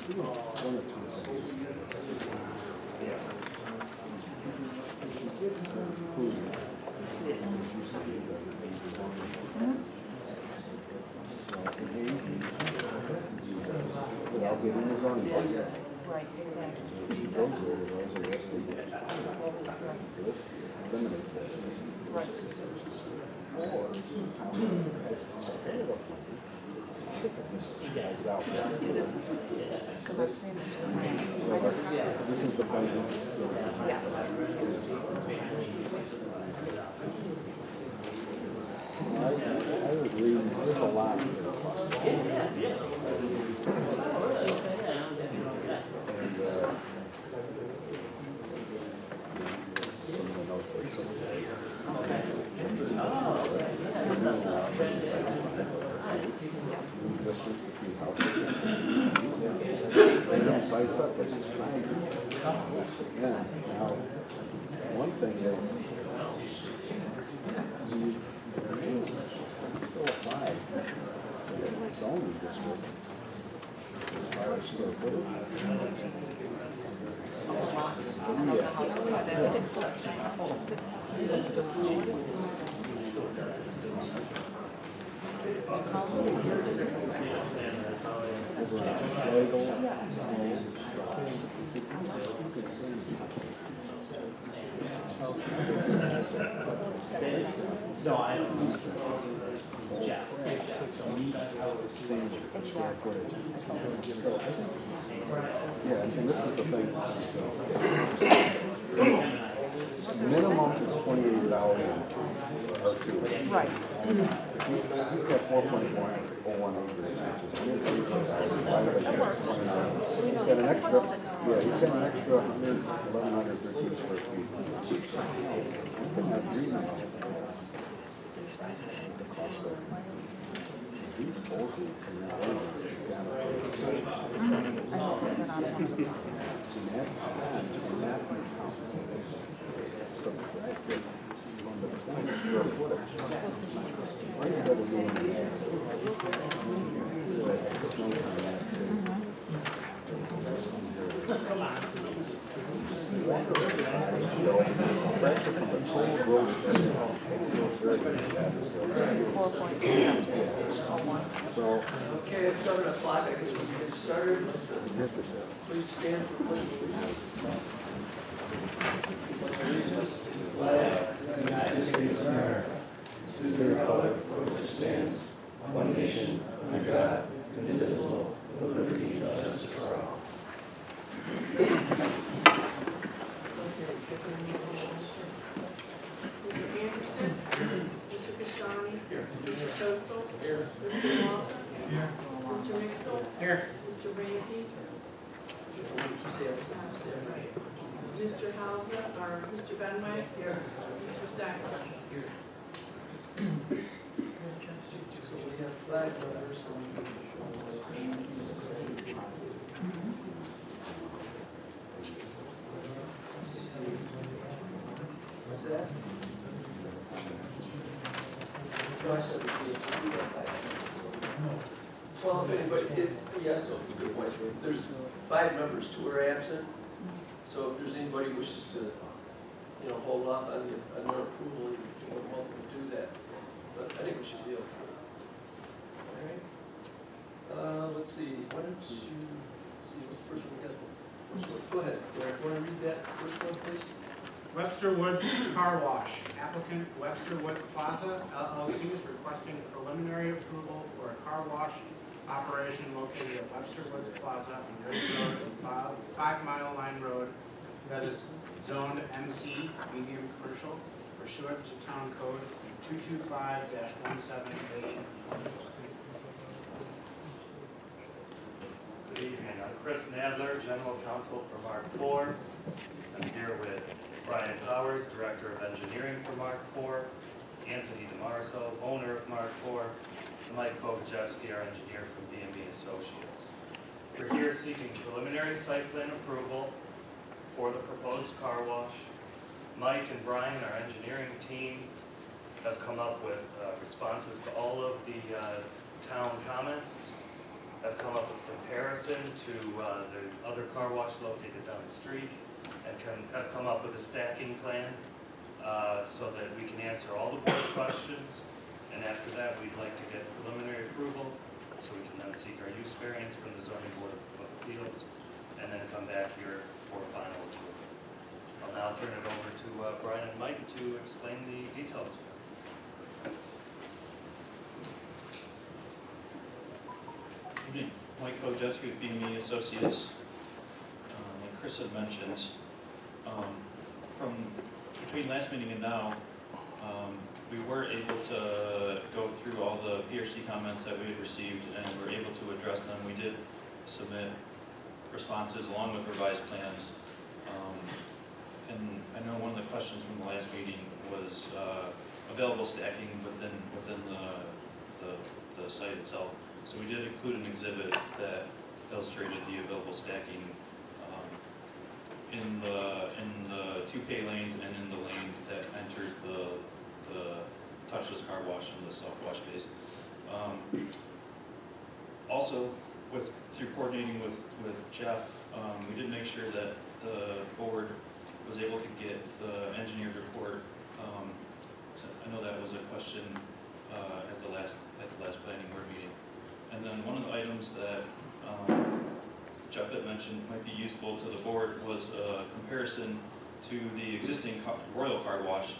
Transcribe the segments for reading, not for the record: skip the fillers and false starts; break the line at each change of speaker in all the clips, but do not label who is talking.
Without getting his own.
Right, exactly.
He goes there, otherwise the rest of the eliminates that.
Right.
Or
It isn't, because I've seen it.
this is the plan.
Yes.
I would read a lot. Yeah. Now, one thing is, still apply zoning district as far as square footage.
Lots. I don't know the houses, but it's still the same.
No, I don't know. Yeah.
Yeah, and this is the thing. Minimum is $28,000
Right.
He's got 4.101 acres, which is he's got an extra, yeah, he's got an extra 1,113 square feet. I could not dream about it. The cost of these poultry from now on is down to subtracted from the 20 square footage. Why is that doing So,
okay, it's 7 o'clock. I guess we can get started. Please stand for pledge.
United States of America, to the republic for which it stands, one nation, under God, indivisible, with liberty and justice for all.
Mr. Anderson? Mr. Kashani? Mr. Kosel? Mr. Malta? Mr. Mixel?
Here.
Mr. Randy? Mr. Hauser, or Mr. Benway? Mr. Sacker?
So we have flag runners on. What's that? No, I said we do that flag. Well, if anybody, yeah, so good point. There's 5 members, 2 are absent. So if there's anybody who wishes to, hold off on their approval, you're welcome to do that. But I think we should be okay. All right. Let's see. Why don't you see what's the first one we got? First one. Go ahead, Derek. Want to read that first one, please?
Webster Woods Car Wash. Applicant Webster Woods Plaza LLC is requesting preliminary approval for a car wash operation located at Webster Woods Plaza on Ridge Road and 5 Mile Line Road that is zoned MC, medium commercial, pursuant to Town Code 225-178.
Good evening. I'm Chris Nadler, General Counsel for Mark IV. I'm here with Brian Powers, Director of Engineering for Mark IV, Anthony DeMarso, owner of Mark IV, and Mike Bogajewski, our engineer from B&B Associates. We're here seeking preliminary site plan approval for the proposed car wash. Mike and Brian, our engineering team, have come up with responses to all of the town comments, have come up with a comparison to the other car wash located down the street, and have come up with a stacking plan so that we can answer all the board questions. And after that, we'd like to get preliminary approval, so we can then seek our use variance from the zoning board of appeals, and then come back here for final approval. I'll now turn it over to Brian and Mike to explain the details to you.
Evening. Mike Kojewski with BME Associates. Like Chris had mentioned, from between last meeting and now, we were able to go through all the PRC comments that we had received and were able to address them. We did submit responses along with revised plans. And I know one of the questions from the last meeting was available stacking within the site itself. So we did include an exhibit that illustrated the available stacking in the 2K lanes and in the lane that enters the touchless car wash and the self-wash bays. Also, through coordinating with Jeff, we did make sure that the board was able to get the engineer's report. So I know that was a question at the last planning board meeting. And then one of the items that Jeff had mentioned might be useful to the board was a comparison to the existing Royal Car Wash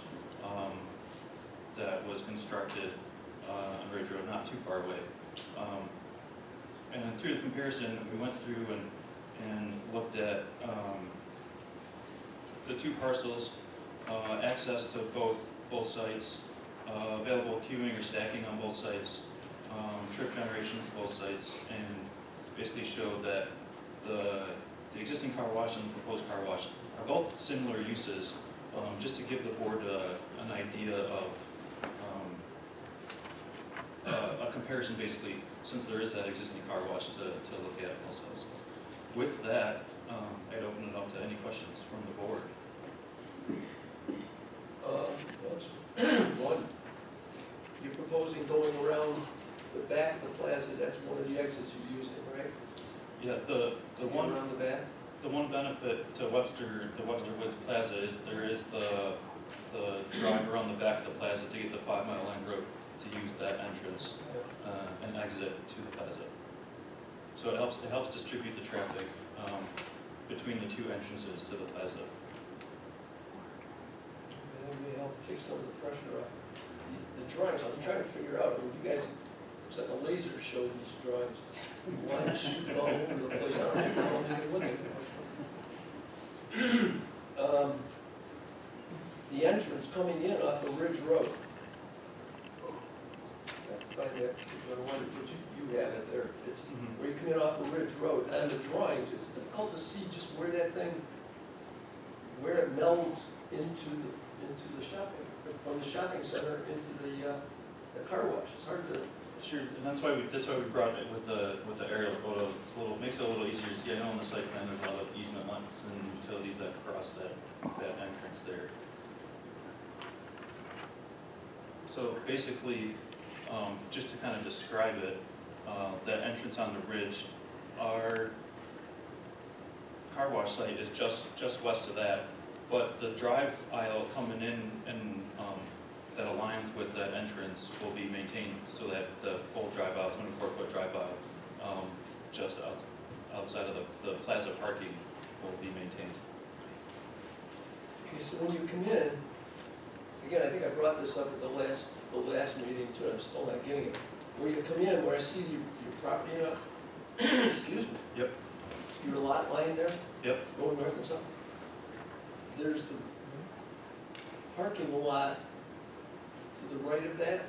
that was constructed on Ridge Road, not too far away. And through the comparison, we went through and looked at the two parcels, access to both sites, available queuing or stacking on both sites, trip generations to both sites, and basically showed that the existing car wash and the proposed car wash are both similar uses, just to give the board an idea of a comparison, basically, since there is that existing car wash to look at also. So with that, I'd open it up to any questions from the board.
One, you're proposing going around the back of the plaza, that's one of the exits you're using, right?
Yeah, the one
Around the back?
the one benefit to the Webster Woods Plaza is there is the drive around the back of the plaza to get the 5 Mile Line Road to use that entrance and exit to the plaza. So it helps distribute the traffic between the two entrances to the plaza.
And that may help take some of the pressure off. The drawings, I was trying to figure out, I mean, you guys, it's like a laser show, these drawings. Lines shooting all over the place, I don't even know what they're looking at. The entrance coming in off of Ridge Road. I have to find that particular one, but you have it there. It's where you come in off of Ridge Road. On the drawings, it's difficult to see just where that thing, where it melds into the shopping, from the shopping center into the car wash. It's hard to.
Sure, and that's why we brought it with the aerial photo. It's makes it a little easier to see. I know on the site plan there's a lot of easement lines and utilities that cross that entrance there. So basically, just to kind of describe it, that entrance on the ridge, our car wash site is just west of that, but the drive aisle coming in and that aligns with that entrance will be maintained so that the full drive aisle, 24-foot drive aisle, just outside of the plaza parking will be maintained.
Okay, so when you come in, again, I think I brought this up at the last meeting too, I'm still not getting it. Where you come in, where I see your property now, excuse me.
Yep.
Your lot line there?
Yep.
Going north and south. There's the parking lot to the right of that,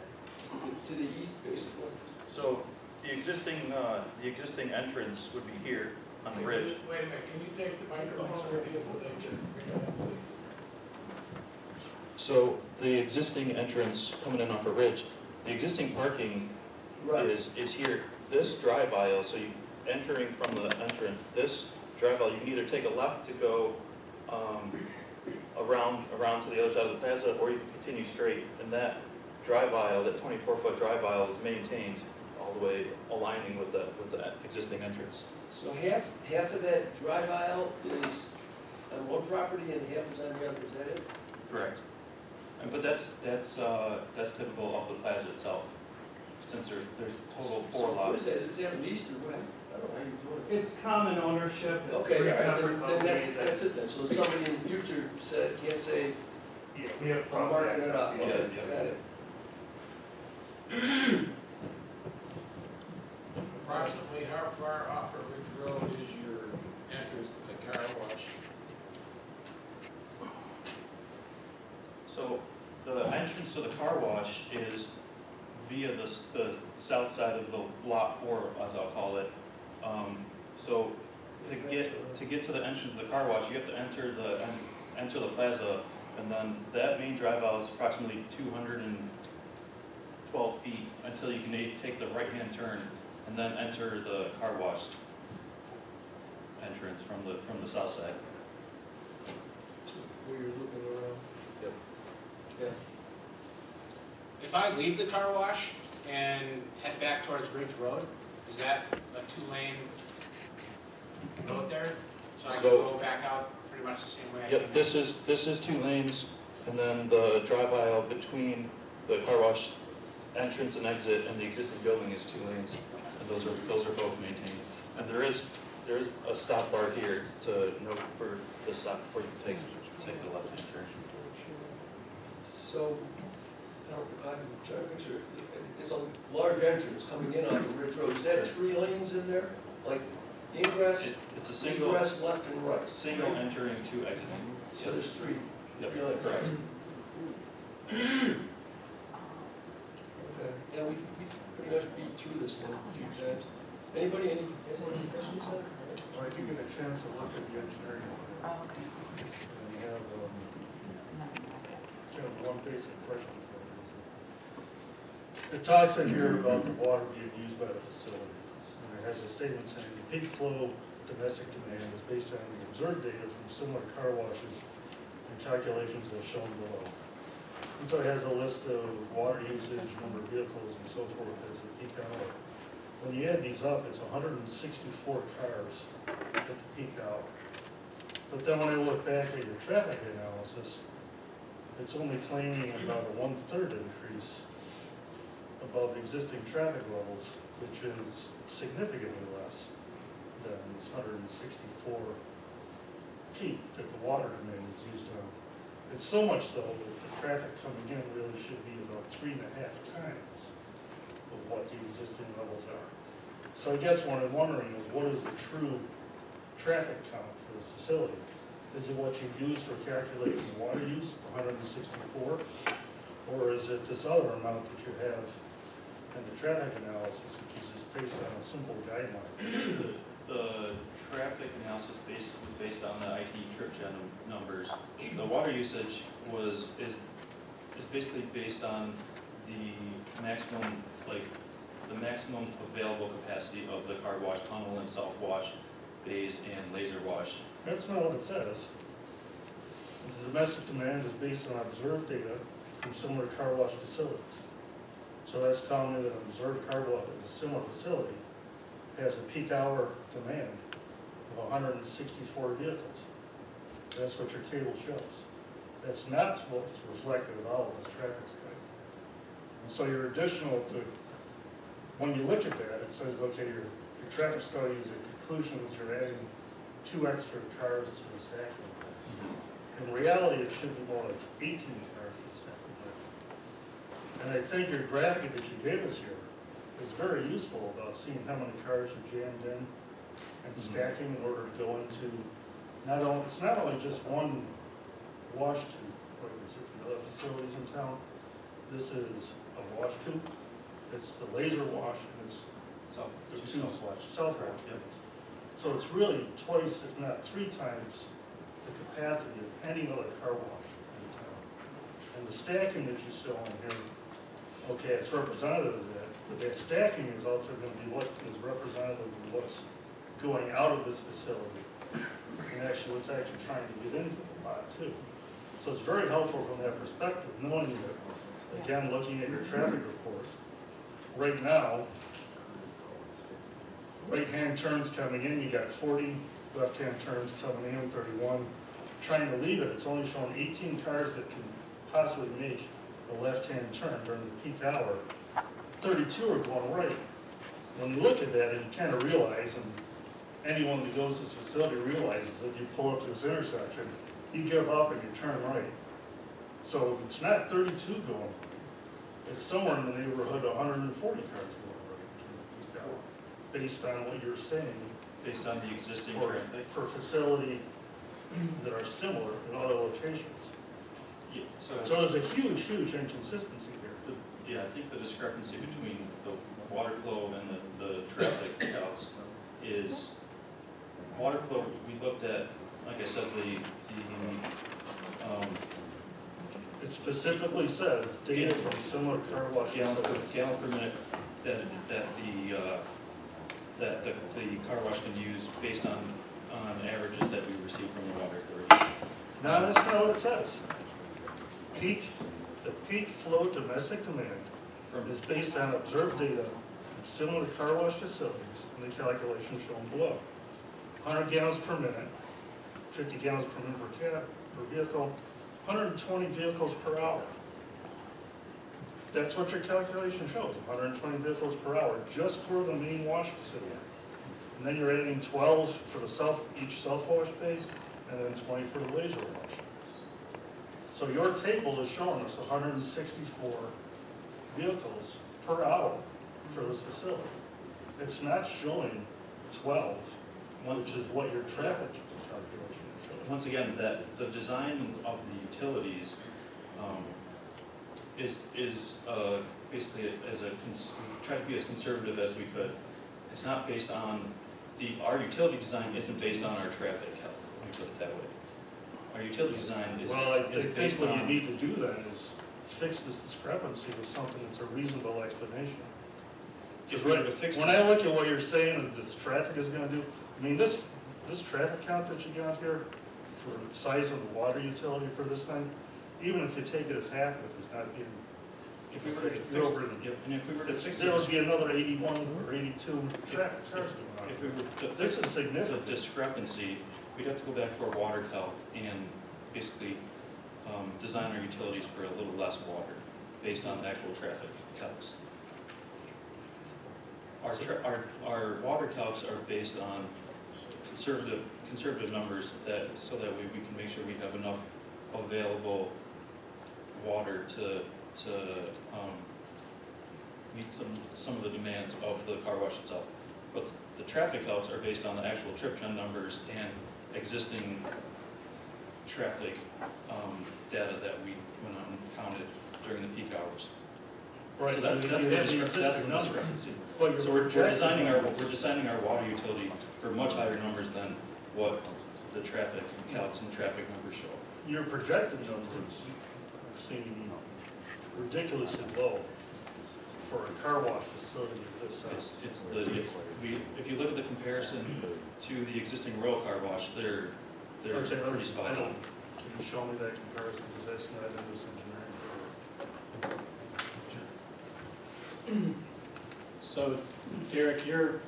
to the east, basically.
So the existing entrance would be here on the ridge.
Wait a minute, can you take the microphone so they can pick it up, please?
So the existing entrance coming in off a ridge, the existing parking is here. This drive aisle, so you entering from the entrance, this drive aisle, you can either take a left to go around to the other side of the plaza, or you can continue straight. And that drive aisle, that 24-foot drive aisle, is maintained all the way aligning with the existing entrance.
So half of that drive aisle is on one property and half is on the other, is that it?
Correct. But that's typical of the plaza itself, since there's total 4
So what
lots.
is that, is that leased or what? I don't know how you do it.
It's common ownership, it's
Okay,
three
all right,
separate
then
companies.
that's it then. So if somebody in the future can't say,
Yeah, we have
I'm marking it up.
process.
Okay,
Yeah.
got it.
Approximately how far off of Ridge Road is your entrance to the car wash?
So the entrance to the car wash is via the south side of the lot 4, as I'll call it. So to get to the entrance of the car wash, you have to enter the plaza, and then that main drive out is approximately 212 feet until you can take the right-hand turn and then enter the car wash entrance from the south side.
Where you're looking around.
Yep.
Yeah.
If I leave the car wash and head back towards Ridge Road, is that a 2-lane road there? So I can
So-
go back out pretty much the same way? I
Yep,
came in?
this is 2 lanes, and then the drive aisle between the car wash entrance and exit and the existing building is 2 lanes, and those are both maintained. And there is a stop bar here to note for the stop before you take the left-hand turn.
So, I'm trying to picture, it's a large entrance coming in on the Ridge Road. Is that 3 lanes in there? Like ingress,
It's a single
egress, left and right?
single entering, 2 exiting.
So there's 3.
Yep,
3 lanes.
correct.
Okay, yeah, we pretty much beat through this thing a few times. Anybody, any questions on it?
Well, I did get a chance to look at the engineering,
Oh, okay.
and you have, kind of one basic question for you. It talks in here about the water being used by the facility. And it has a statement saying the peak flow domestic demand is based on the observed data from similar car washes and calculations as shown below. And so it has a list of water usage, number of vehicles, and so forth as a peak hour. When you add these up, it's 164 cars at the peak hour. But then when I look back at your traffic analysis, it's only claiming about a 1/3 increase above existing traffic levels, which is significantly less than this 164 peak that the water demand is used on. It's so much so that the traffic coming in really should be about 3.5 times of what the existing levels are. So I guess what I'm wondering is, what is the true traffic count for this facility? Is it what you use for calculating water use, 164? Or is it this other amount that you have in the traffic analysis, which is just based on a simple guideline?
The traffic analysis was based on the IT trip gen numbers. The water usage is basically based on the maximum available capacity of the car wash tunnel and self wash bays and laser wash.
That's not what it says. The domestic demand is based on observed data from similar car wash facilities. So that's telling me that an observed car wash at a similar facility has a peak hour demand of 164 vehicles. That's what your table shows. That's not what's reflected at all in this traffic study. And so your additional, when you look at that, it says, okay, your traffic study is a conclusion that you're adding 2 extra cars to the stacking. In reality, it should be more like 18 cars to the stacking. And I think your graphic that you gave us here is very useful about seeing how many cars are jammed in and stacking in order to go into, it's not only just one wash tube, like we see at the other facilities in town. This is a wash tube, it's the laser wash, and it's the 2 self-wash. So it's really twice, if not 3 times, the capacity of any other car wash in town. And the stacking that you show on here, okay, it's representative of that, but that stacking is also going to be what is representative of what's going out of this facility, and actually what's actually trying to get into the lot too. So it's very helpful from that perspective, knowing that, again, looking at your traffic report, right now, right-hand turns coming in, you got 40, left-hand turns coming in, 31. Trying to leave it, it's only showing 18 cars that can possibly make the left-hand turn during the peak hour. 32 are going right. When you look at that, and you kind of realize, and anyone that goes to this facility realizes that you pull up to this intersection, you give up and you turn right. So it's not 32 going, it's somewhere in the neighborhood of 140 cars going right during the peak hour, based on what you're saying.
Based on the existing
for-
traffic.
For facility that are similar in other locations.
Yeah,
So there's a huge, huge inconsistency here.
Yeah, I think the discrepancy between the water flow and the traffic counts is, water flow, we looked at, like I said,
It specifically says data from similar car wash facilities.
gallons per minute that the car wash can use based on averages that we receive from the water authority.
No, that's not what it says. The peak flow domestic demand is based on observed data from similar car wash facilities in the calculation shown below. 100 gallons per minute, 50 gallons per minute per vehicle, 120 vehicles per hour. That's what your calculation shows, 120 vehicles per hour, just for the main wash facility. And then you're adding 12 for each self-wash bay, and then 20 for the laser wash. So your table is showing us 164 vehicles per hour for this facility. It's not showing 12, which is what your traffic calculation is showing.
Once again, that the design of the utilities is basically try to be as conservative as we could. It's not based on our utility design isn't based on our traffic count. Let me put it that way. Our utility design is
Well, I think
based
what you
on.
need to do then is fix this discrepancy with something that's a reasonable explanation.
If
Because
we were to fix
when
this-
I look at what you're saying that this traffic is gonna do, I mean, this traffic count that you got here for the size of the water utility for this thing, even if you take it as half of it, it's not being,
If we were to
you're over it.
and if we were to fix
There would
this,
be another 81 or 82 traffic cars going
if we
on.
were to
This
fix
is
the
significant.
discrepancy, we'd have to go back to our water count and basically design our utilities for a little less water based on actual traffic counts. Our water counts are based on conservative numbers so that way we can make sure we have enough available water to meet some of the demands of the car wash itself. But the traffic counts are based on the actual trip gen numbers and existing traffic data that we went out and counted during the peak hours.
Right,
So that's
I mean,
the
you have the
discrepancy.
existing numbers. But you're
So we're
projecting-
designing our water utility for much higher numbers than what the traffic counts and traffic numbers show.
Your projected numbers seem ridiculously low for a car wash facility of this size.
If you look at the comparison to the existing rural car wash, they're
Okay,
pretty spot on.
Can you show me that comparison, because that's not in this engineering.
So Derek, you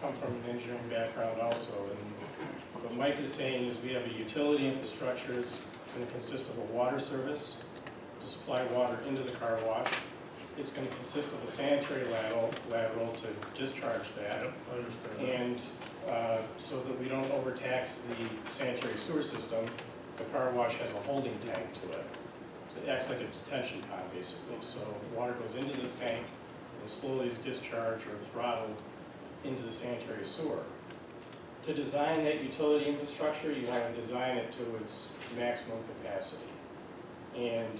come from an engineering background also, and what Mike is saying is we have a utility infrastructure that's going to consist of a water service to supply water into the car wash. It's going to consist of a sanitary lateral to discharge that.
I understand that.
And so that we don't overtax the sanitary sewer system, the car wash has a holding tank to it. So it acts like a detention pond, basically. So water goes into this tank and slowly is discharged or throttled into the sanitary sewer. To design that utility infrastructure, you want to design it to its maximum capacity. And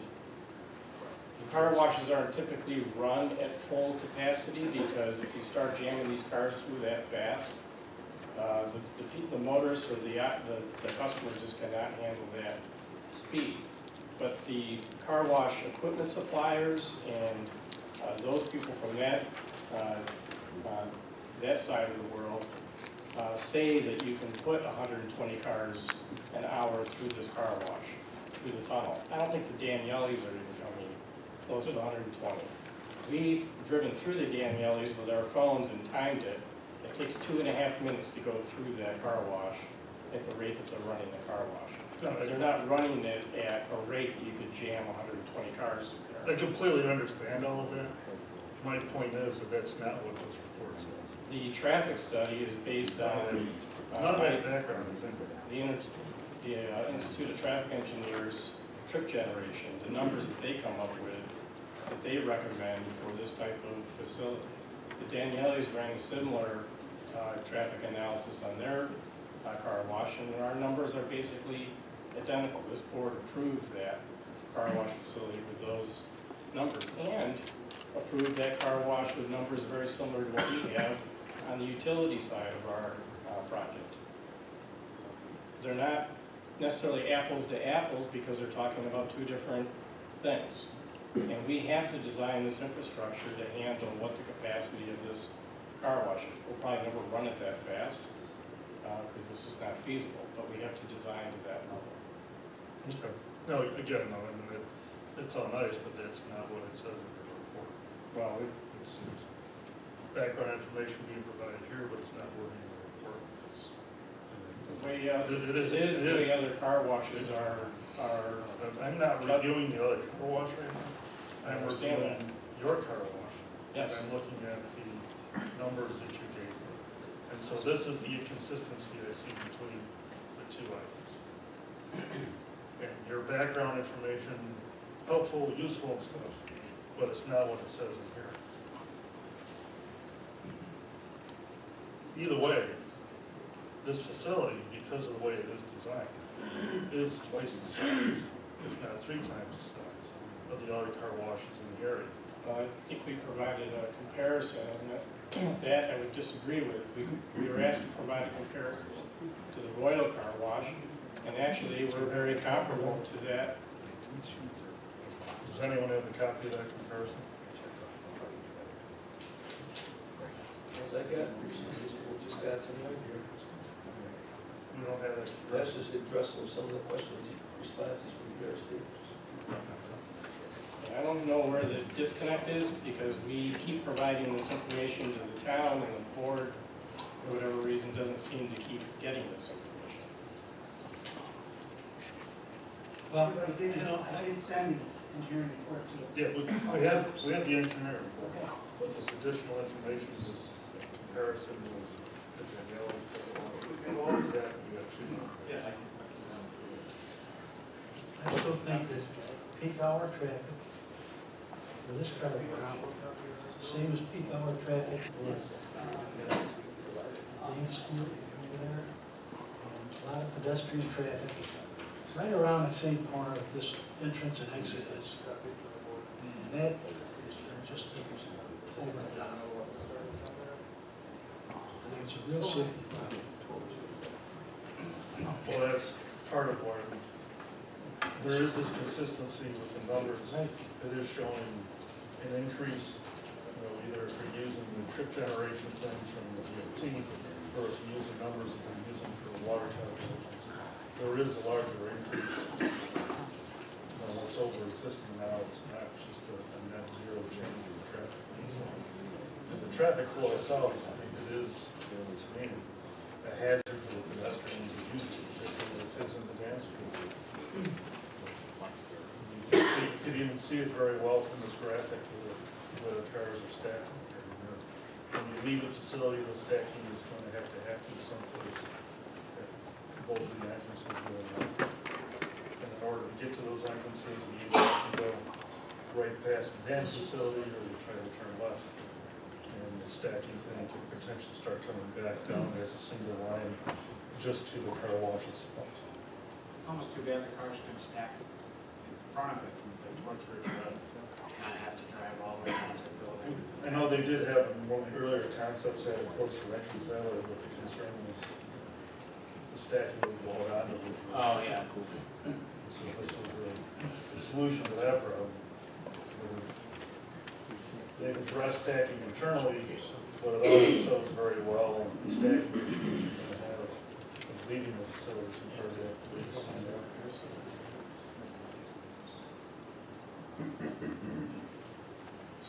the car washes aren't typically run at full capacity because if you start jamming these cars through that fast, the motors or the customers just cannot handle that speed. But the car wash equipment suppliers and those people from that side of the world say that you can put 120 cars an hour through this car wash, through the tunnel. I don't think the Danielles are even coming close to 120. We've driven through the Danielles with our phones and timed it at It takes 2.5 minutes to go through that car wash at the rate that they're running the car wash. They're not running it at a rate that you could jam 120 cars through
I
there.
completely understand all of that. My point is that that's not what those reports say.
The traffic study is based on
None of that background is in there.
the Institute of Traffic Engineers trip generation, the numbers that they come up with, that they recommend for this type of facility. The Danielle's ran a similar traffic analysis on their car wash, and our numbers are basically identical. This board approved that car wash facility with those numbers, and approved that car wash with numbers very similar to what we have on the utility side of our project. They're not necessarily apples to apples because they're talking about two different things. And we have to design this infrastructure to handle what the capacity of this car wash is. We'll probably never run it that fast because this is not feasible, but we have to design to that level.
Okay. No, again, no, I mean, it's all nice, but that's not what it says in the report.
Well,
It's background information being provided here, but it's not wording in the report. It's-
the way,
It is-
the way other car washes are
I'm not reviewing the other car wash right now.
I
I'm
understand
reviewing your car wash.
yes.
I'm looking at the numbers that you gave me. And so this is the inconsistency I see between the two items. And your background information, helpful, useful and stuff, but it's not what it says in here. Either way, this facility, because of the way it is designed, is twice the size, if not 3 times the size, of the other car washes in the area.
I think we provided a comparison, and that I would disagree with. We were asked to provide a comparison to the Royal Car Wash, and actually we're very comparable to that.
Does anyone have a copy of that comparison?
As I got, we just got tonight here.
We don't have that.
That's just addressing some of the questions, responses from the State.
And I don't know where the disconnect is, because we keep providing this information to the town, and the board, for whatever reason, doesn't seem to keep getting this information.
Well, I did send the engineering report to you.
Yeah, we have the engineer report,
Okay.
but this additional information is comparison with the Danielle. All of that, we got 2 more.
Yeah,
I still think that peak hour traffic for this car wash, same as peak hour traffic for Main Street over there, a lot of pedestrian traffic. Right around the same corner of this entrance and exit is, and that is just over the top. I think it's a real safety problem.
Well, that's part of why there is this consistency with the numbers. It is showing an increase, either if you're using the trip generation things from the DOT, or if you use the numbers that they're using for the water calculations. There is a larger increase. What's over existing now, it's not just a net zero change in the traffic. And the traffic flow itself, I think it is, to me, a hazard to the pedestrians who use it, particularly if it's in the dance field. You can even see it very well from this graphic where the cars are stacked. When you leave the facility, the stacking is going to happen someplace at both of the entrances going up. And in order to get to those entrances, you either have to go right past the dance facility or you try to turn left. And the stacking thing can potentially start coming back down as a single line just to the car wash itself.
Almost too bad the cars could stack in front of it towards Ridge Road, not have to drive all the way down to the building.
I know they did have, one of the earlier concepts had a closer entrance that way, but the concern was the stacking would blow it onto the.
Oh, yeah.
So this was the solution to that problem. They've addressed stacking internally, but it also shows very well the stacking issues you're going to have of leaving the facility compared to leaving the center.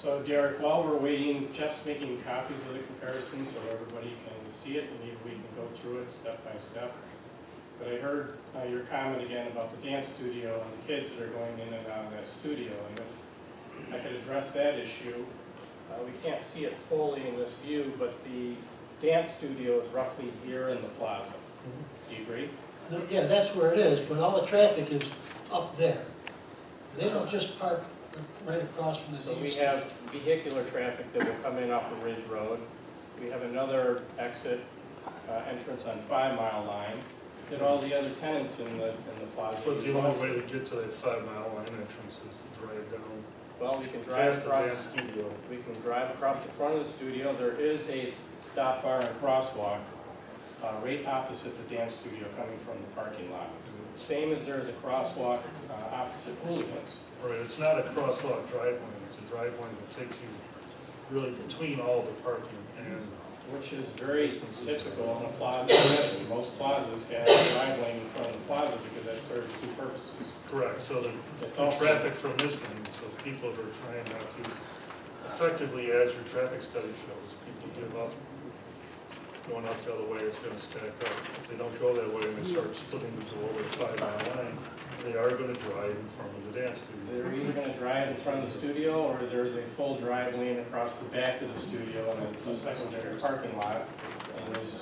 So Derek, while we're waiting, Jeff's making copies of the comparison so everybody can see it, and maybe we can go through it step by step. But I heard your comment again about the dance studio and the kids that are going in and out of that studio. And if I could address that issue, we can't see it fully in this view, but the dance studio is roughly here in the plaza. Do you agree?
Yeah, that's where it is, but all the traffic is up there. They don't just park right across from the
So we
dance.
have vehicular traffic that will come in off of Ridge Road. We have another exit entrance on 5 Mile Line. That all the other tenants in the plaza.
But the
use
only
also.
way to get to that 5 Mile Line entrance is to drive down
Well, we can drive
past the
across.
dance studio.
We can drive across the front of the studio. There is a stop bar and crosswalk right opposite the dance studio coming from the parking lot. Same as there's a crosswalk opposite Hooligans.
Right, it's not a crosswalk drive lane, it's a drive lane that takes you really between all the parking and,
Which is very typical in a plaza setting. Most plazas have a drive lane in front of the plaza because that serves two purposes.
correct, so the
It's also,
traffic from this lane, so people that are trying not to, effectively, as your traffic study shows, people give up going up the other way, it's gonna stack up. If they don't go that way and they start splitting the door with a 5 Mile Line, they are gonna drive in front of the dance studio.
they're either going to drive in front of the studio or there's a full drive lane across the back of the studio and a secondary parking lot. And as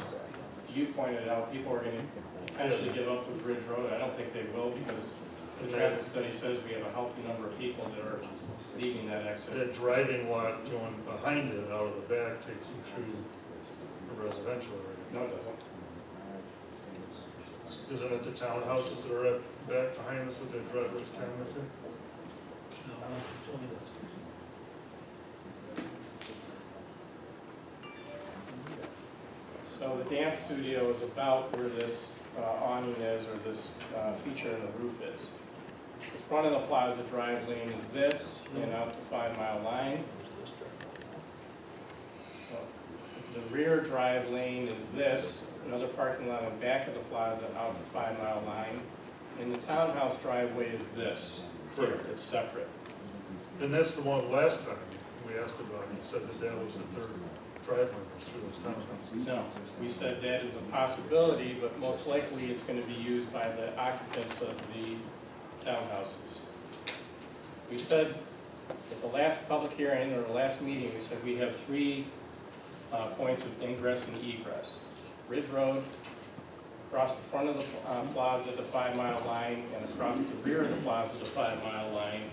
you pointed out, people are going to potentially give up with Ridge Road. I don't think they will because the traffic study says we have a healthy number of people that are leaving that exit.
That driving lot going behind it out of the back takes you through the residential area.
No, it doesn't.
Isn't it the townhouses that are at back behind us that the drivers come into?
No, it's only those.
So the dance studio is about where this awning is or this feature in the roof is. The front of the plaza drive lane is this and out to 5 Mile Line. The rear drive lane is this, another parking lot in back of the plaza out to 5 Mile Line. And the townhouse driveway is this, here, it's separate.
And that's the one last time we asked about, you said that that was the third drive lane through those townhouses.
No, we said that is a possibility, but most likely it's going to be used by the occupants of the townhouses. We said at the last public hearing or the last meeting, we said we have three points of ingress and egress. Ridge Road, across the front of the plaza to 5 Mile Line, and across the rear of the plaza to 5 Mile Line.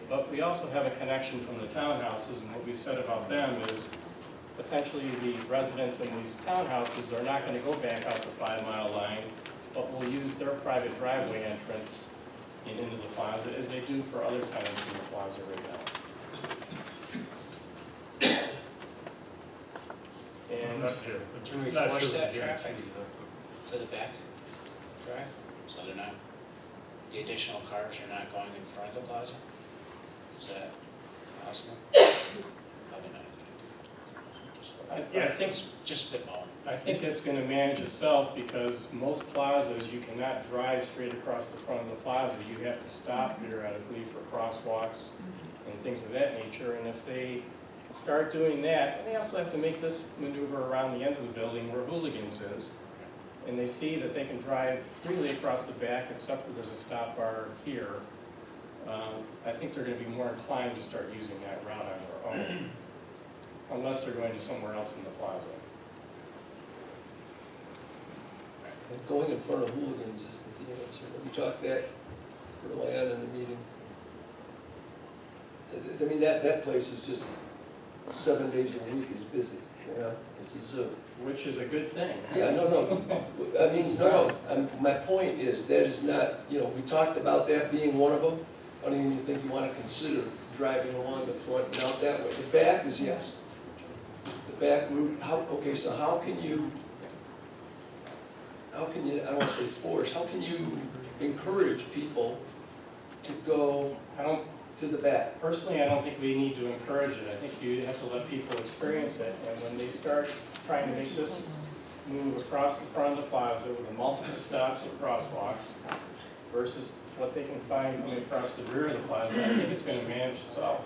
But we also have a connection from the townhouses, and what we said about them is potentially the residents in these townhouses are not going to go back out to 5 Mile Line, but will use their private driveway entrance into the plaza as they do for other tenants in the plaza right now.
I'm
And
not, yeah,
Can we
not
force
sure
that
it's guaranteed,
traffic
but-
to the back drive? So they're not, the additional cars are not going in front of the plaza? Is that possible? Probably not.
yeah, I think
Just spitball.
I think it's going to manage itself because most plazas, you cannot drive straight across the front of the plaza. You have to stop periodically for crosswalks and things of that nature. And if they start doing that, and they also have to make this maneuver around the end of the building where Hooligans is, and they see that they can drive freely across the back except for there's a stop bar here, I think they're going to be more inclined to start using that route on their own, unless they're going to somewhere else in the plaza.
Going in front of Hooligans is the answer. We talked that early on in the meeting. I mean, that place is just 7 days a week is busy, you know, it's a zoo.
Which is a good thing.
Yeah, no, I mean, no, my point is, that is not, you know, we talked about that being one of them. I don't even think you want to consider driving along the front and out that way. The back is yes. The back route, okay, so how can you, I don't want to say force, how can you encourage people to go to the back?
Personally, I don't think we need to encourage it. I think you have to let people experience it. And when they start trying to make this move across the front of the plaza with the multiple stops and crosswalks versus what they can find coming across the rear of the plaza, I think it's going to manage itself.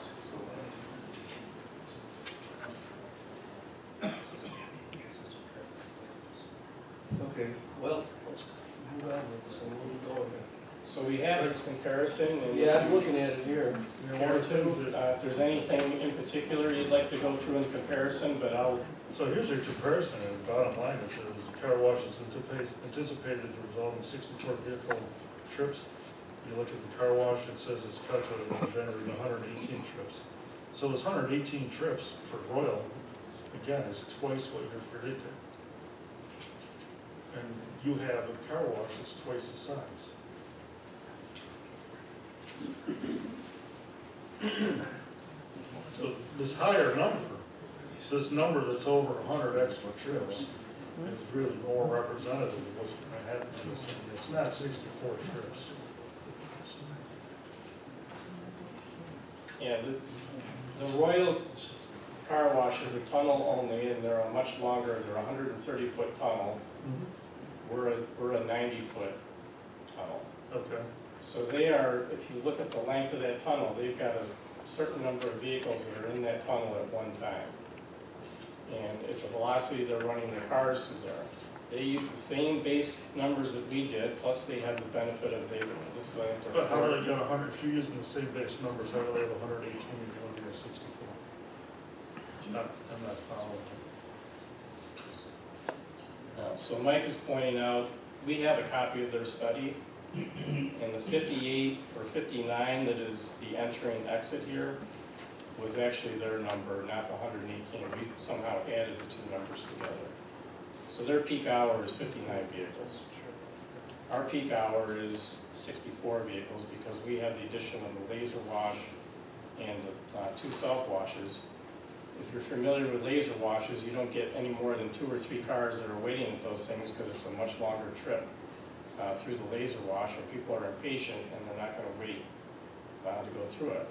Okay, well, let's move on with this and we'll be going.
So we have this comparison, and
Yeah, I'm looking at it here.
if you want to, if there's anything in particular you'd like to go through in comparison, but I'll,
So here's your comparison, and the bottom line, it says the car wash is anticipated to result in 64 vehicle trips. You look at the car wash, it says it's calculated to generate 118 trips. So this 118 trips for Royal, again, is twice what you're predicting. And you have a car wash that's twice the size. So this higher number, this number that's over 100 extra trips, is really more representative of what's going to happen to this thing. It's not 64 trips.
yeah, the Royal Car Wash is a tunnel only, and they're a much longer, they're a 130-foot tunnel. We're a 90-foot tunnel.
Okay.
So they are, if you look at the length of that tunnel, they've got a certain number of vehicles that are in that tunnel at one time. And at the velocity they're running their cars through there. They use the same base numbers that we did, plus they have the benefit of this is like their
But how do they get 100, if you're using the same base numbers, how do they have 118 and one here 64? I'm not following.
So Mike is pointing out, we have a copy of their study, and the 58 or 59 that is the entry and exit here was actually their number, not the 118. We somehow added the two numbers together. So their peak hour is 59 vehicles. Our peak hour is 64 vehicles because we have the addition of the laser wash and the two self washes. If you're familiar with laser washes, you don't get any more than 2 or 3 cars that are waiting at those things because it's a much longer trip through the laser wash, and people are impatient and they're not going to wait to go through it.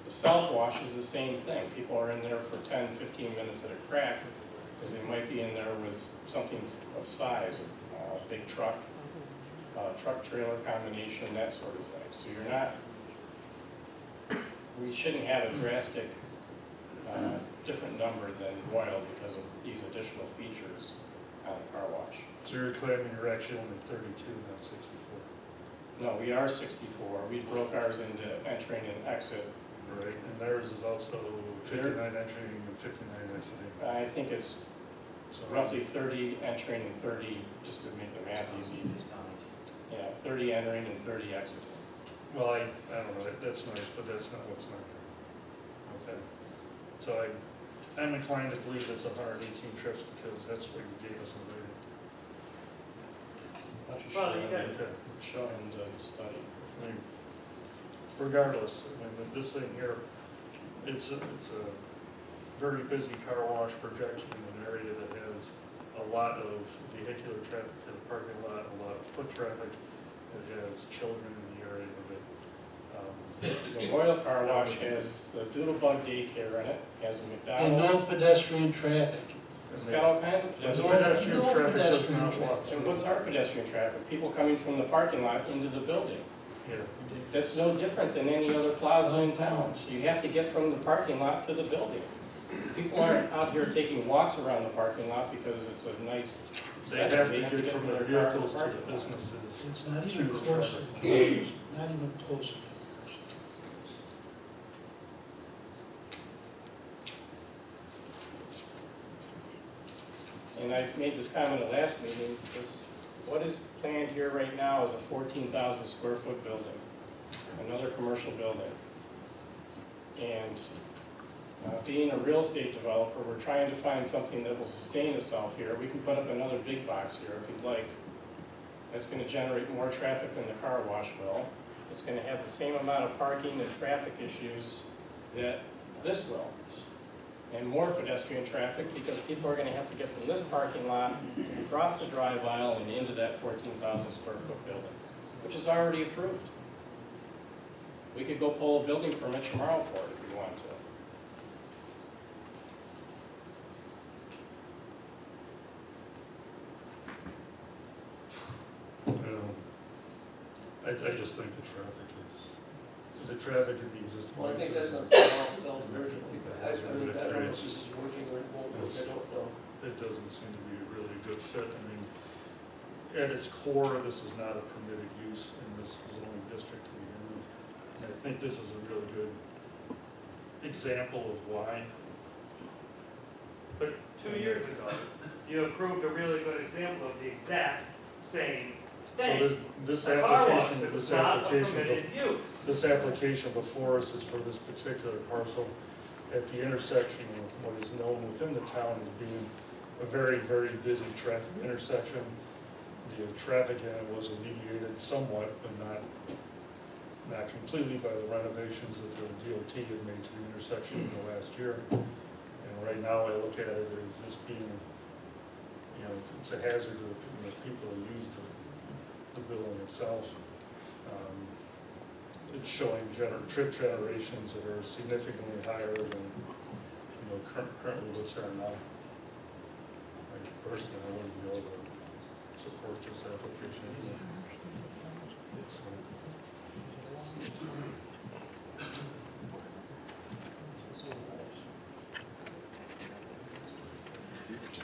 The self wash is the same thing. People are in there for 10, 15 minutes at a crack because they might be in there with something of size, a big truck, truck-trailer combination, that sort of thing. So you're not, we shouldn't have a drastic different number than Royal because of these additional features on the car wash.
So you're claiming you're actually only 32, not 64?
No, we are 64. We broke ours into entering and exit.
Right, and theirs is also 59 entering and 59 exiting.
I think it's
So
roughly 30 entering and 30, just to make the math easy. Yeah, 30 entering and 30 exiting.
Well, I don't know, that's nice, but that's not what's on here. Okay. So I'm inclined to believe it's 118 trips because that's what you gave us already.
Not too
Well,
sure
you
on
got-
the show in the study.
I mean, regardless, I mean, this thing here, it's a very busy car wash projection in an area that has a lot of vehicular traffic to the parking lot, a lot of foot traffic. It has children in the area of it.
The Royal Car Wash has the Doodlebug daycare in it, has a
And no
McDonald's.
pedestrian traffic.
It's got all kinds of
The
pedestrian.
pedestrian
No
traffic does
pedestrian
not walk
traffic.
And
through.
what's our pedestrian traffic? People coming from the parking lot into the building.
Yeah.
That's no different than any other plaza in town. So you have to get from the parking lot to the building. People aren't out here taking walks around the parking lot because it's a nice
They
setting.
have to get from
their
their
car
vehicles to the
parking lot.
businesses.
It's not
through
even
the
close,
traffic.
not even close.
And I made this comment at last meeting, what is planned here right now is a 14,000 square foot building, another commercial building. And being a real estate developer, we're trying to find something that will sustain itself here. We can put up another big box here if you'd like. That's gonna generate more traffic than the car wash will. It's gonna have the same amount of parking and traffic issues that this will. And more pedestrian traffic because people are gonna have to get from this parking lot, across the drive aisle and into that 14,000 square foot building, which is already approved. We could go pull a building permit tomorrow for it if we want to.
I just think the traffic in the existing.
Well, I think that's
places,
something I'll felt urgently, but I mean, I don't know if this is working or it won't work, I don't know.
It doesn't seem to be a really good fit. I mean, at its core, this is not a permitted use in this zoning district to begin with. And I think this is a really good example of why.
But 2 years ago, you approved a really good example of the exact same
So
thing.
this
A car wash
application,
that was not a permitted use.
this application before us is for this particular parcel at the intersection with what is known within the town as being a very, very busy traffic intersection. The traffic in it was alleviated somewhat, but not completely by the renovations that the DOT had made to the intersection in the last year. And right now I look at it as this being, you know, it's a hazard to the people who use the building itself. It's showing trip generations that are significantly higher than, you know, currently what's there now. Personally, I wouldn't be able to support this application.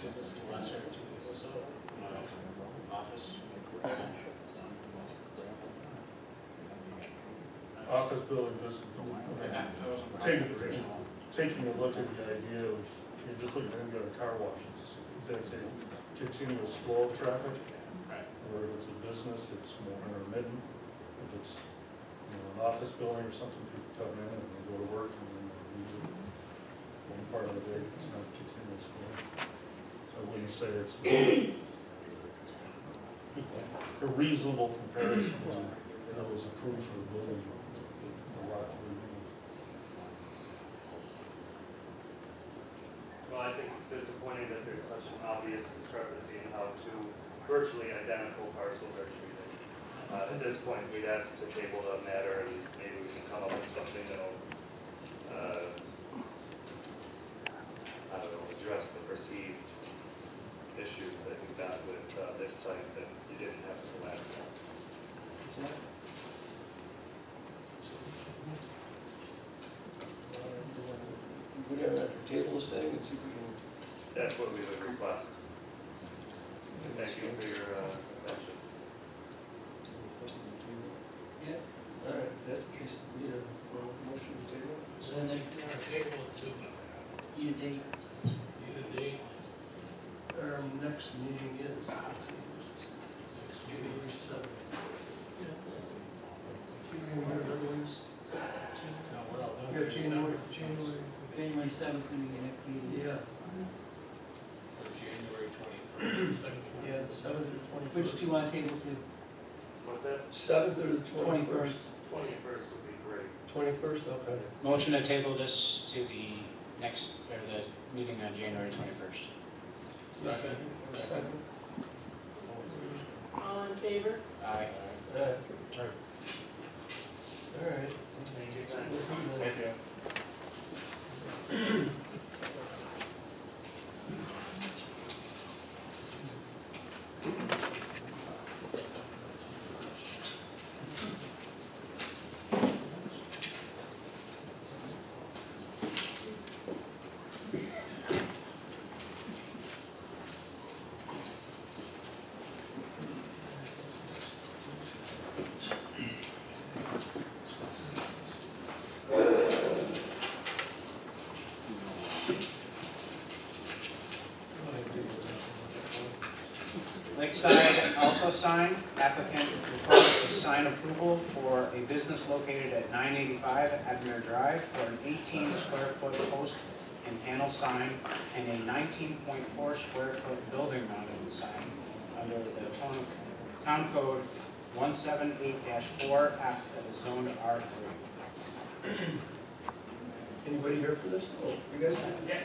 Is this the lesser, is this a office?
Office building, this, taking a look at the idea of, you're just looking at any other car wash, that's a continuous flow of traffic.
Right.
Where if it's a business, it's more intermittent. If it's, you know, an office building or something, people come in and they go to work and then they leave one part of the day, it's not continuous flow. So I wouldn't say it's a reasonable comparison to what was approved for the building. A lot to review.
Well, I think it's disappointing that there's such an obvious discrepancy in how two virtually identical parcels are treated. At this point, we'd ask to table the matter and maybe we can come up with something that'll, I don't know, address the perceived issues that you've got with this site that you didn't have with the last site.
We're gonna have to table this thing and see if we can.
That's what we would request. And thank you for your attention.
Yeah. All right, if that's the case, we need a formal motion to table.
So next,
Table it to
you date,
date.
Our next meeting is, let's see,
January 7th.
other ones? We got January.
7th, and the next meeting.
Yeah,
January 21st.
yeah, the 7th or 21st.
Which do you want to table to?
What's that?
7th or the 21st?
21st would be great.
21st, okay.
Motion to table this to the next, or the meeting on January 21st.
Second.
Second.
All in favor?
Aye.
All right.
Thank you.
Thank you.
Lakeside Alpha Sign, applicant requests a sign approval for a business located at 985 Admir Drive for an 18 square foot post and panel sign and a 19.4 square foot building mounted sign under the town code 178-4F that is zoned R3.
Anybody here for this? Oh, you guys?
Yeah.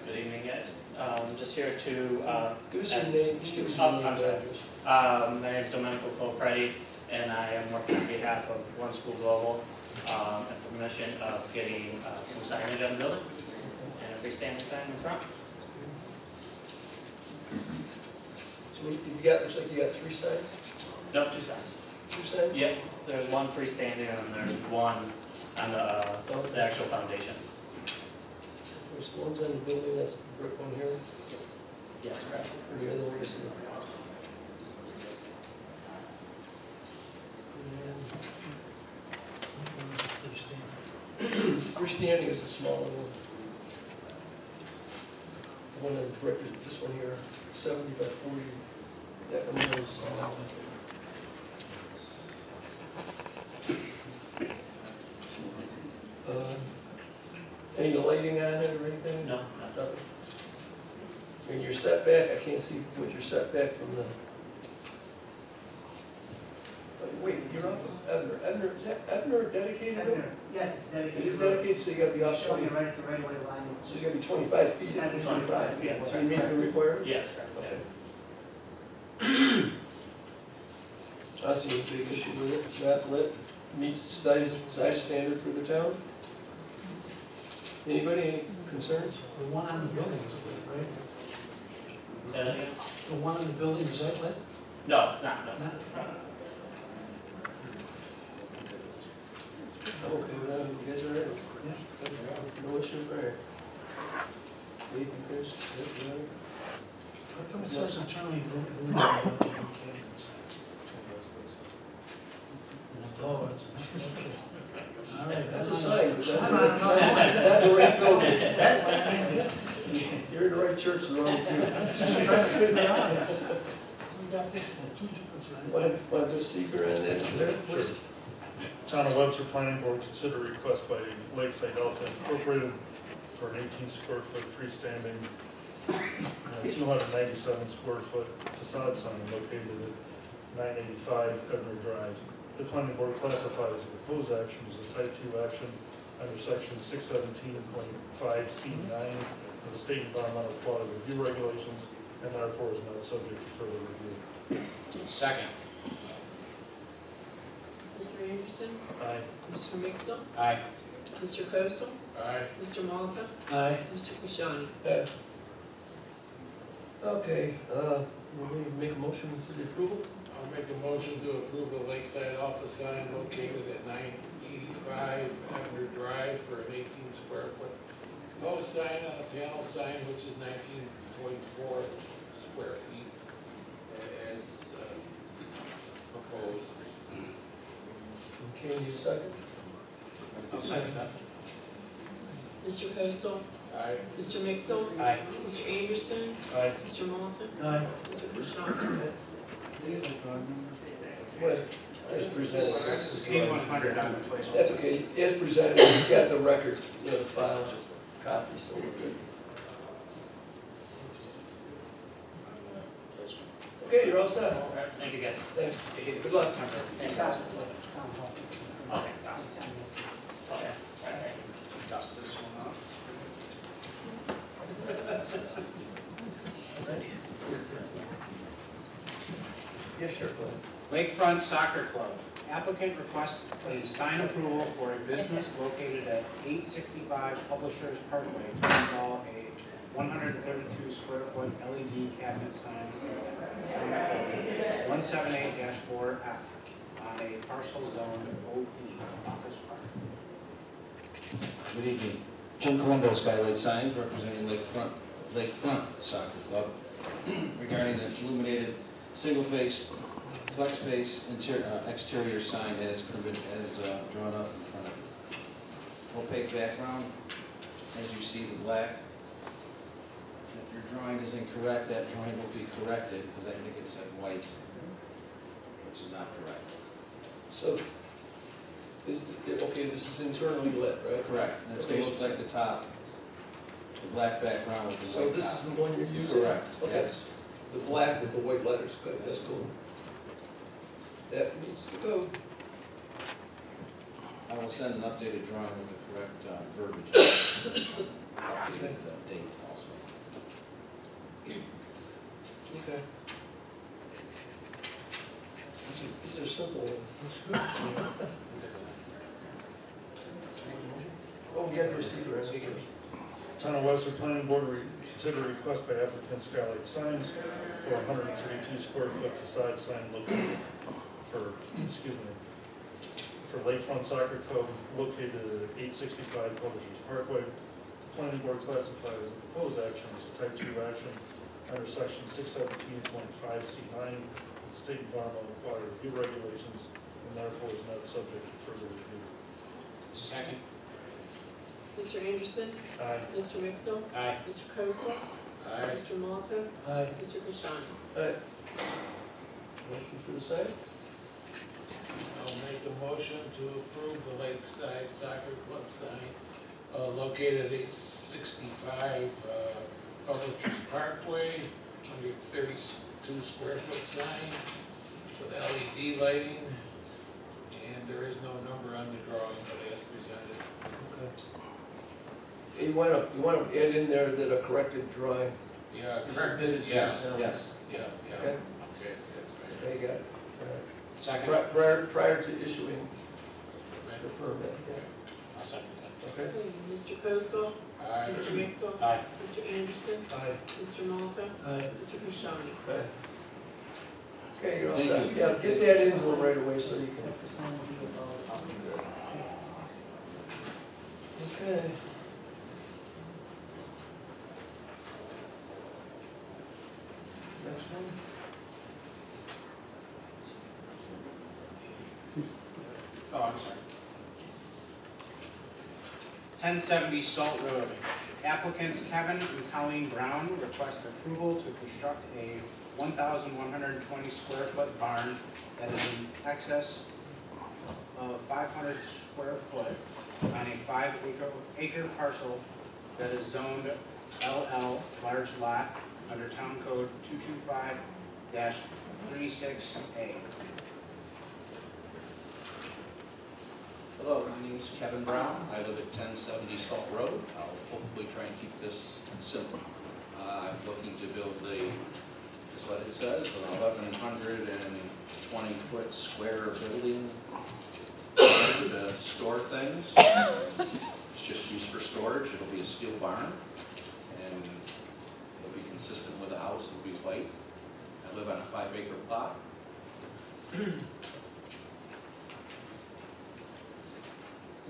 Good evening, guys. Just here to,
Give us your name, just give us your
Oh,
name
I'm
and
sorry.
address.
my name is Domenico Colpretti, and I am working on behalf of One School Global, and for the mission of getting some signage on the building, and a freestanding sign in front.
So you got, looks like you got 3 signs?
Nope, 2 signs.
2 signs?
Yep, there's one freestanding and there's one on the actual foundation.
There's the ones on the building, that's the brick one here,
Yes, correct.
and the other one is the. Freestanding is the smaller one. The one on the brick is this one here, 70 by 40. That one there is. Any lighting on it or anything?
No,
Nothing. And your setback, I can't see what your setback from the. Wait, you're off of Ebner, is that Ebner a dedicated road?
Yes, it's
It
dedicated.
is dedicated, so you gotta be off, so
Showing you right at the right of way line.
you gotta be 25 feet.
It's gotta be 25 feet.
So you meet the requirements?
yes, correct.
Okay. I see a big issue with it, it's not lit, meets the size standard for the town. Anybody, any concerns?
The one on the building is lit, right?
Say that again?
The one on the building, is that lit?
No, it's not, no.
Not-
I'm okay with that, you guys are ready?
Yeah.
No issue there. Dave, you finished? Yep, you ready?
How come it says internally illuminated cabinets? Oh, it's, okay. All right.
That's a sign, but that's
No, no, no, no.
not the right building.
That one, I
You're in the right church, the wrong pew.
was trying to figure it out. We got this, two different signs.
Want to do a seeker on that there, please?
Town of Webster Planning Board consider request by Lakeside Alpha Incorporated for an 18 square foot freestanding, 297 square foot facade sign located at 985 Edna Drive. The planning board classifies the proposed action as a type 2 action under section 617.5C9 of the state environmental quality review regulations, and therefore is not subject to further review.
Second.
Mr. Anderson?
Aye.
Mr. Mixel?
Aye.
Mr. Kosel?
Aye.
Mr. Malta?
Aye.
Mr. Kashani?
Okay, we need to make a motion for the approval?
I'll make a motion to approve the Lakeside office sign located at 985 Abner Drive for an 18 square foot post sign on a panel sign, which is 19.4 square feet as proposed.
Okay, need a second?
I'll second that.
Mr. Kosel?
Aye.
Mr. Mixel?
Aye.
Mr. Anderson?
Aye.
Mr. Malta?
Aye.
Mr. Kashani?
What, as presented?
C-100 on the place.
That's okay, as presented, you've got the record, the file, copy, so we're good. Okay, you're all set.
All right, thank you, guys.
Thanks. Good luck.
Thanks.
Town hall.
Okay, awesome. Okay, all right. Dust this one off.
Yeah, sure, go ahead.
Lakefront Soccer Club. Applicant requests a sign approval for a business located at 865 Publishers Parkway to install a 132 square foot LED cabinet sign 178-4F on a parcel zone OP office park.
Good evening. Jim Colombo, Skylight Signs, representing Lakefront Soccer Club. Regarding the illuminated single-face, flex-face exterior sign as drawn up in front of you. Opaque background, as you see the black. If your drawing is incorrect, that drawing will be corrected, because I think it said white, which is not correct.
So, okay, this is internally lit, right?
Correct. And it's going to look like the top, the black background with the
So
white
this
top.
is the one you're using?
Correct,
Okay.
yes.
The black with the white letters, good, that's cool. That meets the code.
I will send an updated drawing with the correct verbiage. Updated date also.
Okay. These are simple ones. Oh, we got the receiver, I think.
Town of Webster Planning Board consider request by applicant Skylight Signs for a 132 square foot facade sign located for Lakefront Soccer Club located at 865 Publishers Parkway planning board classified as a proposed action as a type 2 action under section 617.5C9 of the state environmental quality review regulations, and therefore is not subject to further review.
Second.
Mr. Anderson?
Aye.
Mr. Mixel?
Aye.
Mr. Kosel?
Aye.
Mr. Malta?
Aye.
Mr. Kashani?
Motion for the same?
I'll make a motion to approve the Lakeside Soccer Club sign located at 865 Publishers Parkway, 132 square foot sign with LED lighting, and there is no number on the drawing, but as presented.
You want to add in there that a corrected drawing
Yeah,
is
correct.
submitted to
Yeah,
us.
Yes.
yeah, yeah.
Okay.
Okay, that's right.
Okay, got it.
Second.
Prior to issuing the permit.
I'll second that.
Okay?
Okay, Mr. Kosel?
Aye.
Mr. Mixel?
Aye.
Mr. Anderson?
Aye.
Mr. Malta?
Aye.
Mr. Kashani?
Okay. Okay, you're all
Thank
set.
you.
Yeah, get that into them right away so you can. Okay. Next one?
Oh, I'm sorry. 1070 Salt Road. Applicants Kevin and Colleen Brown request approval to construct a 1,120 square foot barn that is in excess of 500 square foot on a 5-acre parcel that is zoned LL large lot under Town Code 225-36A.
Hello, my name is Kevin Brown. I live at 1070 Salt Road. I'll hopefully try and keep this simple. I'm looking to build just what it says, an 1,120-foot square building to store things. It's just used for storage. It'll be a steel barn, and it'll be consistent with the house. It'll be white. I live on a 5-acre plot.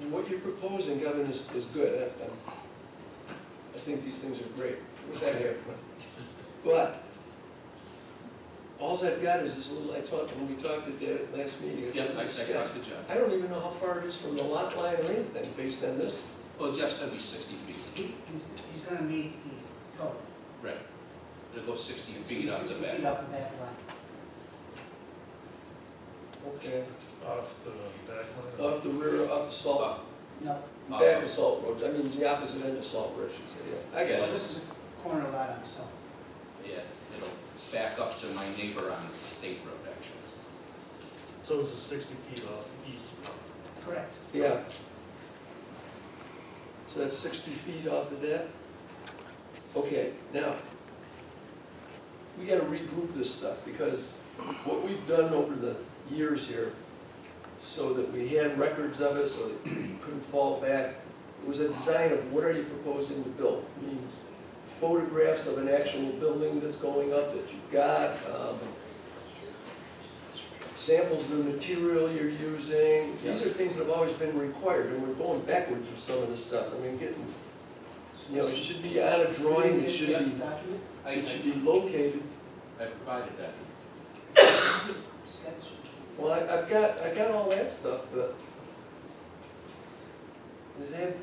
What you're proposing, Kevin, is good. I think these things are great. Wish I had one. But all I've got is this little, when we talked at that last meeting, is a
Yep,
little
I
sketch.
talked to Jeff.
I don't even know how far it is from the lot line or anything based on this.
Well, Jeff said it'd be 60 feet.
He's gonna meet the code.
Right. It'll go 60 feet off the
60
back.
feet off the back line.
Okay.
Off the back line.
Off the rear, off the salt,
No,
back of Salt Road. I mean, the opposite end of Salt Road, I should say, yeah. I
well,
got it.
this is a corner lot on Salt.
Yeah, it'll back up to my neighbor on State Road, actually.
So this is 60 feet off the east.
Correct.
Yeah. So that's 60 feet off of that? Okay, now, we gotta regroup this stuff, because what we've done over the years here, so that we had records of it, so that you couldn't fall back, it was a design of what are you proposing to build? I mean, photographs of an actual building that's going up that you've got, samples of the material you're using. These are things that have always been required, and we're going backwards with some of this stuff. I mean, it should be on a drawing, it should be,
Document,
it should be located.
I provided that.
sketch.
Well, I got all that stuff, but does it have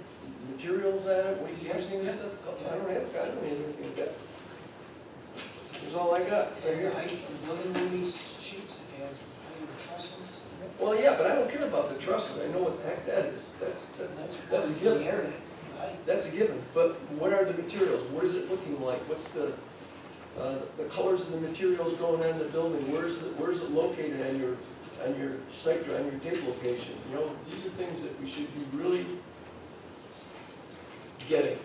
materials on it, what he's using and stuff? I don't have anything like that. That's all I got.
Has the height of the building on these sheets, it has height of the trusses.
Well, yeah, but I don't care about the trusses, I know what the heck that is. That's a
the
given.
area, height.
That's a given, but what are the materials? What is it looking like? What's the colors of the materials going on in the building? Where is it located on your site, on your tape location? You know, these are things that we should be really getting.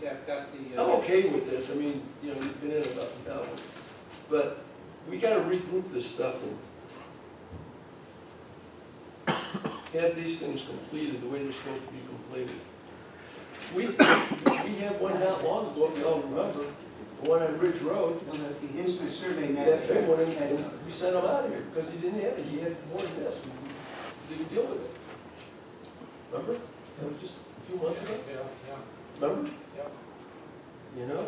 Yeah, I've got the.
I'm okay with this, I mean, you know, you've been in it enough now, but we gotta regroup this stuff and have these things completed the way they're supposed to be completed. We had one not long ago, if you all remember, the one on Ridge Road.
Well, the instrument survey map.
That big one, and
has-
we sent him out of here because he didn't have it, he had more than this, we didn't deal with it. Remember? That was just a few months ago.
Yeah,
remember?
Yep.
You know,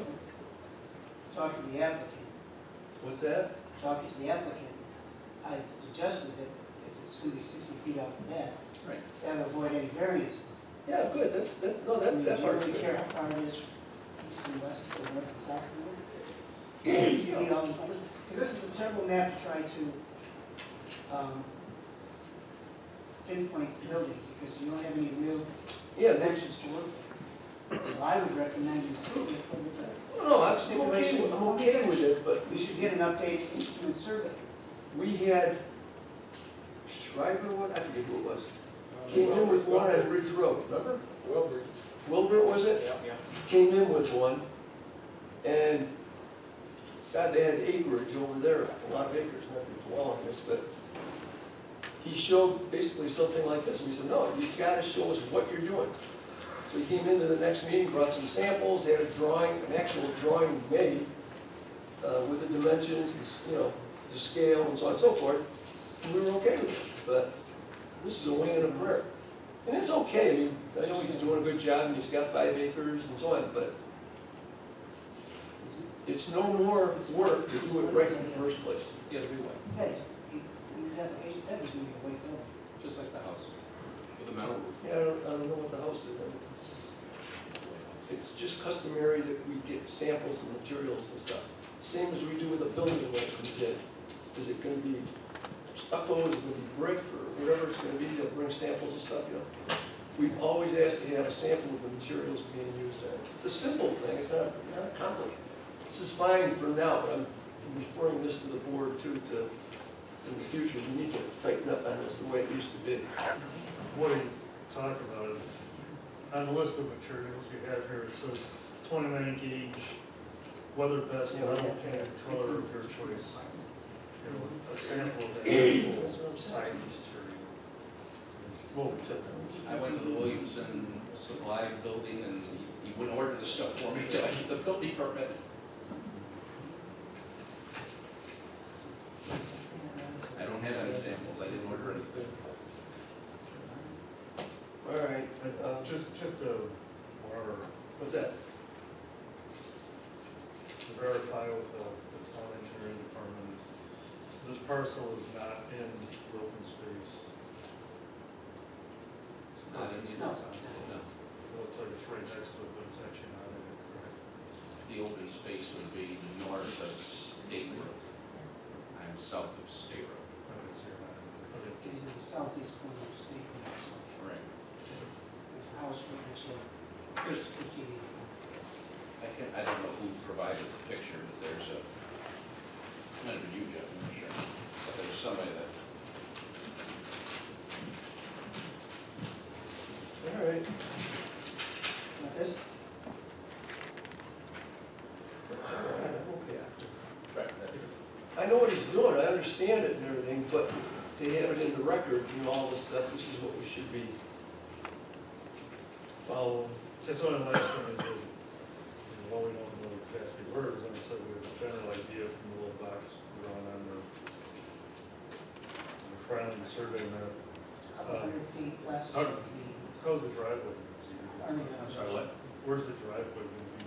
Talking to the applicant,
what's that?
talking to the applicant, I suggested that if it's gonna be 60 feet off the net,
Right.
that would avoid any variances.
Yeah, good, no,
I mean,
that
do you
part's
really
good.
care how far it is east and west or north and south from there? Do you need all these numbers? Because this is a terrible map to try to pinpoint the building, because you don't have any real
Yeah, that's,
dimensions to work with. So I would recommend you approve it, but with the
no, I'm okay with it, but
we should get an updated instrument survey.
we had Schreiber one, I forget who it was, came in with one on Ridge Road, remember?
Wilbur.
Wilbur, was it?
Yeah.
Came in with one, and God, they had acreage over there, a lot of acres, not to dwell on this, but he showed basically something like this, and we said, no, you gotta show us what you're doing. So he came into the next meeting, brought some samples, had a drawing, an actual drawing made, with the dimensions, you know, the scale and so on and so forth, and we were okay with it, but this is a wing and a prayer. And it's okay, I mean, I know he's doing a good job, and he's got 5 acres and so on, but it's no more work to do it right in the first place.
The other way,
Yes, in this application said it was gonna be a white building.
just like the house, with a metal roof.
Yeah, I don't know what the house is, it's just customary that we get samples and materials and stuff. Same as we do with a building when it comes in. Is it gonna be stucco, is it gonna be brick, or whatever it's gonna be, they'll bring samples and stuff, you know. We've always asked to have a sample of the materials being used there. It's a simple thing, it's not complicated. This is fine for now, but I'm referring this to the board too, to, in the future, we need to tighten up on this the way it used to be.
What you talk about is, on the list of materials you have here, it says 29 gauge, weather best,
Yeah.
metal paint, color of your choice. You know, a sample of that actual site material. Well,
I went to the Williamson Supply building and he wouldn't order the stuff for me until I get the building permit. I don't have any samples, I didn't order anything.
All right,
just whatever,
what's that?
to verify with the town engineering department, this parcel is not in the open space.
It's not in the,
No.
no.
It looks like it's right next to it, but it's actually not in it, correct?
The open space would be north of State Road. I'm south of State Road.
I would say not in it. Okay.
It is in the southeast corner of the state. So
Right.
there's a house right next to it,
There's,
15 acres.
I don't know who provided the picture, but there's a, might have been you, Jeff, I'm not sure. But there's somebody that,
All right.
Like this?
I know what he's doing, I understand it and everything, but to have it in the record, you know, all this stuff, this is what we should be following.
That's one of the nice things is, while we don't know exactly where it is, I said we have a general idea from the little box drawn on the front of the survey map.
Couple hundred feet west
How-
of the
How's the driveway?
army.
I'm sorry, what?
Where's the driveway going to be?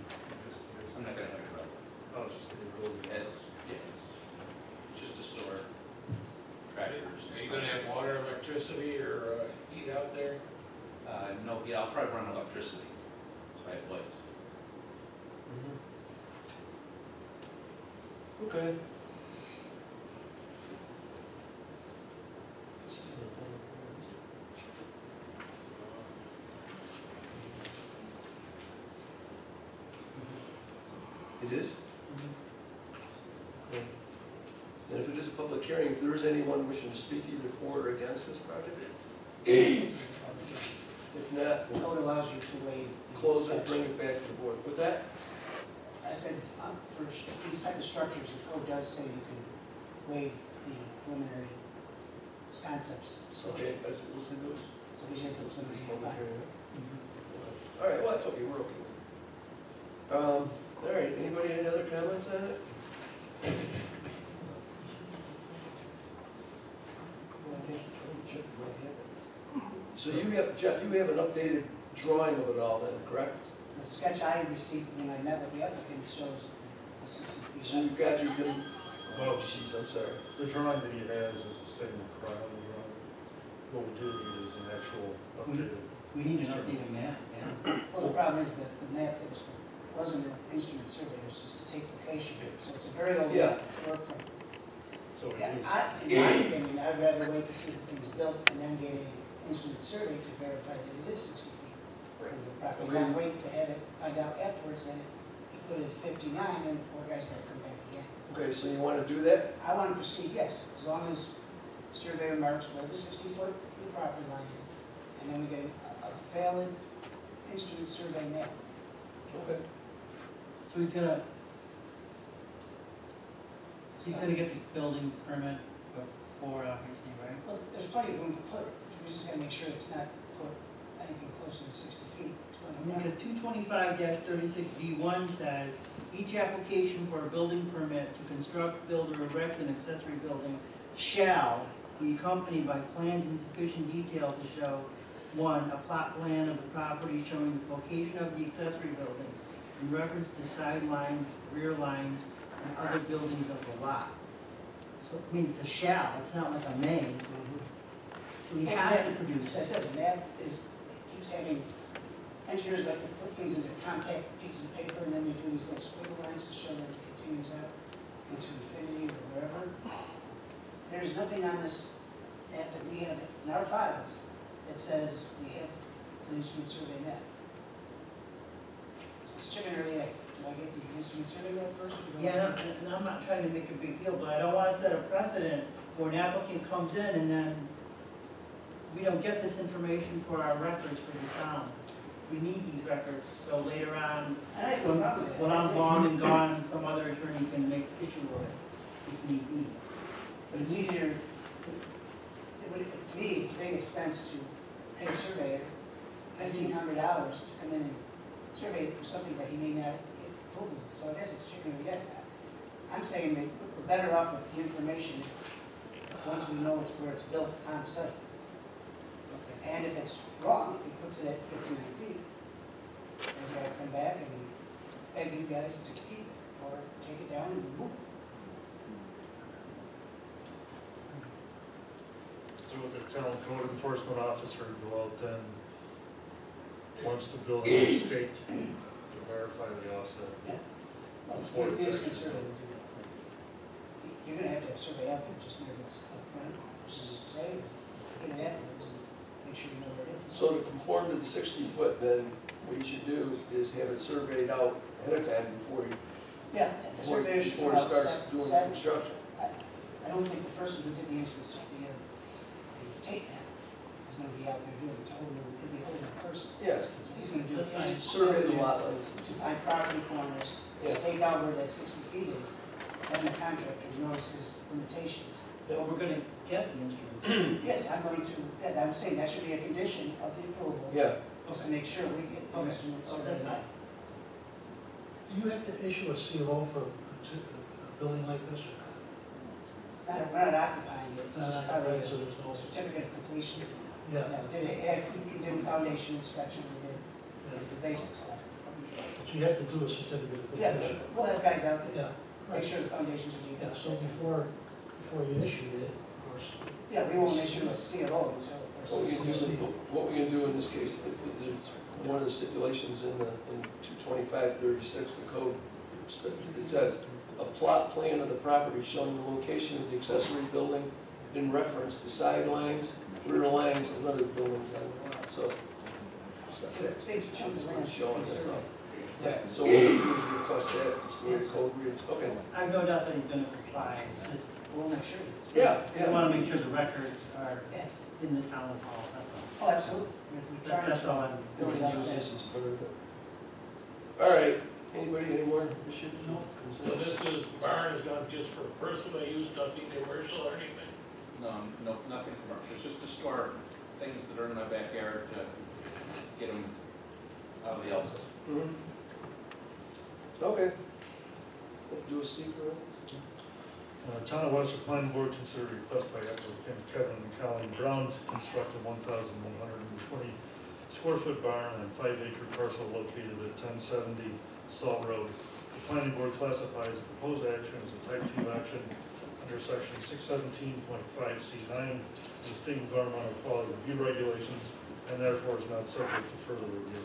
I'm not gonna have a trouble.
Oh, it's just going to be really.
It's, yeah, it's just a store, tractors.
Are you gonna have water, electricity, or heat out there?
No, yeah, I'll probably run electricity, so I have lights.
Okay. It is? Okay. And if it is a public hearing, if there is anyone wishing to speak either for or against this project? If not,
The code allows you to waive the
close it,
steps.
bring it back to the board. What's that?
I said, for these type of structures, the code does say you can waive the preliminary concepts. So
Okay, let's do those.
so we should put somebody in
Public
file.
hearing. All right, well, that's okay, we're okay. All right, anybody, any other comments on it? So you have, Jeff, you have an updated drawing of it all then, correct?
the sketch I received when I met with the applicant shows the 60 feet.
So you've got your,
Well,
sheets, I'm sorry.
the drawing that he has is the same crowd drawing. What we do need is an actual updated.
We need an updated map, yeah.
Well, the problem is that the map that wasn't an instrument survey, it was just a tape location. So it's a very old
Yeah.
map to work from.
So we
Yeah,
need-
in my opinion, I'd rather wait to see the thing's built and then get an instrument survey to verify that it is 60 feet from the property.
Okay.
Not wait to have it, find out afterwards that he put it at 59, and the poor guy's gotta come back again.
Okay, so you want to do that?
I want to proceed, yes, as long as the surveyor marks where the 60-foot to the property line is, and then we get a valid instrument survey map.
Okay.
So he's gonna get the building permit before, obviously, right?
Well, there's plenty of room to put it, we just gotta make sure it's not put anything closer than 60 feet.
Because 225-36B1 says, each application for a building permit to construct, build, or erect an accessory building shall be accompanied by plans in sufficient detail to show, one, a plot plan of the property showing the location of the accessory building in reference to sidelines, rear lines, and other buildings of the lot. So, I mean, it's a shall, it's not like a may. So he has to produce
As I
it.
said, the map is, keeps having, engineers like to put things into compact pieces of paper, and then they do these little squiggle lines to show that it continues out into infinity or wherever. There's nothing on this map that we have in our files that says we have an instrument survey map. So it's chicken or the egg. Do I get the instrument survey map first? Or do I
Yeah,
get-
and I'm not trying to make a big deal, but I don't wanna set a precedent where an applicant comes in and then we don't get this information for our records for the town. We need these records, so later on,
And I have no problem with that.
when I'm long and gone, some other attorney can make issue of it, if need be.
But it's easier, to me, it's a big expense to pay a surveyor $1,500 to come in and survey for something that he may not get approval of. So I guess it's chicken or the egg. I'm saying that we're better off with the information once we know it's where it's built on site. And if it's wrong, if he puts it at 59 feet, he's got to come back and beg you guys to keep it or take it down and remove it.
So with the town code enforcement officer go out then, once the building is staked, to verify the offset.
Well,
Before
the
it's
instrument
actually
survey will do that. You're gonna have to have a survey out there, just whether it's up front, right, or get it afterwards and make sure you know where it is.
So to conform to the 60-foot, then what you should do is have it surveyed out ahead of time before you,
Yeah, the surveyor should
before
come
he
out
starts doing the construction.
I don't think the person who did the instrument survey, the tape map, is gonna be out there doing it, it's a whole new, it'll be a whole new person.
Yeah,
So he's gonna do his
survey the lot
diligence
lines.
to find property corners,
Yeah.
stake out where that 60 feet is, and the contractor knows his limitations.
But we're gonna get the instruments.
Yes, I'm going to, yeah, I'm saying that should be a condition of the approval,
Yeah,
is to make sure we get the
Okay.
instruments
Oh,
surveyed
that's fine.
out.
Do you have to issue a CO for a building like this?
It's not, we're not occupying it, it's just probably
So
a
there's no,
certificate of completion.
yeah,
No, we did a foundation inspection, we did the basic stuff.
but you have to do a certificate of
Yeah,
completion.
we'll have guys out there,
Yeah,
make sure the foundations are deep.
yeah, so before you issue it, of course.
Yeah, we won't issue a CO until,
what we can do in this case, there's one of the stipulations in 225-36, the code, it says, a plot plan of the property showing the location of the accessory building in reference to sidelines, rear lines, and other buildings on the lot, so.
it's a big chunk of land.
Showing us up. Yeah, so what we do is request that, just the way the code reads, okay.
I have no doubt that he's gonna comply, it's just,
We'll make sure. it is.
Yeah,
we wanna make sure the records are
Yes,
in the town hall, that's all.
oh, absolutely. We're trying
That's all
to
I'm.
build it out there.
All right, anybody, any more issues?
No.
So this is, barn is not just for personal use, nothing commercial or anything?
No, nothing commercial, it's just to store things that are in my backyard to get them out of the houses.
Mhm. Okay. Let's do a secret.
Town of Webster Planning Board considered request by applicant Kevin and Colleen Brown to construct a 1,120 square foot barn on 5-acre parcel located at 1070 Salt Road. The planning board classifies the proposed action as a type 2 action under section 617.5C9 of the state environmental quality review regulations, and therefore is not subject to further review.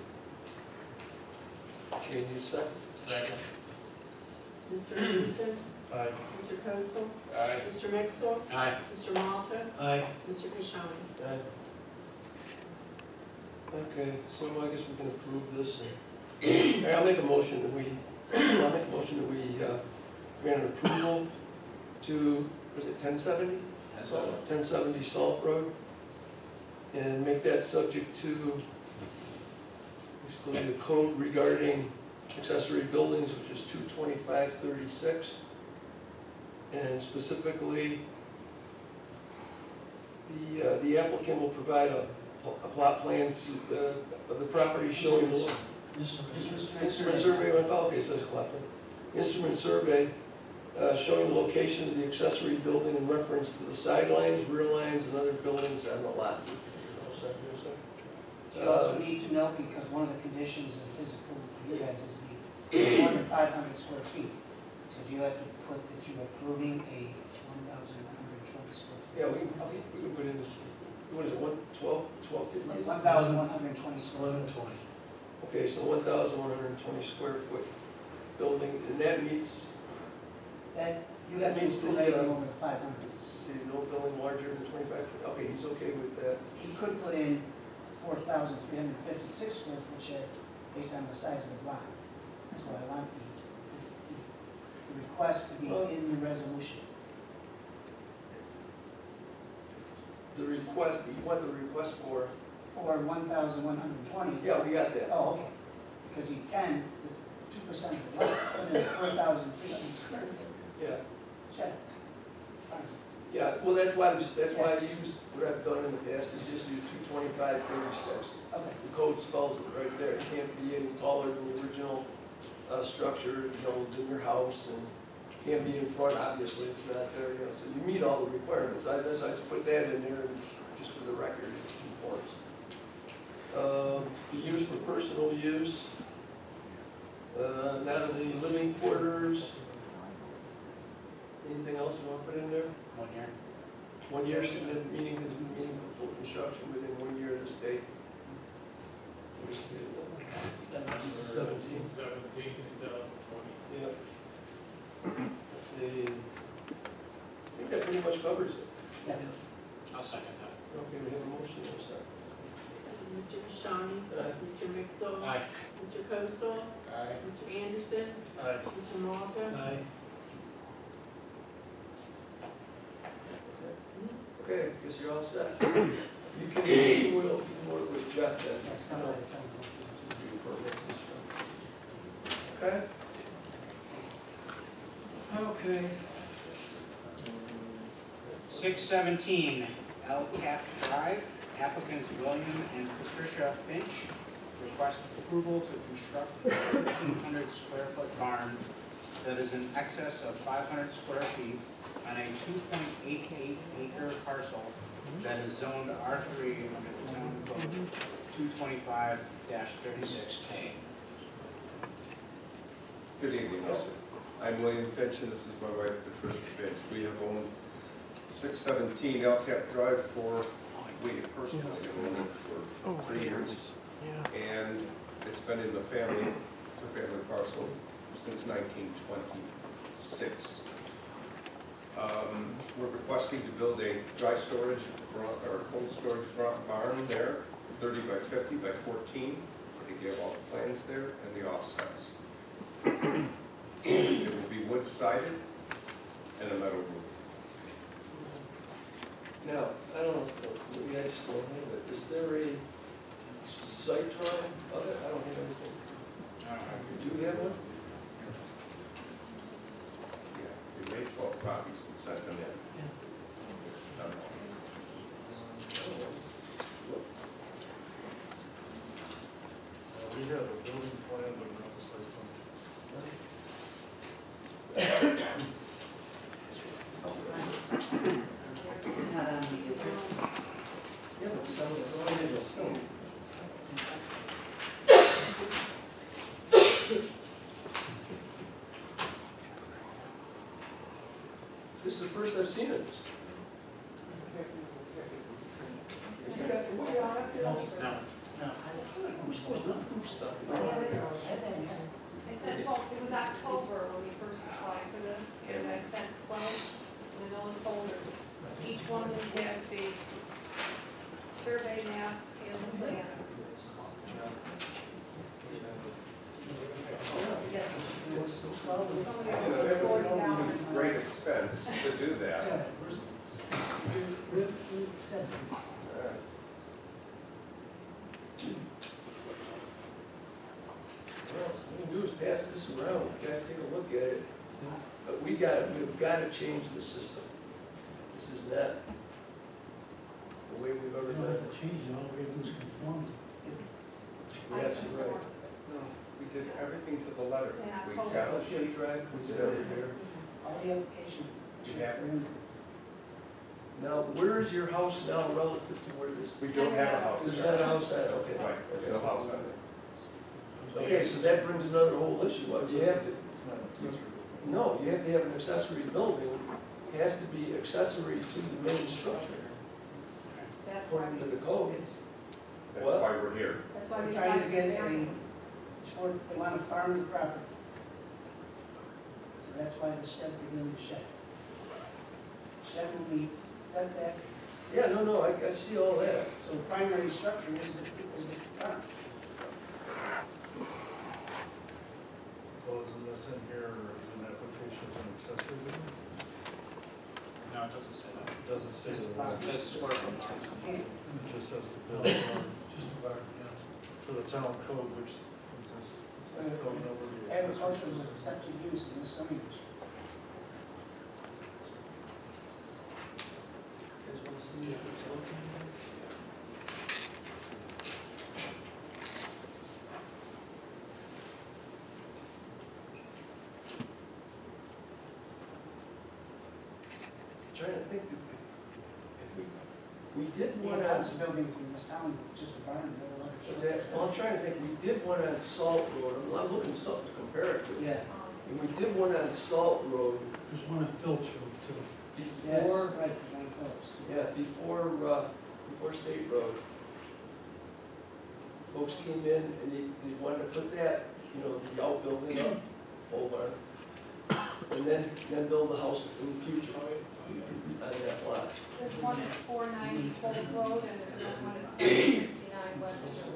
Okay, need a second?
Second.
Mr. Anderson?
Aye.
Mr. Kozel?
Aye.
Mr. Mixel?
Aye.
Mr. Malta?
Aye.
Mr. Kashani?
Aye. Okay, so I guess we can approve this. And I'll make a motion that we, grant an approval to, was it 1070? 1070 Salt Road. And make that subject to basically the code regarding accessory buildings, which is 22536. And specifically, the applicant will provide a plot plan to, of the property showing the instrument survey, okay, it says plot plan. Instrument survey showing the location of the accessory building in reference to the sidelines, rear lines, and other buildings on the lot.
You also need to know, because one of the conditions of his approval for you guys is the more than 500 square feet. So do you have to put that you're approving a 1,120 square feet?
Yeah, we can put in this, what is it, 1250?
1,120 square feet.
1120.
Okay, so 1,120 square foot building, and that meets,
That, you have to
Needs to
approve
be,
anything over the 500.
see, no building larger than 25 feet. Okay, he's okay with that.
He could put in 4,356 square foot shed based on the size of his lot. That's what I want the request to be in the resolution.
The request, you want the request for,
For 1,120.
yeah, we got that.
Oh, okay. Because you can, with 2% of the lot, put in 4,300 square foot
Yeah,
shed. Fine.
yeah, well, that's why I used, what I've done in the past, is just use 22536.
Okay.
The code spells it right there. It can't be any taller than the original structure, you know, in your house, and can't be in front, obviously, it's not there, you know, so you meet all the requirements. I just put that in there, and just for the record, it conforms. Be used for personal use, not as any living quarters. Anything else you want to put in there?
1 year.
1 year, meaning full construction within 1 year of this date. Where's the, 17.
2020.
Yeah. Let's see. I think that pretty much covers it.
Yeah.
I'll second that.
Okay, we have a motion, and a second.
Mr. Kashani?
Aye.
Mr. Mixel?
Aye.
Mr. Kozel?
Aye.
Mr. Anderson?
Aye.
Mr. Malta?
Aye.
That's it. Okay, guess you're all set. You can work with Jeff then.
That's not what I told
Okay? Okay.
617 El Cap Drive, applicants William and Patricia Finch request approval to construct a 1,300 square foot barn that is in excess of 500 square feet on a 2.88 acre parcel that is zoned R3 under the town code 225-36K.
Good evening, Mr. I'm William Finch, and this is my wife Patricia Finch. We have owned 617 El Cap Drive for, we personally have owned it for 3 years. And it's been in the family, it's a family parcel, since 1926. We're requesting to build a dry storage or cold storage barn there, 30 by 50 by 14. They have all the plans there and the offsets. It will be wood-sided and a metal roof.
Now, I don't know, maybe I just don't have it. Is there a site drawing of it? I don't have anything. Do you have one?
Yeah, we made 12 copies and sent them in.
We have a building plan, but not the site plan.
Yeah, but so it's only the stone.
This is the first I've seen it.
No.
We're supposed to approve stuff.
I sent, well, it was October when we first applied for this, and I sent 12 in those folders. Each one of them has the survey map and the plan.
Yes, it was 12.
Somebody
You know,
wrote
that was
$40.
no great expense to do that.
Said,
Well, what we can do is pass this around, you guys take a look at it. But we've got to change the system. This is not the way we've ever
We don't
done
have
it.
to change it, all we have to do is conform it.
Yes, you're right.
No, we did everything to the letter.
Yeah,
We
totally.
got the
Shady
sheet.
Drive, we did it here.
all the application.
You have it.
Now, where is your house now relative to where this?
We don't have a house
There's
there.
not a house on it, okay.
Right, there's no house on it.
Okay, so that brings another whole issue up. You have to, no, you have to have an accessory building. It has to be accessory to the main structure,
That's why
according to
we,
the code.
It's,
That's
What?
why we're here.
that's why
we're
we
trying to
got
get
the
a,
variance.
it's for, they want to farm the property. So that's why the shed, we're doing the shed. Shed will be setback,
Yeah, no, I see all that.
so the primary structure is the farm.
Well, isn't this in here, or is an application as an accessory building?
No, it doesn't say that.
It doesn't say that,
It says square foot.
Okay,
it just says the building
Just a bar, yeah.
for the town code, which is code number.
agriculture is an accepted use in this zoning district.
You guys want to see if it's looking? Trying to think, if we did
We
one
have
on,
lots of buildings in this town, just a barn, no other.
what's that? Well, I'm trying to think, we did one on Salt Road, I'm looking for something to compare it to.
Yeah,
And we did one on Salt Road
There's one in Phillips Road too.
yes,
before,
right, John Phillips.
yeah, before State Road. Folks came in and they wanted to put that, you know, the outbuilding up, pole barn, and then build the house in the future on that lot.
There's one at 490 Fulton Road, and there's another one at 769 Webster.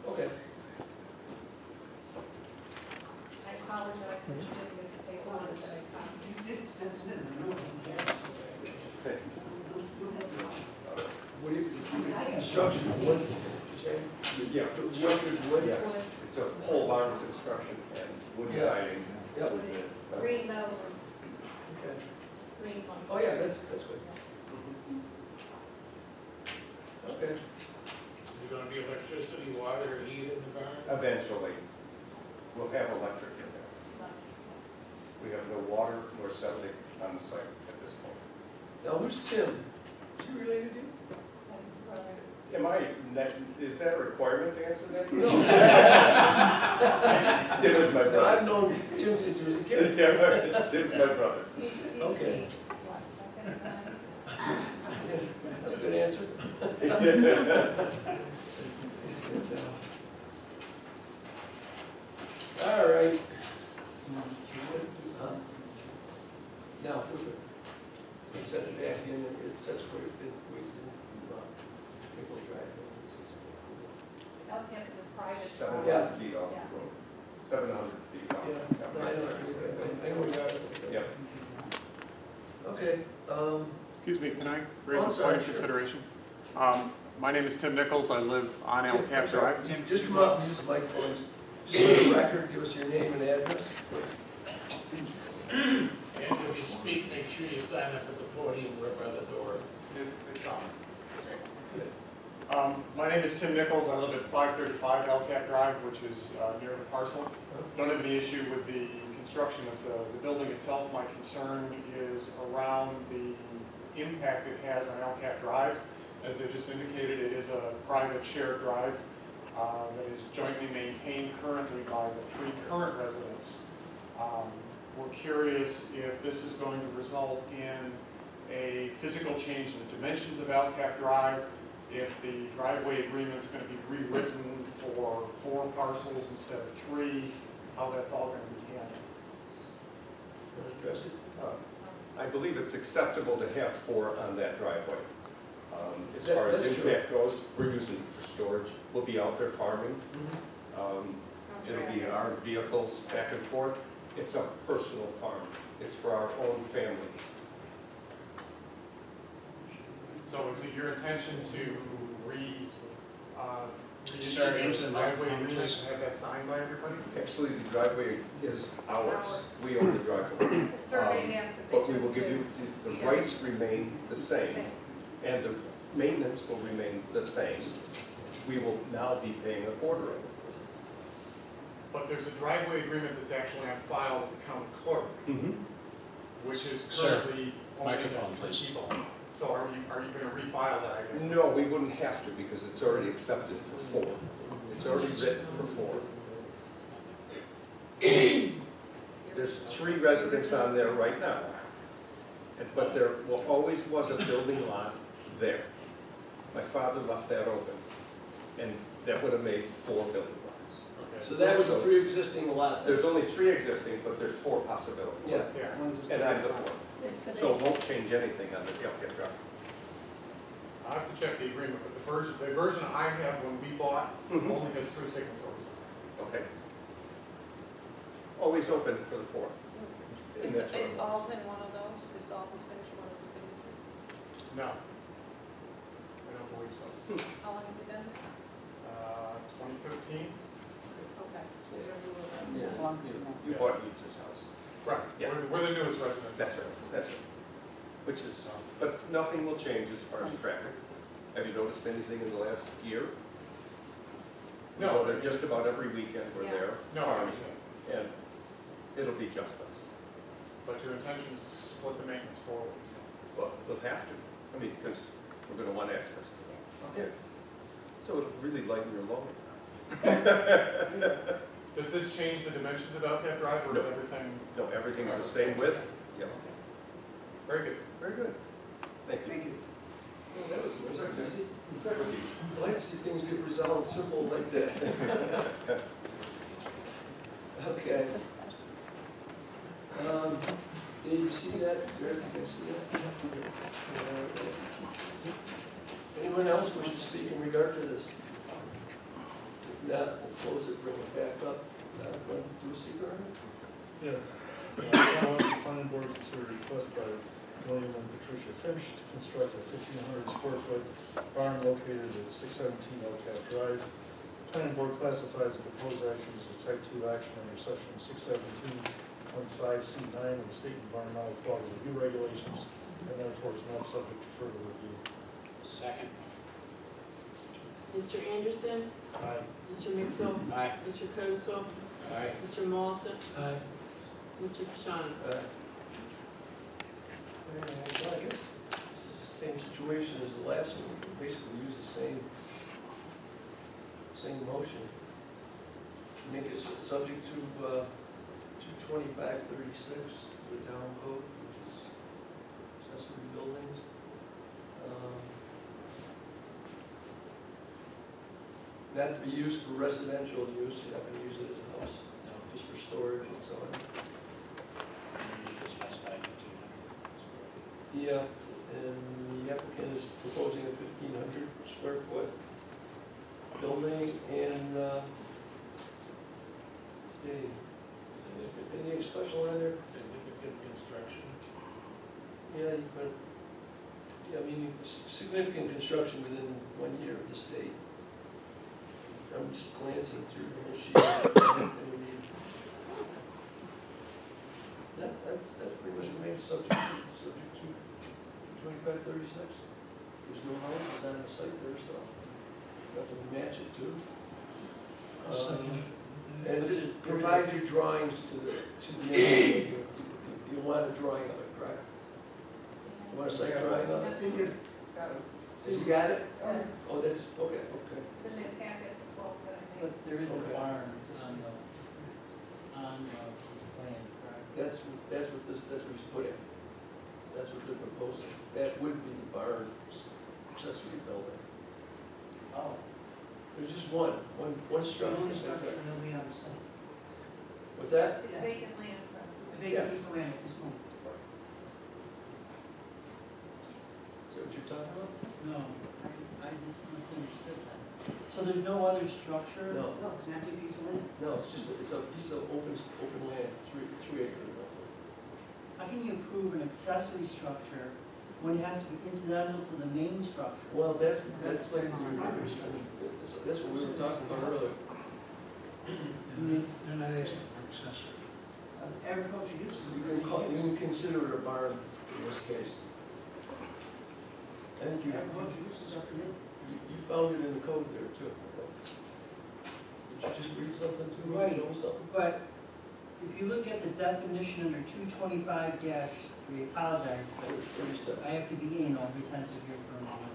Okay.
I apologize, I couldn't get the paper that I copied.
You did send it in, I know,
Okay.
What do you, construction, wood, you say?
Yeah.
The structure's wood?
Yes, it's a pole barn construction and wood
Yeah.
siding.
Yep.
with the-
Green metal,
Okay.
green one.
Oh, yeah, that's good. Okay.
Is there gonna be electricity, water, heat in the barn?
Eventually, we'll have electric in there. We have no water nor septic on site at this point.
Now, who's Tim? Is he related to you?
Am I, is that a requirement to answer that?
No.
Tim is my
No,
brother.
I've known Tim since he was a kid.
Yeah, Tim's my brother.
Okay. That's a good answer. All right. Now, it sets it back in, and it sets where it weighs in from Maple Drive.
Elkhart is a private.
700 feet off the road. 700 feet off.
Yeah, no, I know where you are.
Yep.
Okay,
Excuse me, can I
Oh,
raise
I'm
a
sorry,
point of
sure.
consideration? My name is Tim Nichols, I live on
Tim,
El Cap
I'm sorry,
Drive.
Tim, just come up and use the microphones. Just for the record, give us your name and address, please.
And if you speak, make sure you sign up at the podium or by the door.
It's on. My name is Tim Nichols, I live at 535 El Cap Drive, which is near the parcel. Don't have any issue with the construction of the building itself. My concern is around the impact it has on El Cap Drive. As they just indicated, it is a private shared drive. that is jointly maintained currently by the 3 current residents. We're curious if this is going to result in a physical change in the dimensions of Alcap Drive, if the driveway agreement is going to be rewritten for 4 parcels instead of 3, how that's all going to be handled.
Address it.
I believe it's acceptable to have 4 on that driveway. As
That-
far as
that's true.
impact goes, we're using it for storage. We'll be out there farming. It'll be our vehicles back and forth. It's a personal farm. It's for our own family.
So is it your intention to reissue
Sir,
the
into the
driveway
microphone,
agreement
please.
and have that signed by everybody?
Actually, the driveway is ours. We own the driveway.
The survey map that
But
they
we will
just
give
did.
you, the rights remain the same, and the maintenance will remain the same. We will now be paying a quarter of it.
But there's a driveway agreement that's actually on file with the county clerk, which is
Sir,
currently only
microphone,
has 3
please.
people. So are you going to refile that, I guess?
No, we wouldn't have to because it's already accepted for 4. It's already written for 4. There's 3 residents on there right now, but there always was a building lot there. My father left that open, and that would have made 4 building lots.
Okay.
So that was a pre-existing lot.
There's only 3 existing, but there's 4 possibilities.
Yeah.
Yeah.
And I'm the 4th. So it won't change anything on the Elkhart Drive.
I have to check the agreement, but the version I have when we bought only has 3 signatories.
Okay. Always open for the 4th. And that's what it
Is
was.
Alton one of those? Is Alton finished one of the signatures?
No. I don't believe so.
How long have you been there?
2015?
Okay.
You bought Yeats' house.
Right.
Yeah.
We're the newest residents.
That's right, that's right. Which is, but nothing will change as far as traffic. Have you noticed anything in the last year?
No.
Well, they're just about every weekend we're
Yeah.
there.
No, I understand.
And it'll be just us.
But your intention is to split the maintenance forward.
Well, we'll have to, I mean, because we're gonna want access to that.
Okay.
So it'll really lighten your load.
Does this change the dimensions of Elkhart Drive, or is
No.
everything?
No, everything's the same width. Yep.
Very good.
Very good. Thank you.
Thank you.
Well, that was nice and easy.
That was easy.
I like to see things get resolved simple like that. Okay. Did you see that? Greg, did you see that? Anyone else wish to speak in regard to this? If not, we'll close it, bring it back up. Do a secret on it?
Yeah. Planning board considered a request by William and Patricia Finch to construct a 1,500 square foot barn located at 617 Elkhart Drive. Planning board classifies the proposed action as a type 2 action under section 617.5C9 of the state environmental quality review regulations, and therefore is not subject to further review.
Second.
Mr. Anderson,
Aye.
Mr. Mixel,
Aye.
Mr. Koso,
Aye.
Mr. Mawson,
Aye.
Mr. Pashon.
Well, I guess this is the same situation as the last one. We basically use the same motion. Make it subject to 22536, the town code, which is accessory buildings. Not to be used for residential use, you're not going to use it as a house, just for storage and so on.
Specify 1,500 square feet.
Yeah, and the applicant is proposing a 1,500 square foot building and, let's see, anything special on there?
Significant construction.
Yeah, but, yeah, I mean, significant construction within 1 year of the state. I'm just glancing through the whole sheet. Yeah, that's pretty much remains subject to 2536. There's no houses on the site there, so nothing to match it to. And just provide your drawings to the neighborhood. You want a drawing of it, correct? You want a site drawing of it?
Got it.
You got it?
Yeah.
Oh, that's, okay.
It's in their packet, the 12 that
But there is a
Okay.
barn on the plan, correct?
That's what he's putting. That's what they're proposing. That would be the barn accessory building.
Oh.
There's just one
The
structure.
only structure that'll be on the site.
What's that?
It's vacant land for us.
It's a vacant piece of land at this moment.
Is that what you're talking about?
No, I just misunderstood that. So there's no other structure?
No,
No, it's an empty piece of land.
no, it's just, it's a piece of open land, 3 acres roughly.
How can you approve an accessory structure when it has to be incidental to the main structure?
Well, that's like, that's what we were talking about earlier.
They're not asking for accessory.
Agriculture uses.
You can consider it a barn in this case. I think
Agriculture uses are permitted.
you found it in the code there too. Did you just read something to me?
Right.
Know something?
But if you look at the definition under 225-3, apologize, but
What you said.
I have to be retentive here for a moment.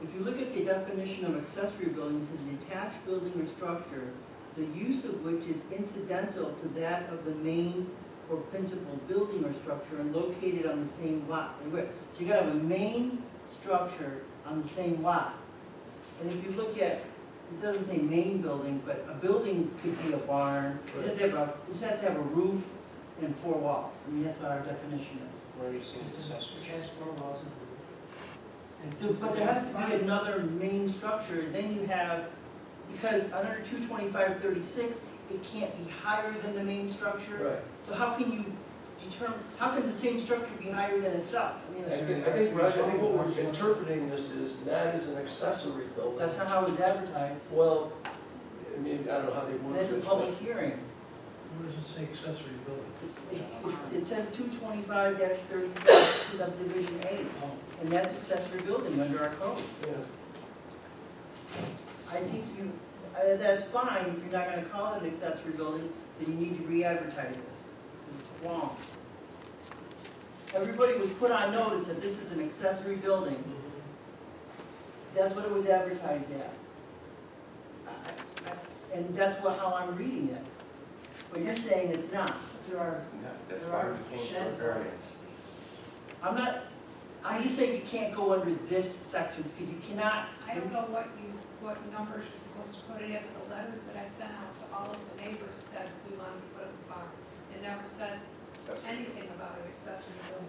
If you look at the definition of accessory building, it says the attached building or structure, the use of which is incidental to that of the main or principal building or structure and located on the same lot. So you gotta have a main structure on the same lot. And if you look at, it doesn't say main building, but a building could be a barn, it just have to have a roof and 4 walls. I mean, that's what our definition is.
Where you see the accessory?
It has 4 walls and
But there has to be another main structure, then you have, because under 225-36, it can't be higher than the main structure.
Right.
So how can you determine, how can the same structure be higher than itself? I mean,
I think, Raj, I think what we're interpreting this is not as an accessory building.
that's not how it was advertised.
Well, I mean, I don't know how they word
That's a
it.
public hearing.
Where does it say accessory building?
It says 225-36, subdivision 8, and that's accessory building under our code.
Yeah.
I think that's fine, if you're not gonna call it an accessory building, then you need to re-advertise this. It's wrong. Everybody was put on notice that this is an accessory building. That's what it was advertised at. And that's how I'm reading it. But you're saying it's not.
there are,
That's
there
why
are
we came for
sheds.
variance.
I'm just saying you can't go under this section, because you cannot.
I don't know what numbers you're supposed to put it in, but the letters that I sent out to all of the neighbors said we wanted to put a barn. It never said anything about an accessory building.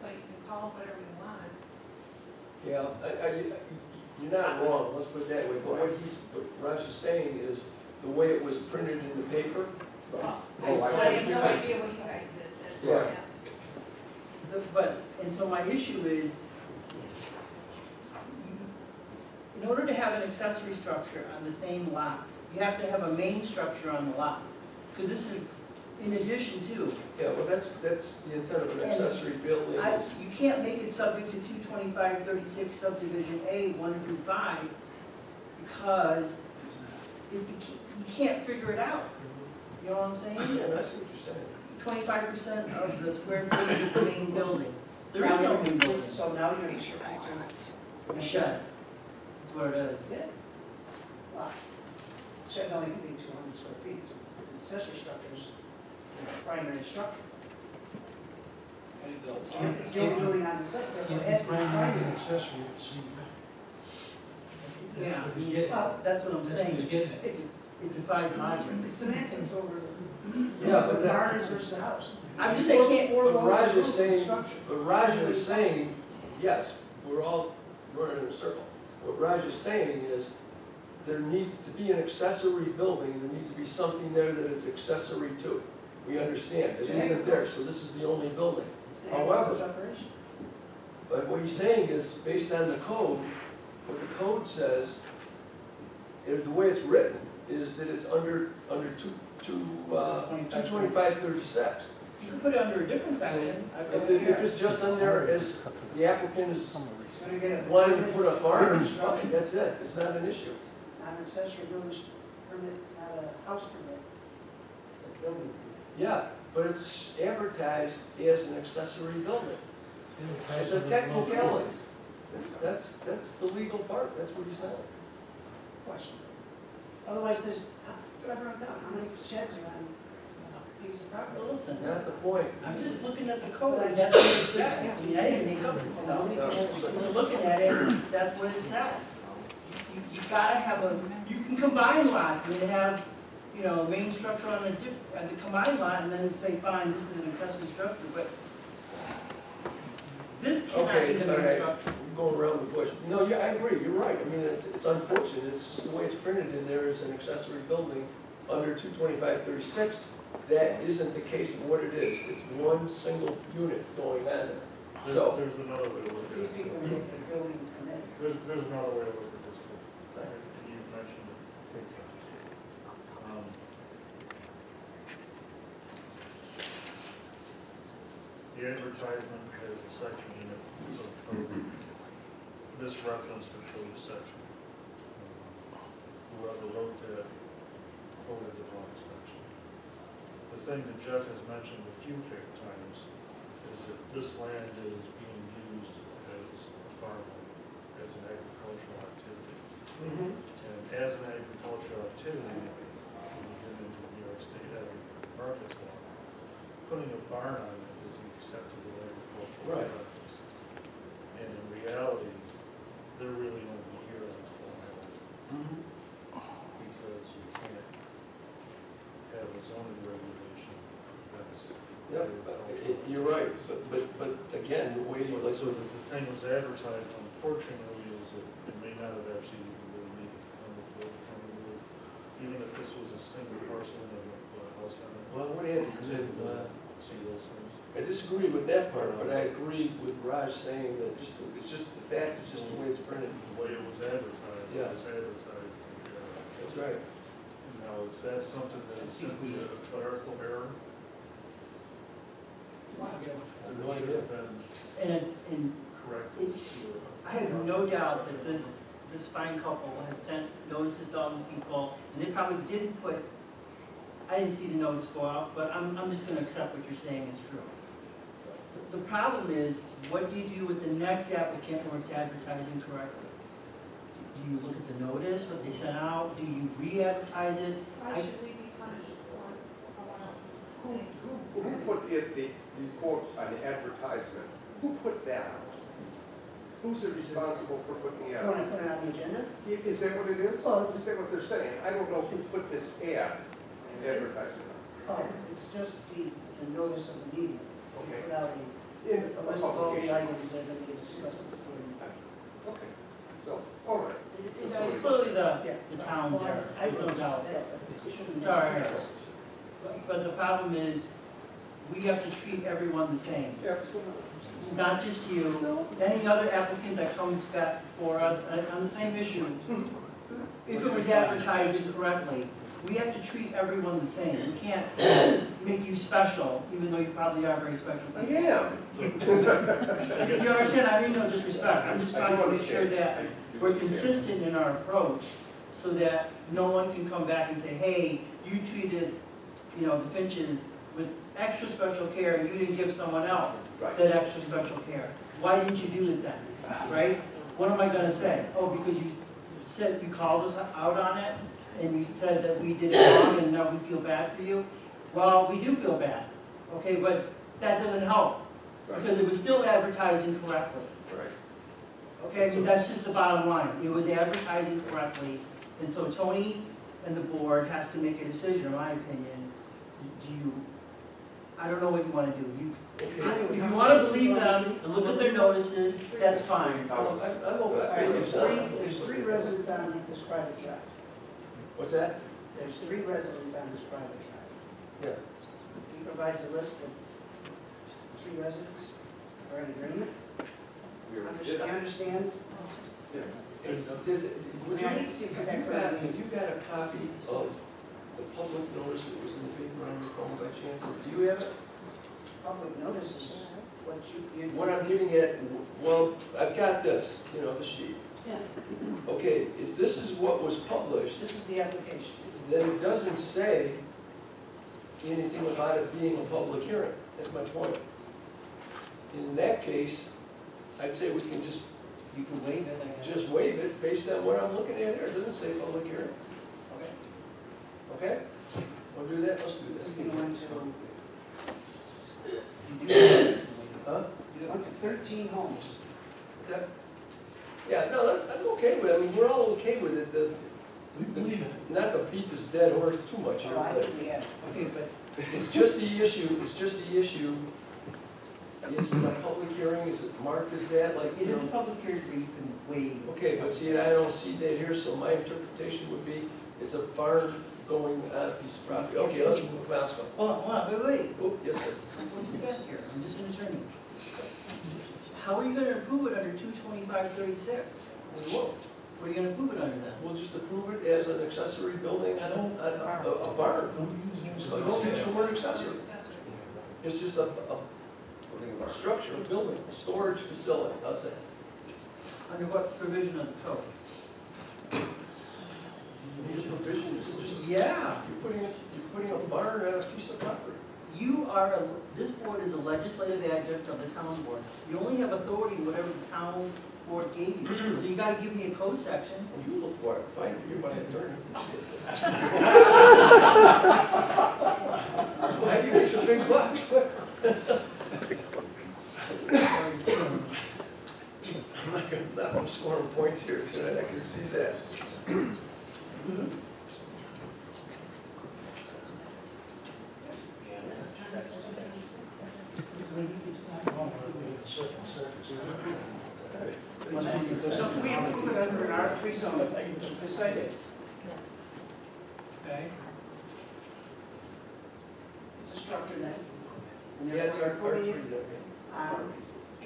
So you can call it whatever you want.
Yeah, you're not wrong, let's put it that way, but what Raj is saying is, the way it was printed in the paper.
I have no idea what you guys did.
Yeah.
And so my issue is, in order to have an accessory structure on the same lot, you have to have a main structure on the lot. Because this is in addition to.
Yeah, well, that's the intent of an accessory building is,
You can't make it subject to 225-36 subdivision A, 1 through 5, because you can't figure it out. You know what I'm saying?
yeah, that's what you're saying.
25% of the square footage of the main building. There is no main building.
So now you're restricting
A shed. That's what it is.
Yeah. Wow. Sheds only can be 200 square feet, so accessory structures, primary structure. It's the only building on the site, therefore it has to be
Primary and
primary.
accessory at the same time.
Yeah,
That's what he's getting at.
Well,
that's what I'm
That's
saying.
what he's getting at.
it's
It defies logic.
semantics over
Yeah, but
the
that,
barn is versus the house.
I'm just saying, can't,
Four
but
walls
Raj
and
is
roof
saying,
structure.
but Raj is saying, yes, we're all running in a circle. What Raj is saying is, there needs to be an accessory building, there needs to be something there that it's accessory to. We understand, it isn't there, so this is the only building.
It's an
However-
agricultural operation.
But what he's saying is, based on the code, what the code says, the way it's written, is that it's under 225-36.
you can put it under a different section.
If it's just on there as the applicant is
It's gonna get a.
wanting to put a barn,
Structure.
fine, that's it, it's not an issue.
It's not an accessory building permit, it's not a house permit, it's a building permit.
Yeah, but it's advertised as an accessory building. It's a technicality. That's the legal part, that's what he's saying.
Question. Otherwise, drive around town, how many sheds are on a piece of property?
Well, listen,
Not the point.
I'm just looking at the code, and that's what it says. I mean, I didn't make up this stuff. When you're looking at it, that's what it says. You gotta have you can combine lots and then have, you know, main structure on the combined lot, and then say, fine, this is an accessory structure, but this cannot be
Okay,
the
all
main
right,
structure.
going around the bush. No, yeah, I agree, you're right. I mean, it's unfortunate, it's just the way it's printed in there as an accessory building under 225-36. That isn't the case of what it is. It's one single unit going on there. So,
There's another way to look at
These
it.
people get the building permit.
There's another way to look at this too. You've mentioned it. Um, The advertisement has a section in it, so code. This reference to code section. Whoever wrote that quoted the wrong section. The thing that Jeff has mentioned a few times is that this land is being used as a farmland, as an agricultural activity. And as an agricultural activity, when you get into New York State markets law, putting a barn on it is an acceptable agricultural
Right.
practice. And in reality, they're really only here on the farm because you can't have a zoning regulation that's.
yeah, you're right, but again, the way you like.
So the thing was advertised, unfortunately, is that it may not have actually even really needed to come before the county board, even if this was a single parcel and a house on it.
Well, what had to
Because see those things.
I disagree with that part, but I agree with Raj saying that it's just the fact, it's just the way it's printed.
The way it was advertised.
Yes.
It's advertised.
That's right.
Now, is that something that is simply a clerical error?
No
Should
idea.
have been
And
corrected.
I have no doubt that this fine couple has sent notices to all these people, and they probably didn't put, I didn't see the notice go out, but I'm just gonna accept what you're saying is true. The problem is, what do you do with the next applicant where it's advertising correctly? Do you look at the notice, what they sent out, do you re-advertise it?
Why should we be punished for someone else's mistake?
Who put the quote on the advertisement? Who put that out? Who's responsible for putting the ad?
Want to put it on the agenda?
Is that what it is?
Well,
Is that what they're saying? I don't know who put this ad, advertisement on.
Oh, it's just the notice of the meeting.
Okay.
Put out
In
a list of all the
publication.
items that are going to be discussed.
Okay, so, all right.
It's clearly the town's error, I have no doubt. It's our error. But the problem is, we have to treat everyone the same.
Absolutely.
Not just you, any other applicant that comes back before us on the same issue. If it was advertised incorrectly, we have to treat everyone the same. We can't make you special, even though you probably are very special.
I am.
You understand, I mean no disrespect, I'm just trying to make sure that we're consistent in our approach, so that no one can come back and say, hey, you treated, the Finches with extra special care, and you didn't give someone else that extra special care. Why didn't you do it then, right? What am I gonna say? Oh, because you said, you called us out on it, and you said that we did it wrong, and now we feel bad for you? Well, we do feel bad, okay, but that doesn't help, because it was still advertised incorrectly.
Right.
Okay, I mean, that's just the bottom line. It was advertised incorrectly, and so Tony and the board has to make a decision, in my opinion. Do you, I don't know what you want to do. If you want to believe them and look at their notices, that's fine.
I'm
All
okay.
right, there's three residents on this private drive.
What's that?
There's three residents on this private drive.
Yeah.
He provides a list of three residents are in agreement. You understand?
Would you, have you got a copy of the public notice that was in the paper on your phone by chance? Do you have it?
Public notice is what you.
What I'm getting at, well, I've got this, the sheet.
Yeah,
Okay, if this is what was published,
this is the application.
then it doesn't say anything about it being a public hearing. That's my point. In that case, I'd say we can just,
You can waive it, I guess.
just waive it based on what I'm looking at here. It doesn't say public hearing.
Okay.
Okay? Wanna do that? Let's do
It's
this.
gonna went to,
Huh?
it went to 13 homes.
Is that? Yeah, no, I'm okay with it. I mean, we're all okay with it.
We believe in it.
Not to beat this dead horse too much here,
Oh, I
but
think we have.
Okay, but
it's just the issue, is it a public hearing, is it marked as that, like,
it is a public hearing where you can waive.
okay, but see, I don't see that here, so my interpretation would be, it's a barn going on a piece of property. Okay, let's move fast one.
Hold on, wait.
Oh, yes, sir.
I'm going too fast here, I'm just an attorney. How are you gonna approve it under 22536?
We won't.
What are you gonna approve it under then?
We'll just approve it as an accessory building on a barn. So don't use the word accessory. It's just a structure, a building, a storage facility, how's that?
Under what provision of the code?
Just provision, it's just,
Yeah,
you're putting a barn on a piece of property.
you are, this board is a legislative adjunct of the town board. You only have authority whatever the town board gave you. So you gotta give me a code section.
And you look for it, find it, you're my attorney. That's why you make some big bucks. I'm not scoring points here tonight, I can see that.
So if we approve it under an R3 zone, the site is,
Okay.
it's a structure then. And
Yeah, it's our
therefore
R3
you're putting
there.
it,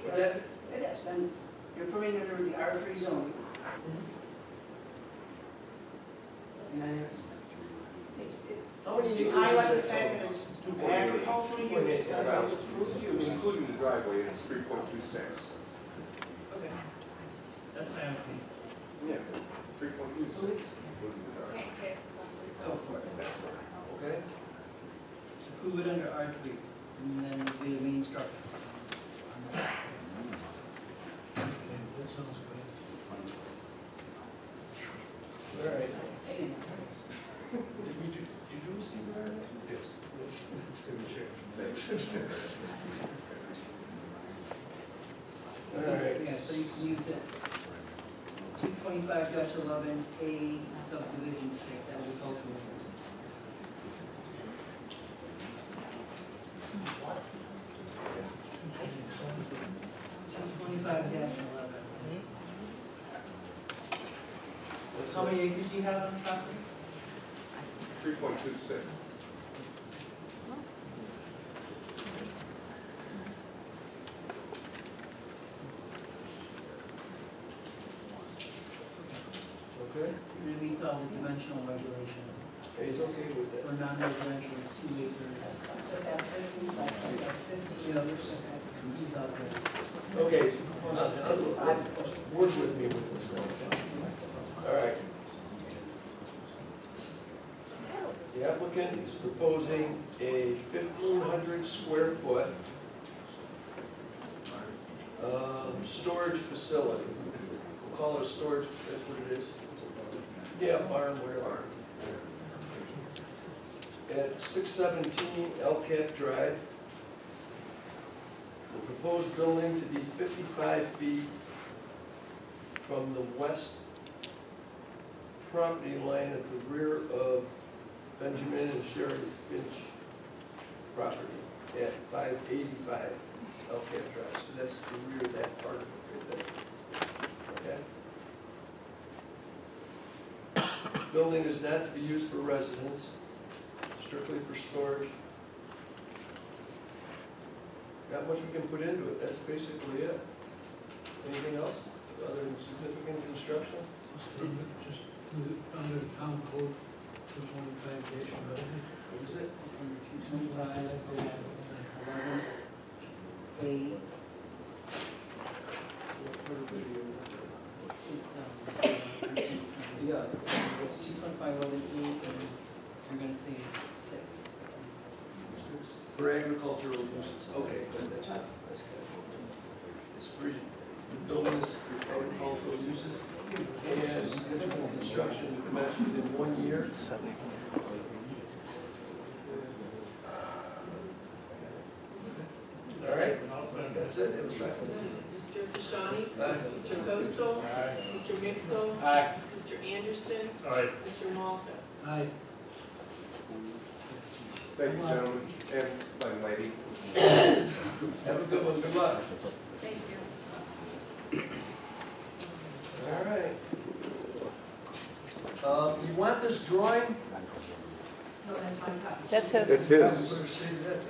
What's that?
It is, then you're putting it under the R3 zone. And then
How many
you
acres?
highlight the fact that it's agricultural use, approved use.
Including the driveway, it's 3.26.
Okay. That's fine with me.
Yeah, 3.26. Including the driveway.
Can't say it's
Oh,
Okay,
approve it under R3, and then it'll be the main structure.
Okay, that sounds good.
all right.
Hey,
Did you receive the variance?
Yes.
All right.
Yeah, so you can use it. 225-11A subdivision 6, agricultural use. How many acres do you have on the property?
3.26.
Okay,
It meets all the dimensional regulations.
he's okay with that.
For non-residential, it's 2 acres.
setback 50, side setback 50, other setback.
He's out there.
Okay, work with me with this thing. All right. The applicant is proposing a 1,500 square foot storage facility. We'll call it a storage, that's what it is. Yeah, barn, whatever. At 617 Elcat Drive. The proposed building to be 55 feet from the west property line at the rear of Benjamin and Sherry Finch property at 585 Elcat Drive. So that's the rear of that part of it right there. Okay? Building is not to be used for residence, strictly for storage. Not much we can put into it, that's basically it. Anything else, other than significant construction?
Just do it under the town code, 225-11.
What is it?
Under 225-11A.
Yeah.
225-11A, and you're gonna say 6.
For agricultural uses, okay, good, that's good, that's good. It's free, the building is for agricultural uses, and significant construction commenced within 1 year. That's it, it was second.
Mr. Kashani?
Aye.
Mr. Bosso? Mr. Mixel?
Aye.
Mr. Anderson?
Aye.
Mr. Malta?
Aye.
Thank you, gentlemen, and my lady.
Have a good one, good luck.
Thank you.
All right. You want this drawing?
No, that's my copy.
That's his.
It's his.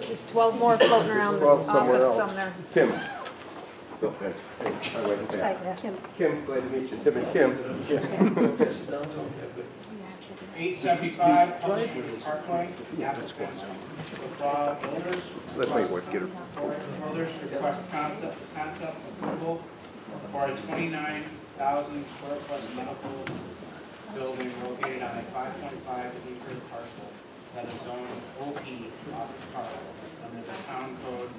There's 12 more floating around the
12 somewhere
office
else.
somewhere.
Tim. Okay. Hey, I went
Hi,
back.
Kim.
Kim, glad to meet you. Tim and Kim.
Pass it down to him, yeah, good.
875 Public Parkway, applicant LaCroix Builders.
Let my wife get her.
Builders request concept approval for a 29,000 square foot medical building located on a 5.5 acre parcel that is zoned OP office park under the town code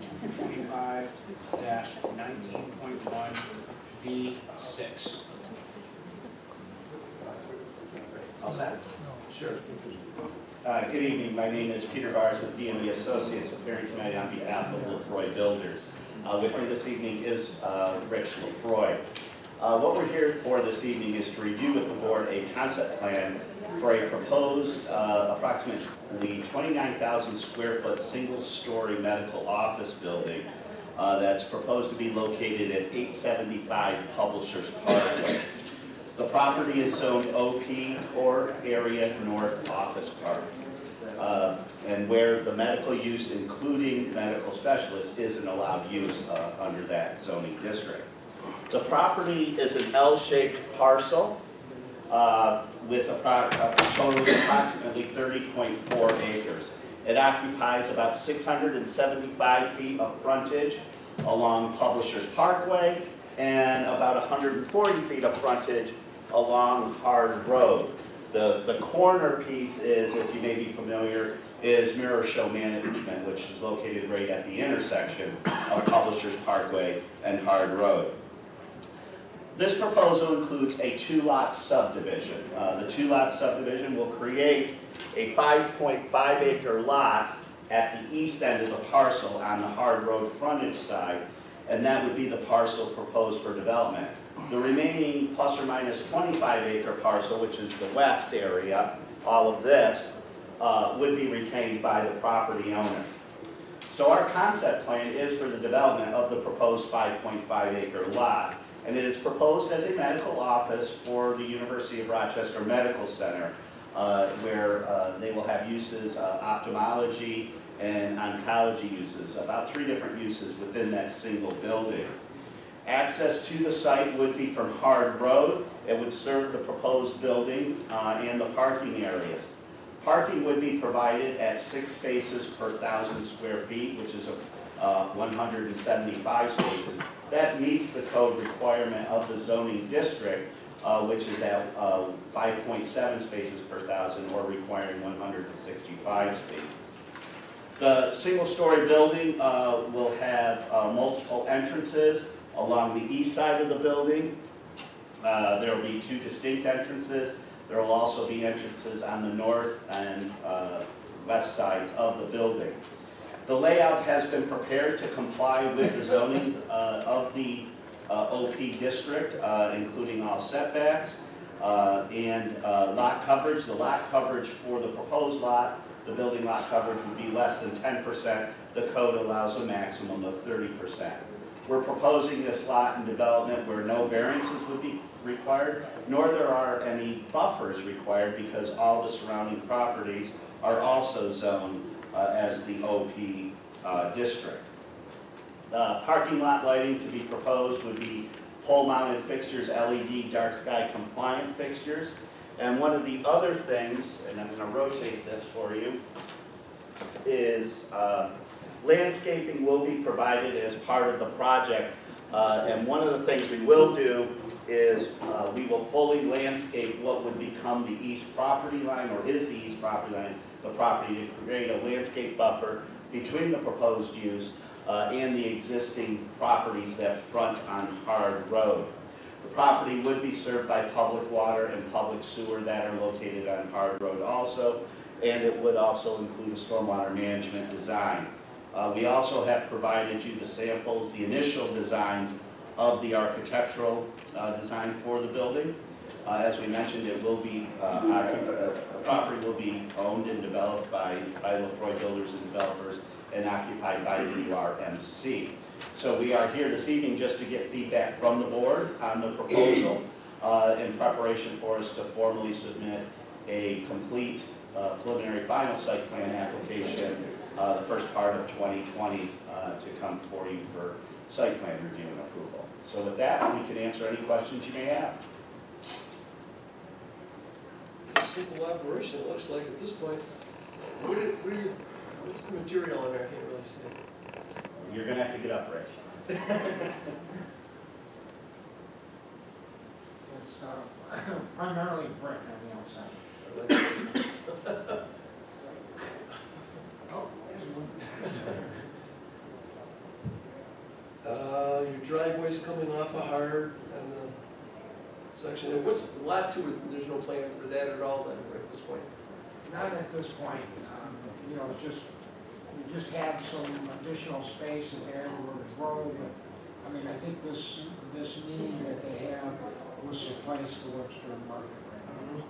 25-19.1 B6.
All set?
Sure.
Good evening, my name is Peter Vars with BME Associates, appearing tonight on behalf of Lefroy Builders. With me this evening is Rich Lefroy. What we're here for this evening is to review with the board a concept plan for a proposed approximately 29,000 square foot single-story medical office building that's proposed to be located at 875 Publishers Parkway. The property is zoned OP, Core Area North Office Park, and where the medical use, including medical specialists, isn't allowed use under that zoning district. The property is an L-shaped parcel with a total of approximately 30.4 acres. It occupies about 675 feet of frontage along Publishers Parkway and about 140 feet of frontage along Hard Road. The corner piece is, if you may be familiar, is Mirror Show Management, which is located right at the intersection of Publishers Parkway and Hard Road. This proposal includes a two-lot subdivision. The two-lot subdivision will create a 5.5 acre lot at the east end of the parcel on the Hard Road frontage side, and that would be the parcel proposed for development. The remaining plus or minus 25 acre parcel, which is the west area, all of this, would be retained by the property owner. So our concept plan is for the development of the proposed 5.5 acre lot, and it is proposed as a medical office for the University of Rochester Medical Center, where they will have uses, ophthalmology and oncology uses, about 3 different uses within that single building. Access to the site would be from Hard Road. It would serve the proposed building and the parking areas. Parking would be provided at 6 spaces per 1,000 square feet, which is 175 spaces. That meets the code requirement of the zoning district, which is at 5.7 spaces per 1,000 or requiring 165 spaces. The single-story building will have multiple entrances along the east side of the building. There will be 2 distinct entrances. There will also be entrances on the north and west sides of the building. The layout has been prepared to comply with the zoning of the OP district, including all setbacks and lot coverage. The lot coverage for the proposed lot, the building lot coverage would be less than 10%. The code allows a maximum of 30%. We're proposing this lot in development where no variances would be required, nor there are any buffers required because all the surrounding properties are also zoned as the OP district. Parking lot lighting to be proposed would be pole-mounted fixtures, LED dark sky compliant fixtures. And one of the other things, and I'm going to rotate this for you, is landscaping will be provided as part of the project. And one of the things we will do is we will fully landscape what would become the east property line, or is the east property line, the property, to create a landscape buffer between the proposed use and the existing properties that front on Hard Road. The property would be served by public water and public sewer that are located on Hard Road also, and it would also include a stormwater management design.
We also have provided you the samples, the initial designs of the architectural design for the building. As we mentioned, it will be, the property will be owned and developed by Lefroy Builders and Developers and occupied by URMC. So we are here this evening just to get feedback from the board on the proposal in preparation for us to formally submit a complete preliminary final site plan application the first part of 2020 to come for you for site plan review and approval. So with that, we can answer any questions you may have.
Simple operation, it looks like at this point. What's the material on there? I can't really see.
You're gonna have to get up, Rich.
It's primarily brick on the outside. Oh,
Your driveway's coming off of Hard and the section, and what's lot 2, there's no plan for that at all then, right, at this point?
Not at this point, you know, it's just, we just have some additional space in there where to grow, but, I mean, I think this need that they have will suffice the Webster market right now.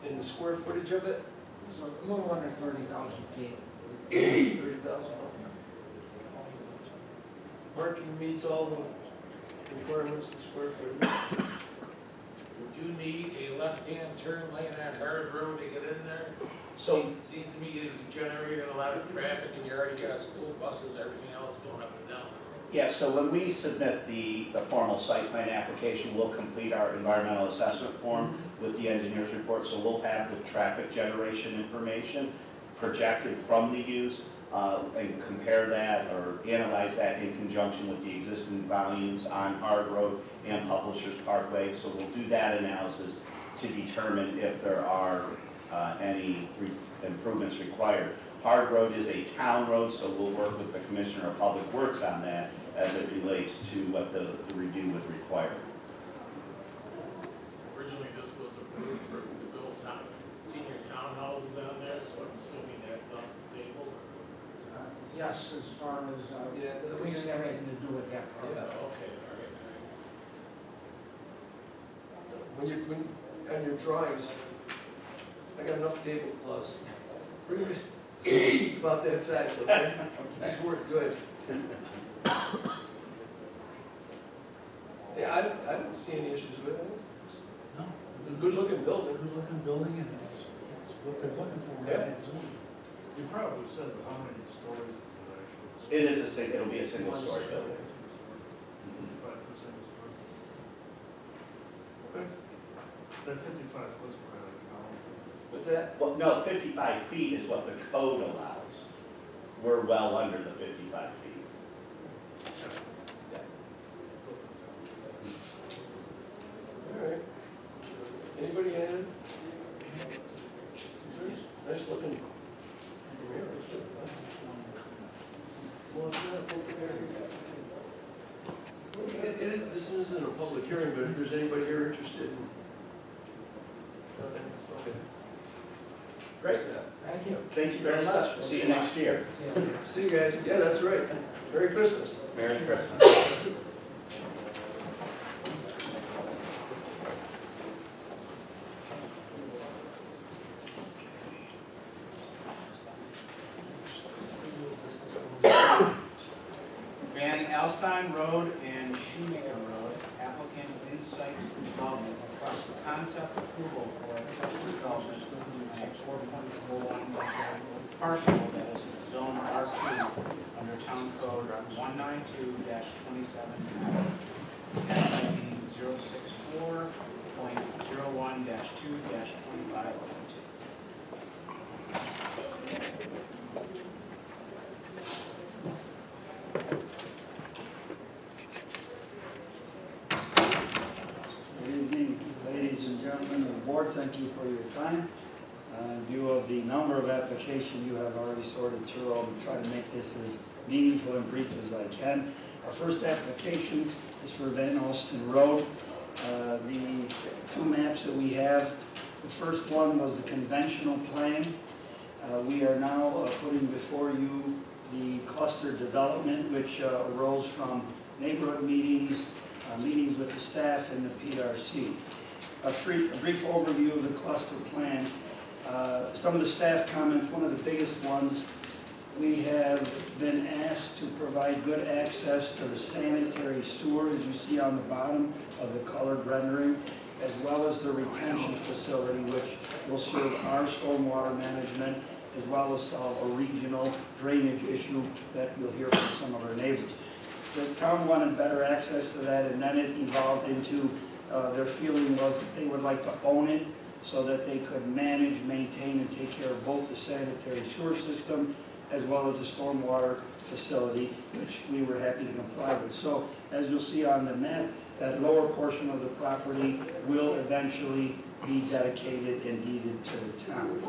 And the square footage of it?
It's a little under 30,000 feet.
30,000. Parking meets all the requirements of square footage.
Would you need a left-hand turn lane on Hard Road to get in there?
So,
Seems to me you generated a lot of traffic and you already got school buses, everything else going up and down.
yeah, so when we submit the formal site plan application, we'll complete our environmental assessment form with the engineer's report, so we'll have the traffic generation information projected from the use and compare that or analyze that in conjunction with the existing volumes on Hard Road and Publishers Parkway. So we'll do that analysis to determine if there are any improvements required. Hard Road is a town road, so we'll work with the Commissioner of Public Works on that as it relates to what the review would require.
Originally, this was approved for to build senior townhouses on there, so I'm assuming that's off the table.
Yes, as far as,
Yeah, that
we
was-
didn't have anything to do with that part.
Yeah.
Okay, all right.
When on your drawings, I got enough tablecloths. It's about that size, okay? These work good. Yeah, I don't see any issues with it.
No.
It's a good-looking building.
Good looking building and it's what they're looking for in
Yeah.
that zone.
You probably said how many stories it
It is it'll be a single story building.
55% story.
Okay.
That 55 foot's probably count.
What's that?
Well, no, 55 feet is what the code allows. We're well under the 55 feet.
All right. Anybody in? Nice looking. This isn't a public hearing, but if there's anybody here interested in. Nothing? Okay.
Great.
Thank you.
Thank you very much. We'll see you next year.
See you guys. Yeah, that's right. Merry Christmas.
Merry Christmas.
Van Alstyne Road and Shoemaker Road, applicant Insight Development requests the concept approval for accessory development on a 4.41 parcel that is zone R2 under town code 192-27, ID 064.01-2-25.
Good evening, ladies and gentlemen of the board. Thank you for your time. In view of the number of applications you have already sorted through, I'll try to make this as meaningful and brief as I can. Our first application is for Van Alstyne Road. The two maps that we have, the first one was the conventional plan. We are now putting before you the cluster development, which arose from neighborhood meetings, meetings with the staff and the PRC. A brief overview of the cluster plan. Some of the staff comments, one of the biggest ones, we have been asked to provide good access to the sanitary sewer, as you see on the bottom of the colored rendering, as well as the retention facility, which will serve our stormwater management, as well as solve a regional drainage issue that you'll hear from some of our neighbors. The town wanted better access to that, and then it evolved into their feeling was that they would like to own it so that they could manage, maintain, and take care of both the sanitary sewer system as well as the stormwater facility, which we were happy to comply with. So as you'll see on the map, that lower portion of the property will eventually be dedicated and deeded to the town.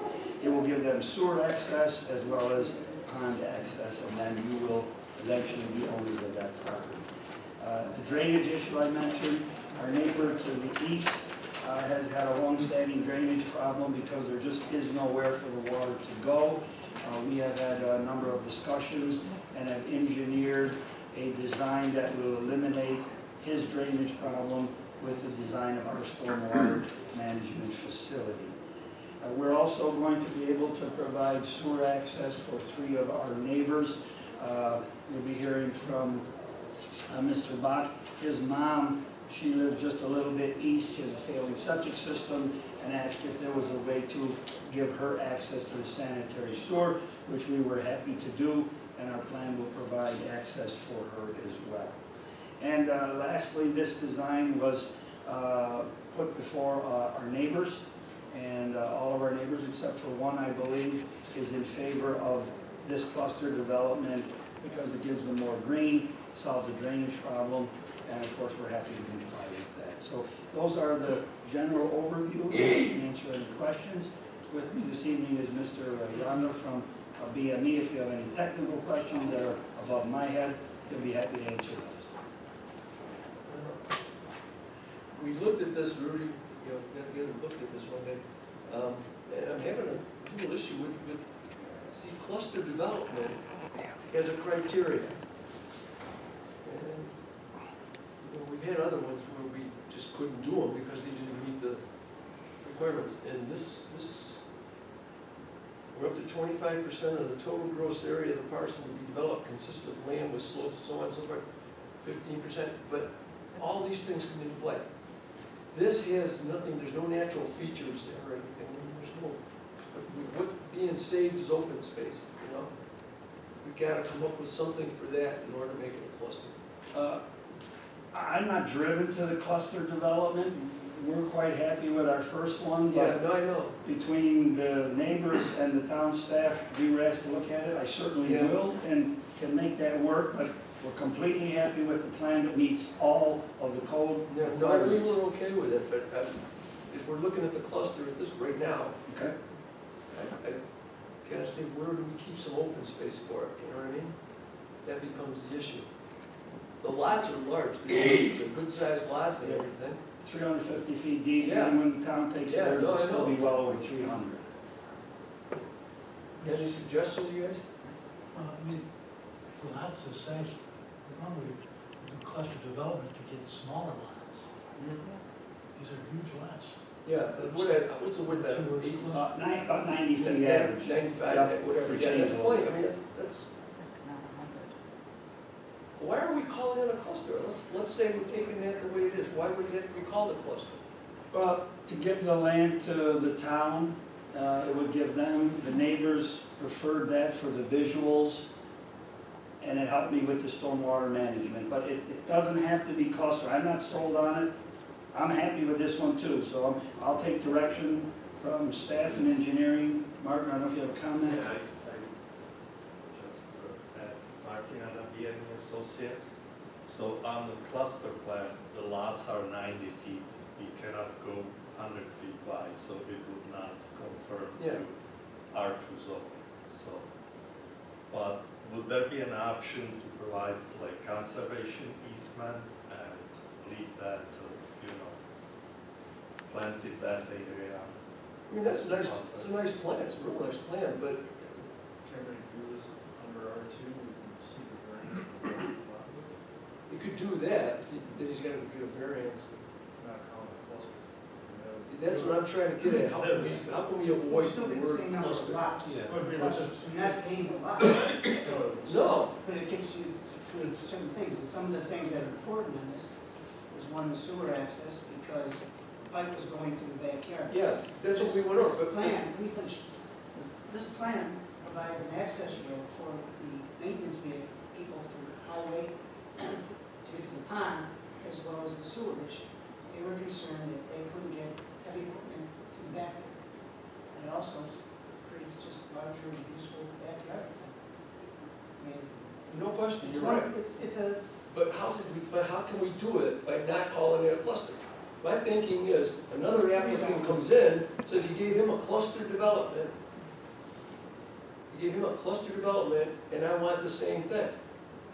It will give them sewer access as well as pond access, and then you will eventually be owners of that property. The drainage issue I mentioned, our neighbor to the east has had a long-standing drainage problem because there just is nowhere for the water to go. We have had a number of discussions and have engineered a design that will eliminate his drainage problem with the design of our stormwater management facility. We're also going to be able to provide sewer access for 3 of our neighbors. You'll be hearing from Mr. Bach. His mom, she lives just a little bit east. She has a failing septic system and asked if there was a way to give her access to the sanitary sewer, which we were happy to do, and our plan will provide access for her as well. And lastly, this design was put before our neighbors, and all of our neighbors except for one, I believe, is in favor of this cluster development because it gives them more green, solves the drainage problem, and of course we're happy to comply with that. So those are the general overview. I can answer any questions. With me this evening is Mr. Yonder from BME. If you have any technical questions that are above my head, he'll be happy to answer those.
We looked at this, Rudy, got together and looked at this one day, and I'm having a real issue with see, cluster development as a criteria. And, we've had other ones where we just couldn't do them because they didn't meet the requirements. And this, we're up to 25% of the total gross area of the parcel to be developed consists of land with slopes, so on and so forth, 15%, but all these things come into play. This has nothing, there's no natural features there or anything. There's no, what's being saved is open space, We've got to come up with something for that in order to make it a cluster.
I'm not driven to the cluster development. We're quite happy with our first one, but
yeah, no, I know.
Between the neighbors and the town staff, we were asked to look at it. I certainly will and can make that work, but we're completely happy with the plan that meets all of the code.
Yeah, no, we were okay with it, but if we're looking at the cluster at this right now,
okay,
I gotta say, where do we keep some open space for it, you know what I mean? That becomes the issue. The lots are large, they're good-sized lots and everything.
350 feet deep,
Yeah.
and when the town takes
Yeah,
theirs,
no,
it'll
I
still
know.
be well over 300.
Any suggestions, you guys?
I mean, for lots this size, normally we do cluster development to get smaller lots. These are huge lots.
Yeah, what's the width of that?
About 90 feet average.
95,
Yeah,
whatever, yeah, that's plenty, I mean, that's. Why are we calling it a cluster? Let's say we're taking that the way it is, why would it have to be called a cluster?
Well, to give the land to the town, it would give them, the neighbors preferred that for the visuals, and it helped me with the stormwater management, but it doesn't have to be cluster. I'm not sold on it. I'm happy with this one too, so I'll take direction from staff and engineering. Martin, I don't know if you have a comment?
Yeah, I just Martin and BME Associates. So on the cluster plan, the lots are 90 feet. We cannot go 100 feet wide, so it would not conform to R2 zoning. So, but would there be an option to provide like conservation easement and leave that, plant in that area?
I mean, that's a nice, it's a nice plan, it's a real nice plan, but
Can we do this under R2, we can see the variance?
you could do that, then he's gotta get a variance.
Not count a cluster.
That's what I'm trying to get at, how can we avoid
We're
the
still get the
word
same number of
cluster?
lots.
Yeah.
But you're not gaining a lot. It's
No.
just- But it gets you to certain things, and some of the things that are important in this is one, the sewer access, because the pipe was going through the backyard.
Yeah, that's what we went
This
over, but.
plan, we think, this plan provides an access road for the maintenance vehicle, people from highway to get to the pond, as well as the sewer issue. They were concerned that they couldn't get heavy equipment to the back there. And it also creates just larger and useful backyards. I mean,
No question,
it's
you're
one,
right.
it's a,
But how can we do it by not calling it a cluster? My thinking is, another applicant comes in, says you gave him a cluster development. You gave him a cluster development, and I want the same thing.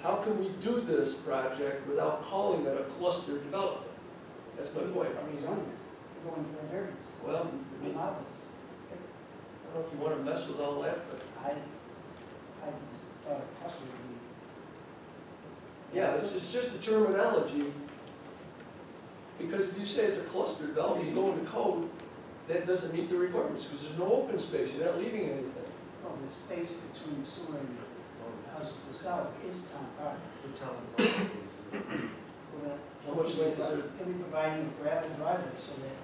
How can we do this project without calling it a cluster development? That's my point.
rezoning it, we're going for a variance,
Well, I mean,
allow this.
I don't know if you want to mess with all that, but,
I just thought a cluster would be.
yeah, it's just the terminology. Because if you say it's a cluster development, you go into code, that doesn't meet the requirements, because there's no open space, you're not leaving anything.
Well, the space between the sewer and the house to the south is town park.
The town.
Well,
How much land is there?
They'll be providing a gravel driveway so that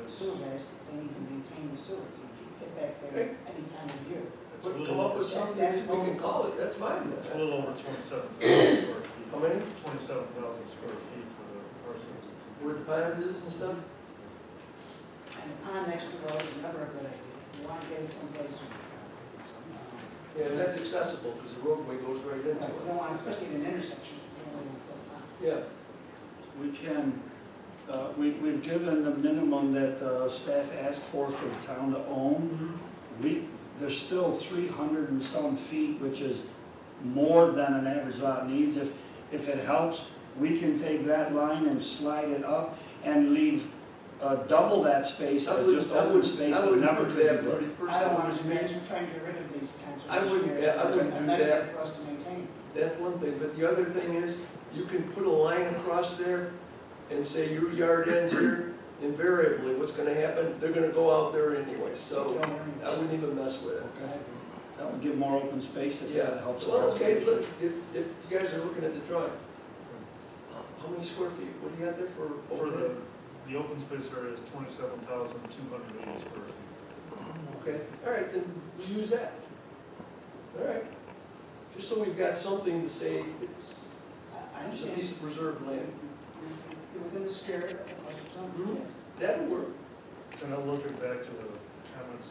the sewer guys, if they need to maintain the sewer, can get back there any time of year.
But come up with something that we can call it, that's fine.
It's a little over 27,000 square feet.
How many?
27,000 square feet for the parcels.
Where the pond is and stuff?
And the pond next to the road is never a good idea. You want to get it someplace.
Yeah, and that's accessible, because the roadway goes right into
We
it.
don't want, especially in an intersection, you don't want to put a pond.
Yeah,
We can, we've given the minimum that staff asked for the town to own. There's still 300 and some feet, which is more than an average lot needs. If it helps, we can take that line and slide it up and leave double that space as just open space that never could be built.
I don't want to do that, we're trying to get rid of these conservation areas.
I wouldn't do
And then
that.
for us to maintain.
that's one thing, but the other thing is, you can put a line across there and say your yard ends here, invariably, what's gonna happen, they're gonna go out there anyway, so I wouldn't even mess with it.
That would give more open space if
Yeah,
that helps.
well, okay, look, if you guys are looking at the drawing, how many square feet, what do you have there for?
For the open space area is 27,280 square feet.
Okay, all right, then we use that. All right, just so we've got something to say, it's
I
a
understand.
piece of preserved land.
You're within the spirit of the cluster zone,
Mhm.
yes.
That would work.
And I'm looking back to the comments,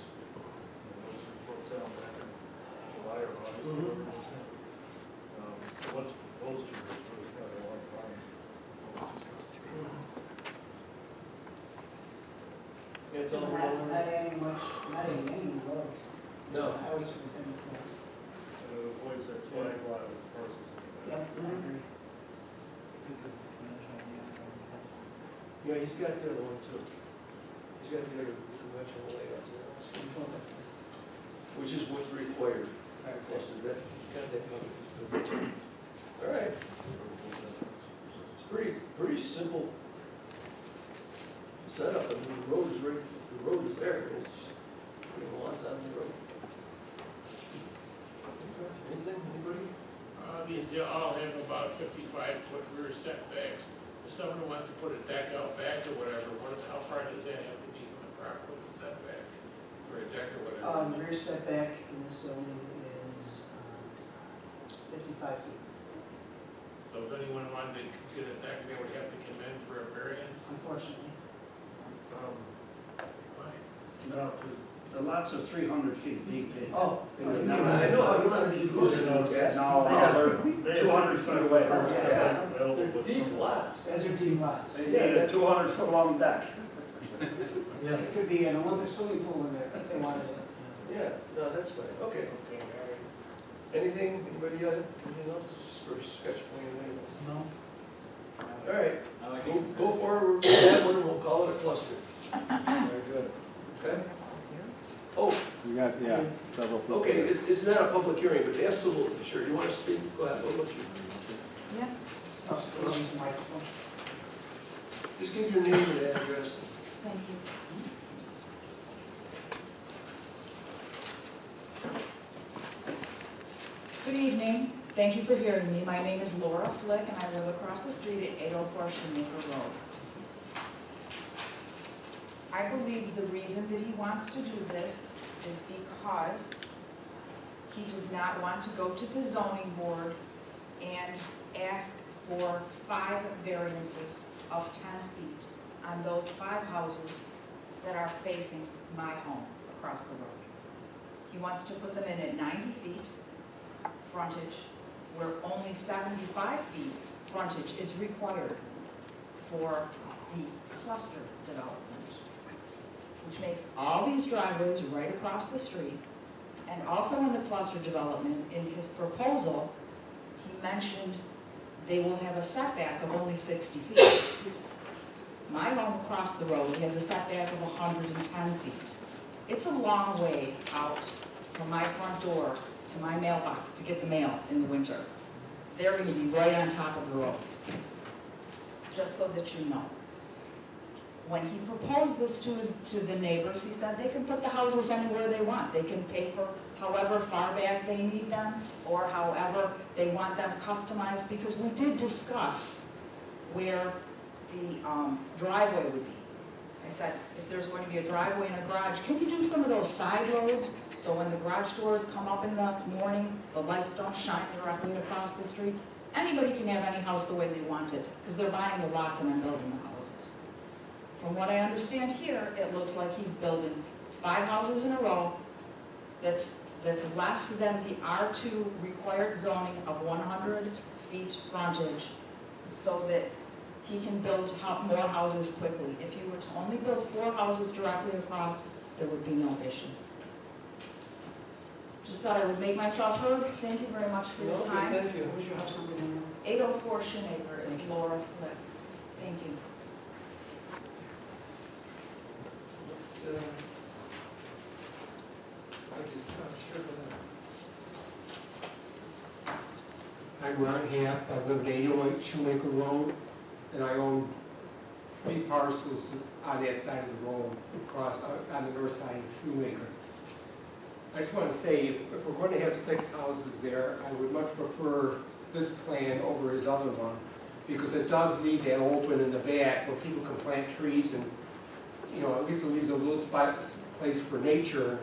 those were broke down back in July or August.
Mhm.
whatever it was. What's proposed here is really kind of a lot of problems.
Yeah, it's all
Not
around.
adding much, not adding any new roads.
No.
I always superintendent plans.
And it avoids that flag lot of parcels.
Yeah, I agree.
Yeah, he's got the other one too. He's got the other conventional layouts there. Which is what's required. Cluster, that, got that covered. All right, it's pretty simple setup. I mean, the road is right, the road is there, it's just putting lots on the road. Okay, anything, anybody?
These all have about 55-foot rear setbacks. If someone wants to put a deck out back or whatever, how far does that have to be from the property? What's the setback for a deck or whatever?
The rear setback in this zoning is 55 feet.
So if anyone wanted to get a deck, they would have to come in for a variance?
Unfortunately.
No,
The lots are 300 feet deep.
Oh.
They would
I
never-
know, I don't want to be losing those.
Yeah, no, they're 200 feet away.
Yeah, they're deep lots.
Those are deep lots.
They need a 200-foot long deck.
Yeah.
It could be an Olympic swimming pool in there if they wanted it.
Yeah, no, that's fine, okay.
Okay, all right.
Anything, anybody, anything else, just for sketch plan, anything else?
No?
All right, go forward with that one, we'll call it a cluster.
Very good.
Okay? Oh,
We got, yeah, several people.
okay, it's not a public hearing, but absolutely, sure. You want to speak? Go ahead, we'll look you.
Yeah. Use the microphone.
Just give your name and address.
Thank you. Good evening. Thank you for hearing me. My name is Laura Flick, and I live across the street at 804 Shoemaker Road. I believe the reason that he wants to do this is because he does not want to go to the zoning board and ask for 5 variances of 10 feet on those 5 houses that are facing my home across the road. He wants to put them in at 90 feet frontage, where only 75 feet frontage is required for the cluster development, which makes all these driveways right across the street. And also in the cluster development, in his proposal, he mentioned they will have a setback of only 60 feet. My home across the road has a setback of 110 feet. It's a long way out from my front door to my mailbox to get the mail in the winter. They're going to be right on top of the road, just so that you know. When he proposed this to the neighbors, he said they can put the houses anywhere they want. They can pay for however far back they need them, or however they want them customized, because we did discuss where the driveway would be. I said, if there's going to be a driveway and a garage, can you do some of those side roads, so when the garage doors come up in the morning, the lights don't shine directly across the street? Anybody can have any house the way they want it, because they're buying the lots and then building the houses. From what I understand here, it looks like he's building 5 houses in a row that's less than the R2 required zoning of 100 feet frontage, so that he can build more houses quickly. If you were to only build 4 houses directly across, there would be no issue. Just thought I would make myself heard. Thank you very much for your time.
Thank you.
What's your house number now?
804 Shoemaker is Laura Flick. Thank you.
I'm Ron Happ. I live at 808 Shoemaker Road, and I own 3 parcels on that side of the road, across on the north side of Shoemaker. I just want to say, if we're going to have 6 houses there, I would much prefer this plan over his other one, because it does leave that open in the back where people can plant trees, and at least it leaves a little place for nature,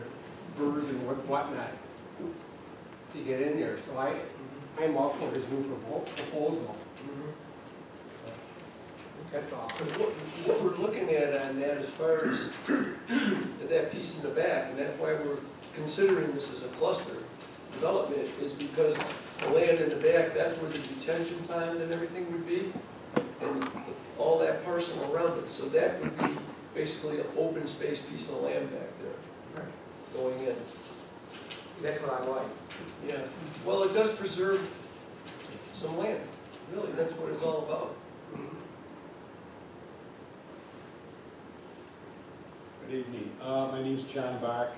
birds and whatnot to get in there. So I'm all for his new proposal. That's all.
What we're looking at on that, as far as that piece in the back, and that's why we're considering this as a cluster development, is because the land in the back, that's where the detention pond and everything would be, and all that parcel around it. So that would be basically an open space piece of land back there, going in.
That's what I like.
Yeah, well, it does preserve some land, really, that's what it's all about.
Good evening. My name's John Bach,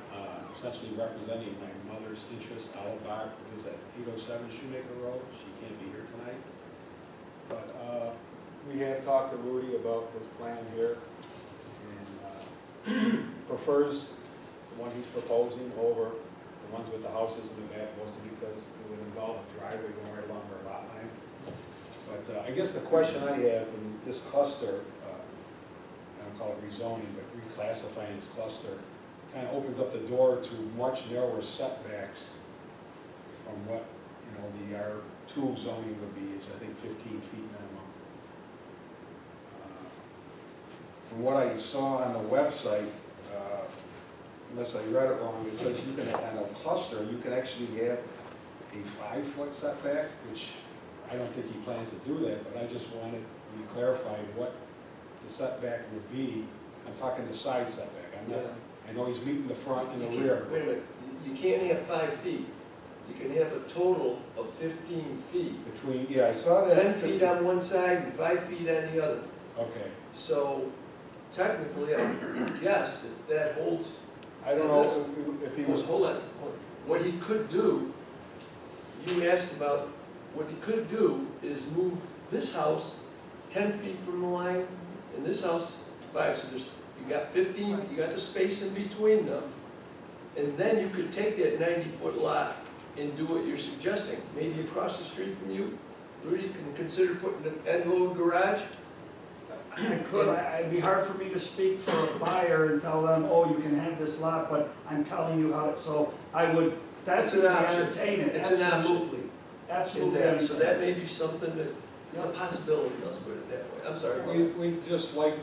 essentially representing my mother's interest, Olive Bach, who lives at 807 Shoemaker Road. She can't be here tonight. But we have talked to Rudy about his plan here, and prefers the one he's proposing over the ones with the houses in the back, mostly because it would involve a driveway going right along our lot line. But I guess the question I have in this cluster, I don't call it rezoning, but reclassifying this cluster, kind of opens up the door to much narrower setbacks from what, the R2 zoning would be, is I think 15 feet minimum. From what I saw on the website, unless I read it wrong, it says you can, on a cluster, you can actually have a 5-foot setback, which I don't think he plans to do that, but I just wanted to be clarified what the setback would be. I'm talking the side setback. I know he's meeting the front and the rear.
Wait a minute, you can't have 5 feet. You can have a total of 15 feet.
Between, yeah, I saw that.
10 feet on one side and 5 feet on the other.
Okay.
So technically, I guess if that holds
I don't know if he was.
Hold on. What he could do, you asked about, what he could do is move this house 10 feet from the line, and this house 5, so there's, you got 15, you got the space in between them, and then you could take that 90-foot lot and do what you're suggesting, maybe across the street from you. Rudy can consider putting an end-load garage.
I could, it'd be hard for me to speak for a buyer and tell them, oh, you can have this lot, but I'm telling you how, so I would, that's
It's an
an
option.
entertain it,
It's an option.
absolutely. Absolutely.
In that, so that may be something that, it's a possibility, let's put it that way. I'm sorry.
We just like,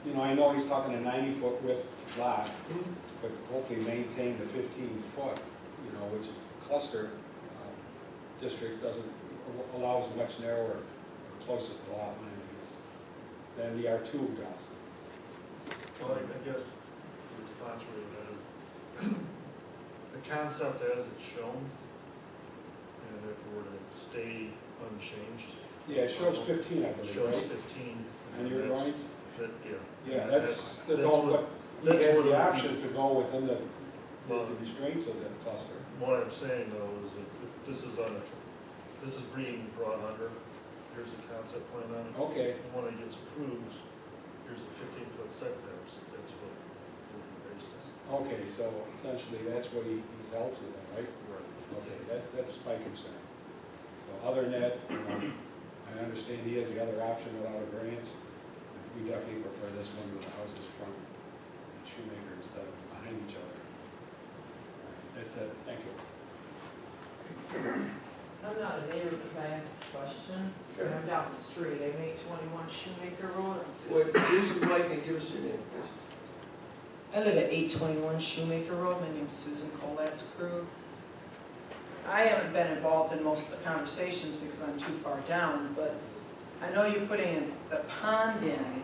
you know, I know he's talking a 90-foot width lot, but hopefully maintain the 15-foot, you know, which cluster district doesn't, allows much narrower, or closer to the lot line, I guess, than the R2 does.
Well, I guess the response really is, the concept as it's shown, and if it were to stay unchanged.
Yeah, it shows 15, I
It
believe,
shows
right?
15.
On your
That's-
drawings?
That, yeah.
Yeah, that's what, he
that's
has
what
the
it-
option to go within the
Well,
restraints of that cluster.
What I'm saying though is that this is being brought under, here's the concept plan on it.
Okay.
And when it gets approved, here's the 15-foot setbacks, that's what will be based on.
Okay, so essentially that's what he's held to then, right?
Right.
Okay, that's my concern. So other than that, you know, I understand he has the other option without a variance. We definitely prefer this one with the houses front and Shoemaker instead of behind each other. That's it, thank you.
I'm not a neighbor, but can I ask a question?
Sure.
I'm down the street, I'm 821 Shoemaker Road.
Wait, use the mic and give us your name, please.
I live at 821 Shoemaker Road, my name's Susan Colat's crew. I haven't been involved in most of the conversations because I'm too far down, but I know you're putting the pond in,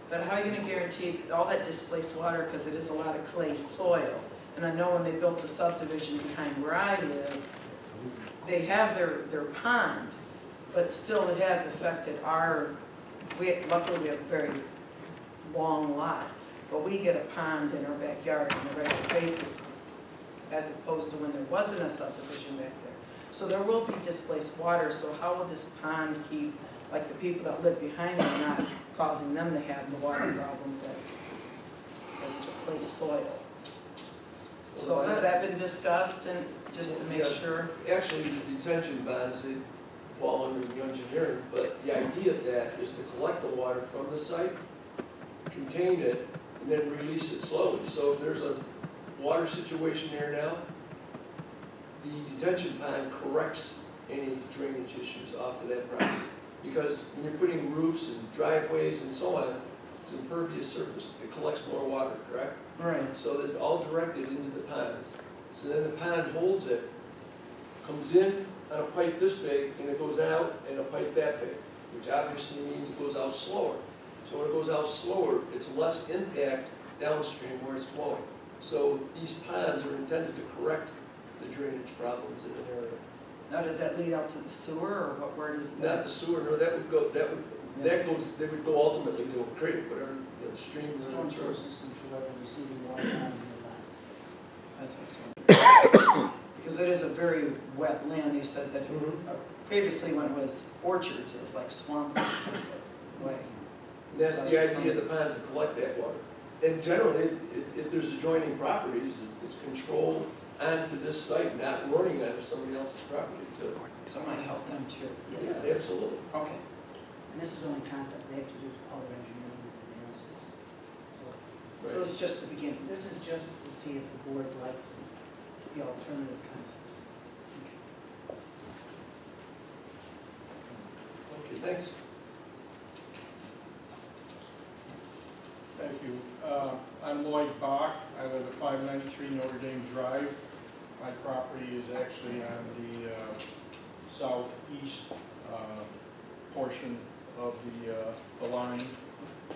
but how are you gonna guarantee all that displaced water, because it is a lot of clay soil? And I know when they built the subdivision behind where I live, they have their pond, but still it has affected luckily we have a very long lot, but we get a pond in our backyard in the regular basis, as opposed to when there wasn't a subdivision back there. So there will be displaced water, so how will this pond keep, like the people that live behind them, not causing them to have the water problem because it's a clay soil? So has that been discussed, and just to make sure?
Actually, the detention bonds, they fall under the engineering, but the idea of that is to collect the water from the site, contain it, and then release it slowly. So if there's a water situation there now, the detention pond corrects any drainage issues off of that property. Because when you're putting roofs and driveways and so on, it's impervious surface, it collects more water, correct?
Right.
So it's all directed into the ponds. So then the pond holds it, comes in on a pipe this big, and it goes out in a pipe that big, which obviously means it goes out slower. So when it goes out slower, it's less impact downstream where it's flowing. So these ponds are intended to correct the drainage problems in an area.
Now, does that lead out to the sewer, or where does that?
Not the sewer, no, they would go ultimately to a creek, whatever, the stream.
Storm sewer system for whatever receiving water lines in the pond.
That's what's wondering. Because it is a very wet land, they said that previously when it was orchards, it was like swamp way.
And that's the idea of the pond, to collect that water. And generally, if there's adjoining properties, it's controlled onto this site, not running onto somebody else's property too.
So it might help them too.
Yes.
Yeah, absolutely.
Okay.
And this is only concept, they have to do all their engineering analysis. So
So it's just the beginning.
this is just to see if the board likes the alternative concepts.
Okay, thanks.
Thank you. I'm Lloyd Bach. I live at 593 Notre Dame Drive. My property is actually on the southeast portion of the line.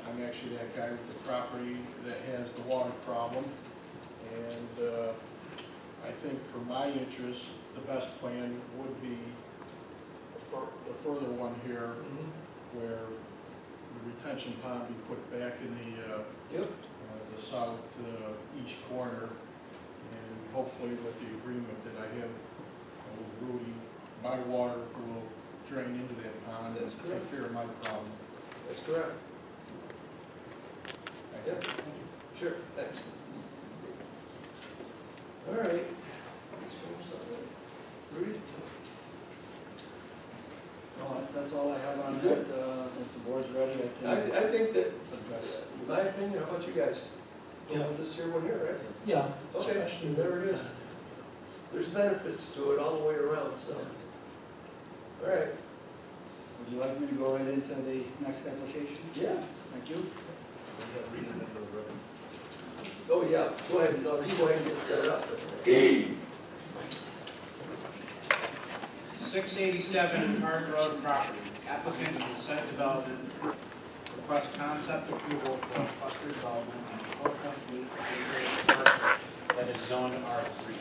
I'm actually that guy with the property that has the water problem. And I think for my interest, the best plan would be the further one here, where the retention pond be put back in the
the south east corner, and hopefully with the agreement that I have with Rudy, my water will drain into that pond and
That's correct.
take care of my problem.
That's correct. Yep, sure, thanks. All right. Rudy?
No, that's all I have on that. If the board's ready, I can.
I think that,
address it.
in my opinion, how about you guys? Don't want this here one here, right?
Yeah.
Okay,
especially-
there it is. There's benefits to it all the way around, so. All right.
Would you like me to go right into the next application?
Yeah.
Thank you.
Oh, yeah, go ahead, no, you go ahead and get set up.
687 Hard Road property, applicant of site development, request concept approval for cluster development on 4.8 acre parcel that is zoned R3.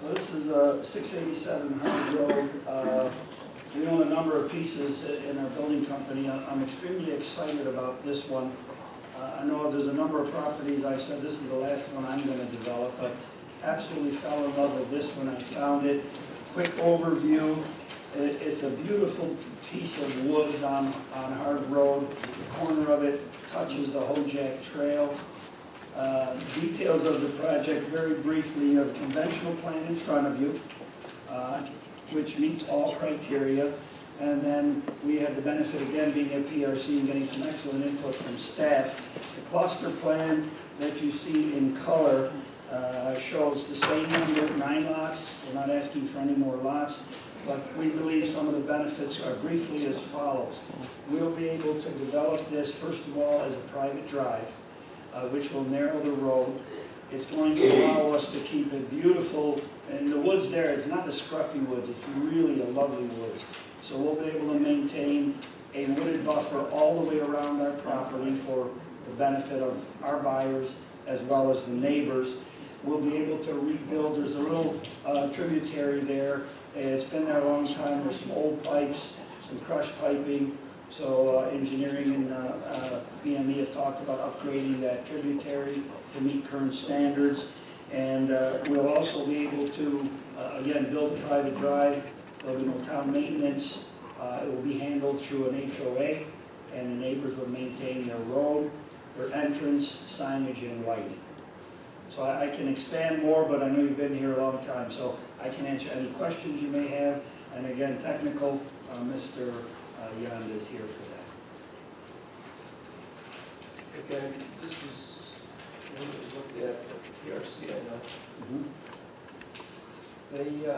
So this is 687 Hard Road. We own a number of pieces in our building company. I'm extremely excited about this one. I know there's a number of properties, I've said this is the last one I'm going to develop, but absolutely fell in love with this one. I found it. Quick overview. It's a beautiful piece of woods on Hard Road. The corner of it touches the Hojack Trail. Details of the project very briefly. You have a conventional plan in front of you, which meets all criteria. And then we had the benefit, again, being at PRC and getting some excellent input from staff. The cluster plan that you see in color shows the same number, 9 lots. We're not asking for any more lots, but we believe some of the benefits are briefly as follows. We'll be able to develop this, first of all, as a private drive, which will narrow the road. It's going to allow us to keep it beautiful. And the woods there, it's not the scruffy woods, it's really a lovely woods. So we'll be able to maintain a wooded buffer all the way around our property for the benefit of our buyers as well as the neighbors. We'll be able to rebuild, there's a little tributary there. It's been there a long time, there's some old pipes, some crushed piping. So engineering and BME have talked about upgrading that tributary to meet current standards. And we'll also be able to, again, build a private drive. There'll be no town maintenance. It will be handled through an HOA, and the neighbors will maintain their road, their entrance, signage, and lighting. So I can expand more, but I know you've been here a long time, so I can answer any questions you may have. And again, technical, Mr. Yonda is here for that.
Okay, this is, looked at the PRC, I know.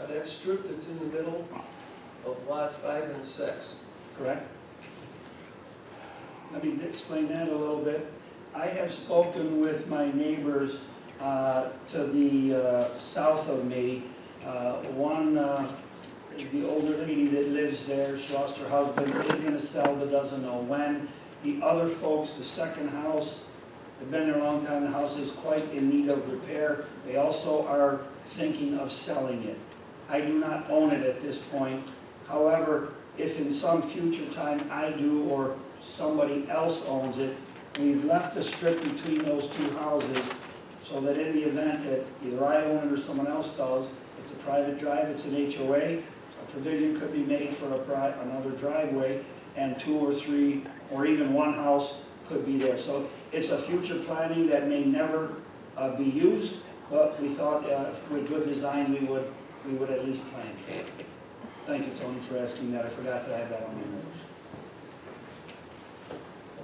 That strip that's in the middle of lots 5 and 6.
Correct. Let me explain that a little bit. I have spoken with my neighbors to the south of me. One, the older lady that lives there, she lost her husband, is going to sell but doesn't know when. The other folks, the second house, they've been there a long time, the house is quite in need of repair. They also are thinking of selling it. I do not own it at this point. However, if in some future time I do or somebody else owns it, we've left a strip between those two houses so that in the event that either I own it or someone else does, it's a private drive, it's an HOA, a provision could be made for another driveway, and 2 or 3 or even one house could be there. So it's a future planning that may never be used, but we thought with good design we would at least plan for it. Thank you, Tony, for asking that. I forgot to add that on my notes.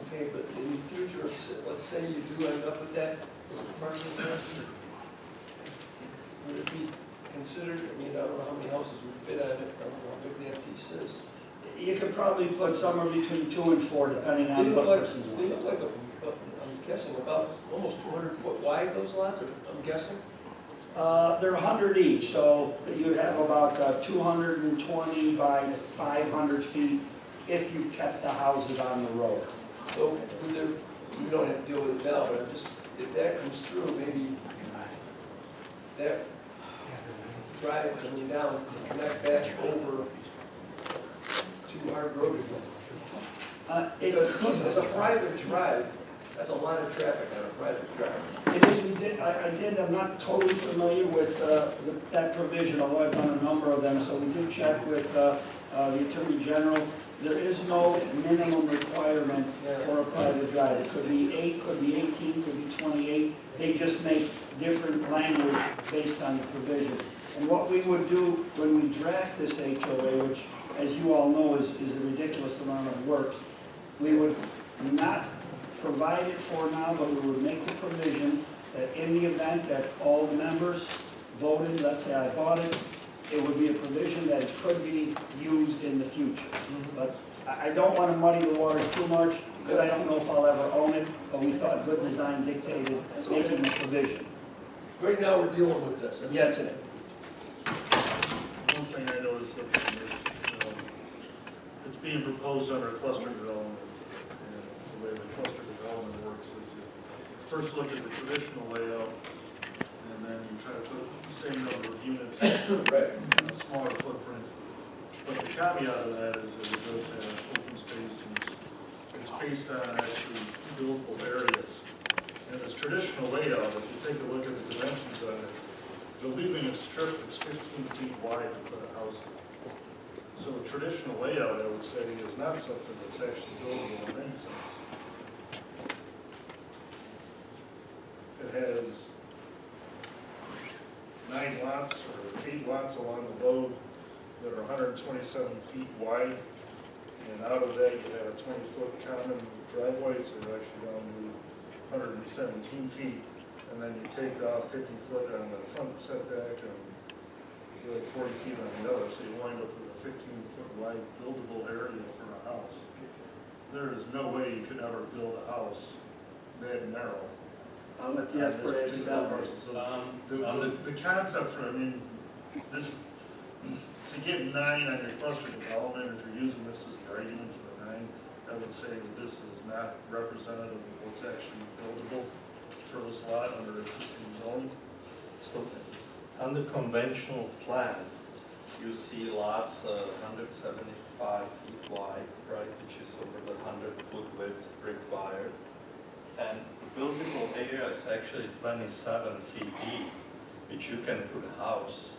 Okay, but in the future, let's say you do end up with that, those parcels, would it be considered, I mean, I don't know how many houses would fit on it, I don't know how big that piece is.
You could probably put somewhere between 2 and 4, depending
They
on
look
what
like,
person's
they
want.
look like, I'm guessing about almost 200 foot wide, those lots, I'm guessing?
They're 100 each, so you'd have about 220 by 500 feet if you kept the houses on the road.
So would there, we don't have to deal with it now, but I'm just, if that comes through, maybe that drive coming down, connect back over to Hard Road again. It's a private drive, that's a lot of traffic on a private drive.
It is, I'm not totally familiar with that provision, although I've done a number of them, so we did check with the Attorney General. There is no minimum requirement for a private drive. It could be 8, could be 18, could be 28. They just make different language based on the provision. And what we would do when we draft this HOA, which, as you all know, is a ridiculous amount of work, we would not provide it for now, but we would make the provision that in the event that all the members voted, let's say I bought it, it would be a provision that it could be used in the future. But I don't want to muddy the waters too much, because I don't know if I'll ever own it, but we thought good design dictated making the provision.
Right now, we're dealing with this.
Yes, it is.
One thing I noticed looking at this, it's being proposed under cluster development. And the way the cluster development works is you first look at the traditional layout, and then you try to put the same number of units
Right.
in a smaller footprint. But the caveat of that is that it does have open space, and it's based on actually buildable areas. And this traditional layout, if you take a look at the dimensions of it, they're leaving a strip that's 15 feet wide to put a house in. So the traditional layout, I would say, is not something that's actually buildable in any sense. It has 9 lots or 8 lots along the road that are 127 feet wide. And out of that, you have a 20-foot common driveway, so you're actually down to 117 feet. And then you take off 50 foot on the front setback and really 40 feet on the other, so you wind up with a 15-foot wide buildable area for a house. There is no way you could ever build a house that narrow.
I'll let you have for
So the concept for, I mean, this, to get 9 on your cluster development, if you're using this as gradient for the 9, I would say that this is not representative of what's actually buildable for this lot under existing zoning.
So on the conventional plan, you see lots 175 feet wide, right, which is over the 100-foot width required. And the buildable area is actually 27 feet deep, which you can put a house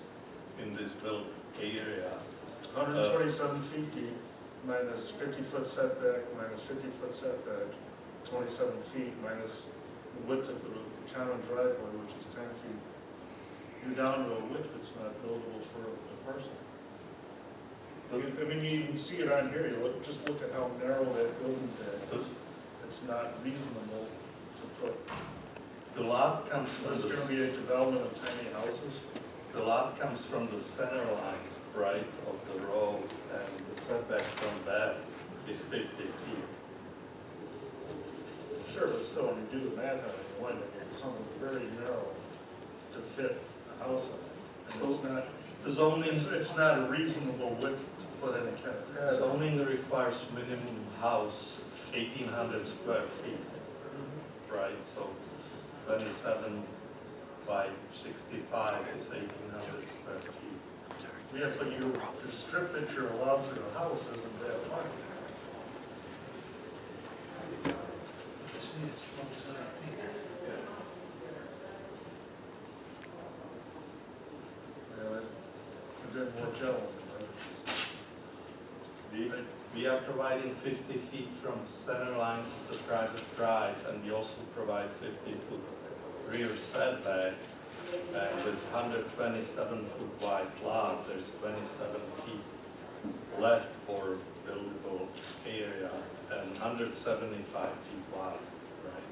in this built area.
127 feet deep, minus 50-foot setback, minus 50-foot setback, 27 feet, minus the width of the common driveway, which is 10 feet. You're down to a width that's not buildable for a parcel. I mean, you can see it on here. You look, just look at how narrow that building is. It's not reasonable to put.
The lot comes from
Is
the...
this going to be a development of tiny houses?
The lot comes from the center line, right, of the road, and the setback from that is 50 feet.
Sure, but still, when you do the math on it, you wind up with something very narrow to fit a house on. And it's not,
the zoning,
it's not a reasonable width to put in a cat.
zoning requires minimum house 1,800 square feet, right? So 27 by 65 is 1,800 square feet.
Yeah, but your strip that you're allowed for the house isn't that wide.
We are providing 50 feet from center line to the private drive, and we also provide 50-foot rear setback. And with 127-foot wide lot, there's 27 feet left for buildable area, and 175 feet wide, right,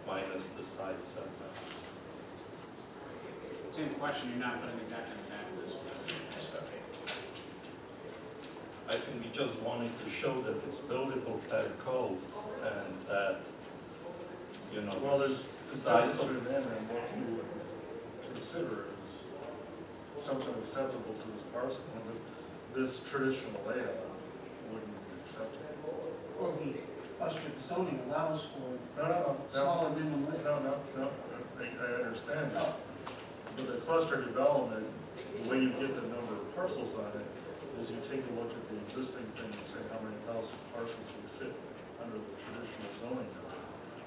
minus the side setbacks.
Same question, you're not putting a deck in the back of this one.
I think we just wanted to show that it's buildable per code, and that, you know,
Well, there's
the
the
size
difference
of...
between them and what you would consider as something acceptable for this parcel. And this traditional layout wouldn't be acceptable.
Well, the cluster zoning allows for
No.
smaller minimum width.
No, I understand that. But the cluster development, the way you get the number of parcels on it, is you take a look at the existing thing and say how many thousand parcels would fit under the traditional zoning code.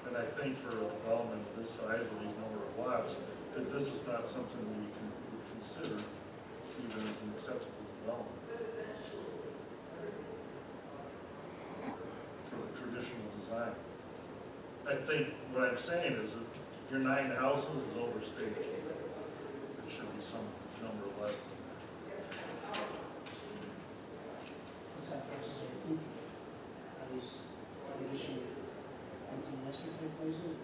And I think for a development of this size with these number of lots, that this is not something we can would consider even as an acceptable development for the traditional design. I think what I'm saying is that your 9 houses is overstated. It should be some number less than that.
What's that? Are these additional empty nester type places?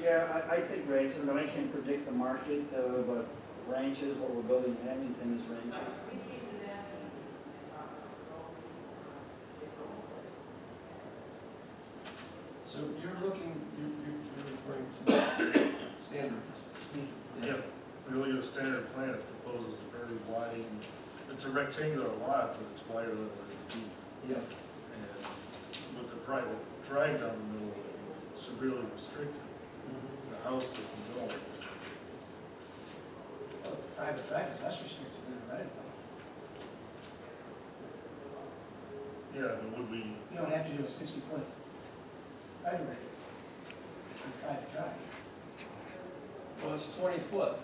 Yeah, I think ranches, I mean, I can't predict the market, but ranches, what we're building in Abington is ranches.
So you're looking, you're referring to standards.
Yeah, we look at a standard plan, it proposes a very wide, it's a rectangular lot, but it's wider than it is deep.
Yeah.
And with a private drive down the middle, it's severely restricted. The house that can go.
Well, private drive is less restricted than a right of way.
Yeah, but would we,
You don't have to do a 60-foot right of way for a private drive.
Well, it's 20 foot.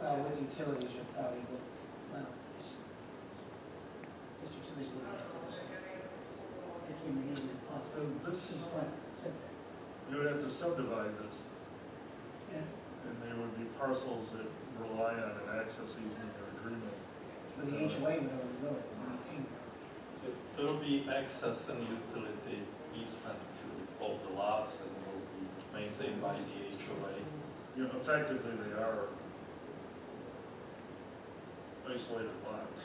With utilities, you're probably, well, with utilities, if you need it off
so this
to
is,
the front setback.
you would have to subdivide this,
Yeah,
and there would be parcels that rely on an access easement or agreement.
but the HOA would already know it, maintain it.
There will be access and utility easement to all the lots and will be maintained by the HOA.
You know, effectively, they are isolated lots.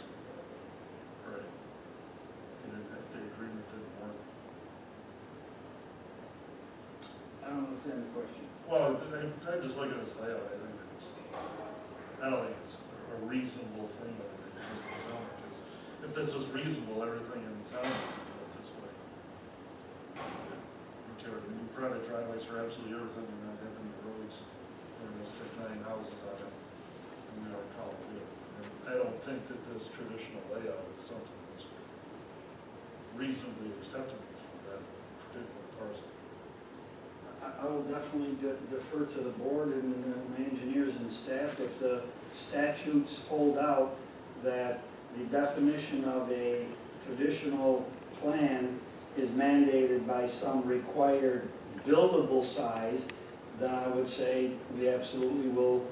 Right. And if the agreement didn't work.
I don't understand the question.
Well, I just look at this layout, I don't think it's a reasonable thing that it exists zone, because if this was reasonable, everything in town would be built this way. New private driveways for absolutely everything, and not having the roads, we're gonna stick 9 houses on it, and we don't call it good. And I don't think that this traditional layout is something that's reasonably acceptable for that particular parcel.
I will definitely defer to the board and my engineers and staff if the statutes hold out that the definition of a traditional plan is mandated by some required buildable size, then I would say we absolutely will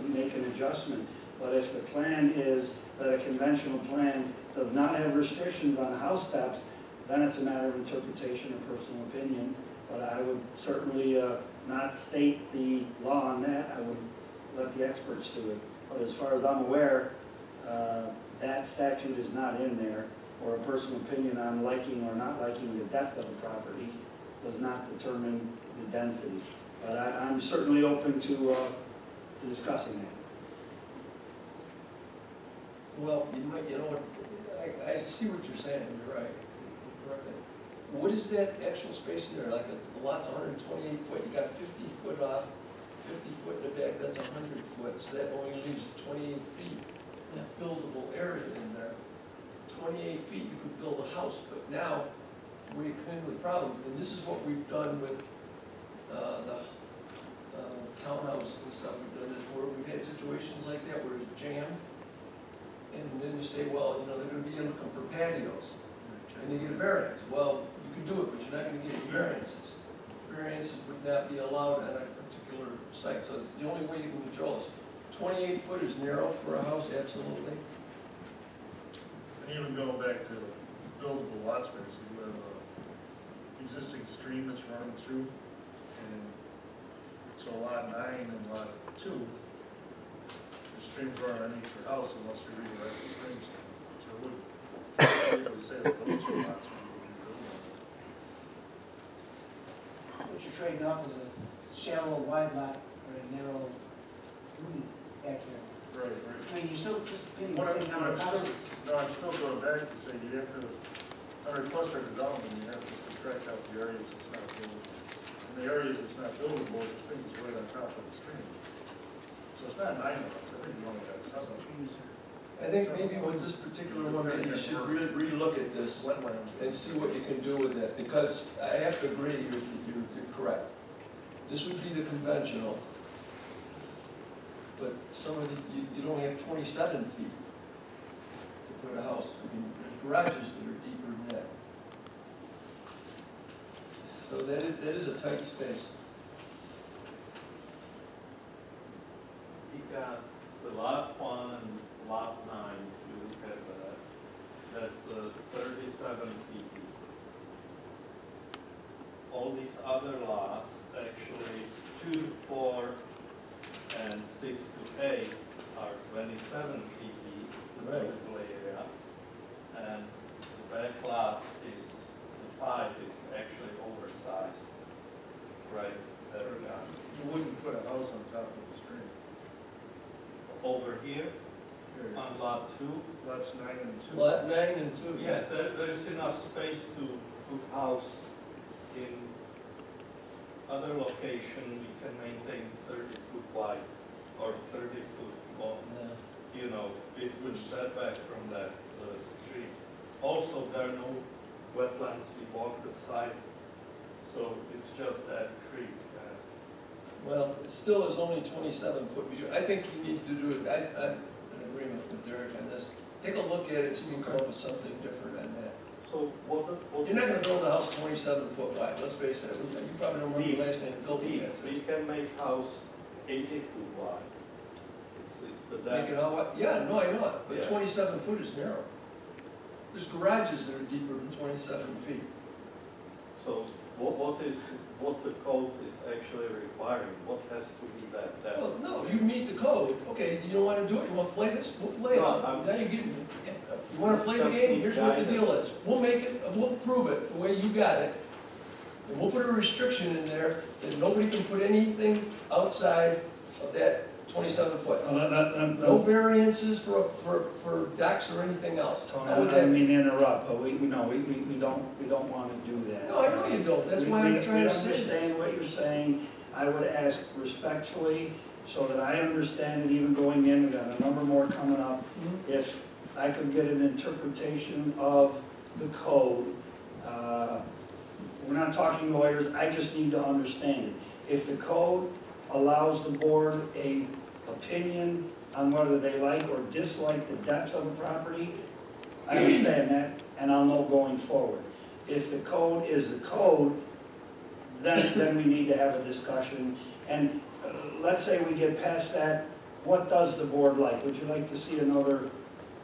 make an adjustment. But if the plan is that a conventional plan does not have restrictions on house depths, then it's a matter of interpretation or personal opinion. But I would certainly not state the law on that. I would let the experts do it. But as far as I'm aware, that statute is not in there, or a personal opinion on liking or not liking the depth of a property does not determine the density. But I'm certainly open to discussing that.
Well, you know what, I see what you're saying, and you're right. What is that actual space in there? Like the lot's 128 foot, you got 50 foot off, 50 foot in the back, that's 100 foot, so that only leaves 28 feet buildable area in there. 28 feet, you could build a house, but now we come in with a problem, and this is what we've done with the townhouses and stuff. We've done this where we've had situations like that where it's jammed, and then you say, well, you know, they're gonna be looking for patios, and you get a variance. Well, you can do it, but you're not gonna get any variances. Variances would not be allowed on a particular site, so it's the only way you can control this. 28 foot is narrow for a house, absolutely.
And even going back to buildable lot space, you have an existing stream that's running through, and so lot 9 and lot 2, the streams run underneath your house unless you redirect the streams. So it would say that those two lots would be buildable.
What you're trading off is a shallow, wide lot or a narrow, roomy backyard.
Right,
I
right.
mean, you're still just getting the
What
same number of houses.
I'm still going back to say you have to, under cluster development, you have to subtract out the areas that's not buildable. And the areas that's not buildable is the things that's right on top of the stream. So it's not 9 lots, I think you only got 7.
Streams are-
I think maybe with this particular one, maybe you should relook at this and see what you can do with it, because I have to agree, you're correct. This would be the conventional, but some of the, you don't have 27 feet to put a house. I mean, there's garages that are deeper than that. So that is a tight space.
You got the lot 1 and lot 9, if you look at that, that's 37 feet. All these other lots, actually 2, 4, and 6 to 8 are 27 feet deep, the
Right.
total area. And the back lot is, the 5 is actually oversized, right? There,
You wouldn't put a house on top of the stream.
over here, on lot 2,
Lots 9 and 2.
Lot 9 and 2.
yeah, there's enough space to put house in other location. We can maintain 30-foot wide or 30-foot long,
Yeah.
you know, distance setback from the street. Also, there are no wetlands, we walk the site, so it's just that creek.
Well, it still is only 27 foot. I think you need to do it, I'm in agreement with Derek on this. Take a look at it, so you can come up with something different on that.
So what?
You're not gonna build a house 27 foot wide, let's face it. You probably don't remember the last time you built it.
We can make house 80 foot wide. It's the depth.
Make it how wide? Yeah, no, I know it, but
Yeah.
27 foot is narrow. There's garages that are deeper than 27 feet.
So what the code is actually requiring, what has to be that depth?
Well, no, you meet the code. Okay, you don't wanna do it, you wanna play this? We'll play
No,
it.
I'm-
Now you're getting, you wanna play the
Just
game?
need
Here's what the deal
guidance.
is. We'll make it, we'll prove it the way you got it. And we'll put a restriction in there that nobody can put anything outside of that 27 foot. No variances for decks or anything else.
Tony,
How
I
would
don't
that?
mean to interrupt, but we don't want to do that.
No, I know you don't. That's why I'm trying to say
We
this.
understand what you're saying. I would ask respectfully, so that I understand it even going in, we've got a number more coming up. If I could get an interpretation of the code, we're not talking lawyers, I just need to understand it. If the code allows the board a opinion on whether they like or dislike the depth of a property, I understand that, and I'll know going forward. If the code is the code, then we need to have a discussion. And let's say we get past that, what does the board like? Would you like to see another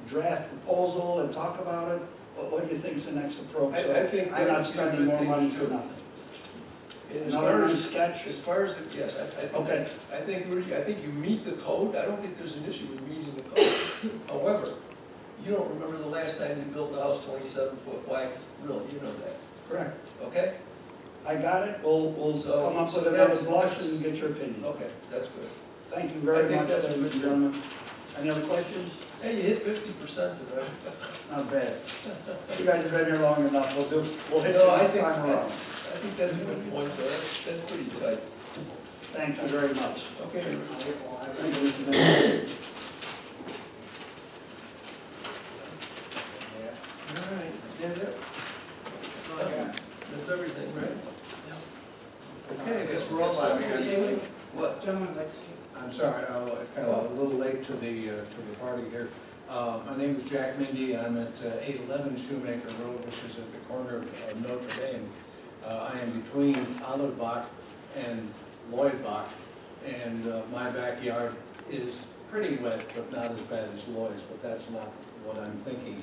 draft proposal and talk about it? What do you think is the next approach?
I think
I'm not
that's a
spending
good
more
thing
money
to
for
do.
nothing.
And as
Another
far
nice
as,
sketch?
as far as, yes,
Okay.
I think you meet the code. I don't think there's an issue with meeting the code. However, you don't remember the last time you built a house 27 foot wide. Really, you know that.
Correct.
Okay?
I got it. We'll
So-
come up
so
with another
that's-
blush and get your opinion.
Okay, that's good.
Thank you
I
very
think
much,
that's a
ladies
good
and gentlemen. Any other questions?
Hey, you hit 50% of it.
Not bad. You guys have been here long enough. We'll hit you
No, I
next
think,
time around.
I think that's a good point, though. That's pretty tight.
Thank you very much.
Okay.
Thank you, Mr. Mayor.
All right, is that it? That's everything, right? Okay, I guess we're all set for the evening. What?
Gentlemen, like to see.
I'm sorry, I'm kind of a little late to the party here. My name is Jack Mindy, I'm at 811 Shoemaker Road, which is at the corner of Notre Dame. I am between Olive Bach and Lloyd Bach, and my backyard is pretty wet, but not as bad as Lloyd's, but that's not what I'm thinking here.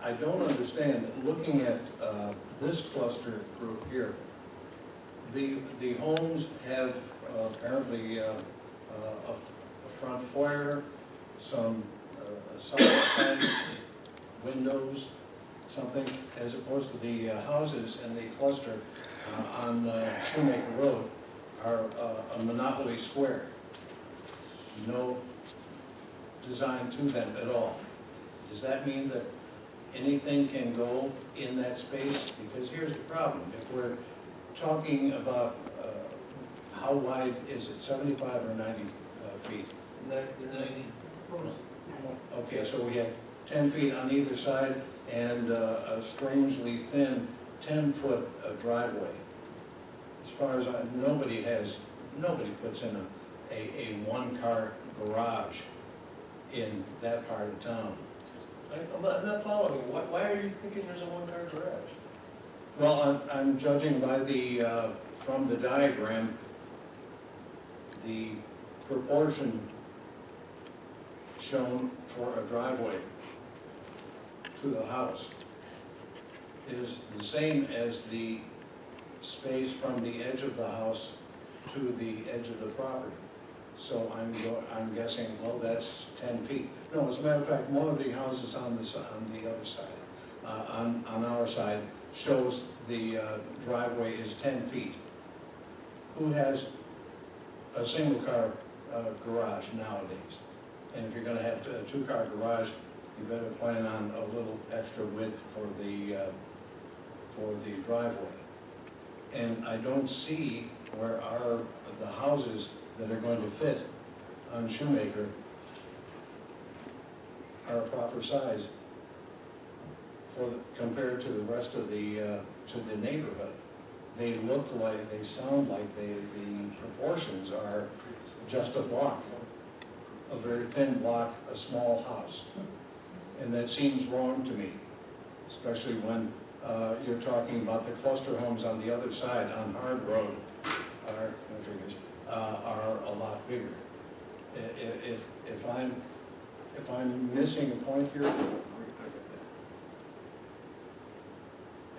I don't understand, looking at this cluster group here, the homes have apparently a front foyer, some side windows, something, as opposed to the houses in the cluster on Shoemaker Road are a monopoly square. No design to them at all. Does that mean that anything can go in that space? Because here's the problem. If we're talking about how wide is it, 75 or 90 feet?
90.
Okay.
Okay, so we have 10 feet on either side and a strangely thin 10-foot driveway. As far as nobody puts in a one-car garage in that part of town.
I'm not following. Why are you thinking there's a one-car garage?
Well, I'm judging by from the diagram, the proportion shown for a driveway to the house is the same as the space from the edge of the house to the edge of the property. So I'm guessing, well, that's 10 feet. No, as a matter of fact, one of the houses on the other side, on our side, shows the driveway is 10 feet. Who has a single car garage nowadays? And if you're gonna have a two-car garage, you better plan on a little extra width for the driveway. And I don't see where the houses that are going to fit on Shoemaker are a proper size compared to the rest of the neighborhood. They look like, they sound like the proportions are just a block, a very thin block, a small house. And that seems wrong to me, especially when you're talking about the cluster homes on the other side, on Hard Road, are a lot bigger. If I'm missing a point here,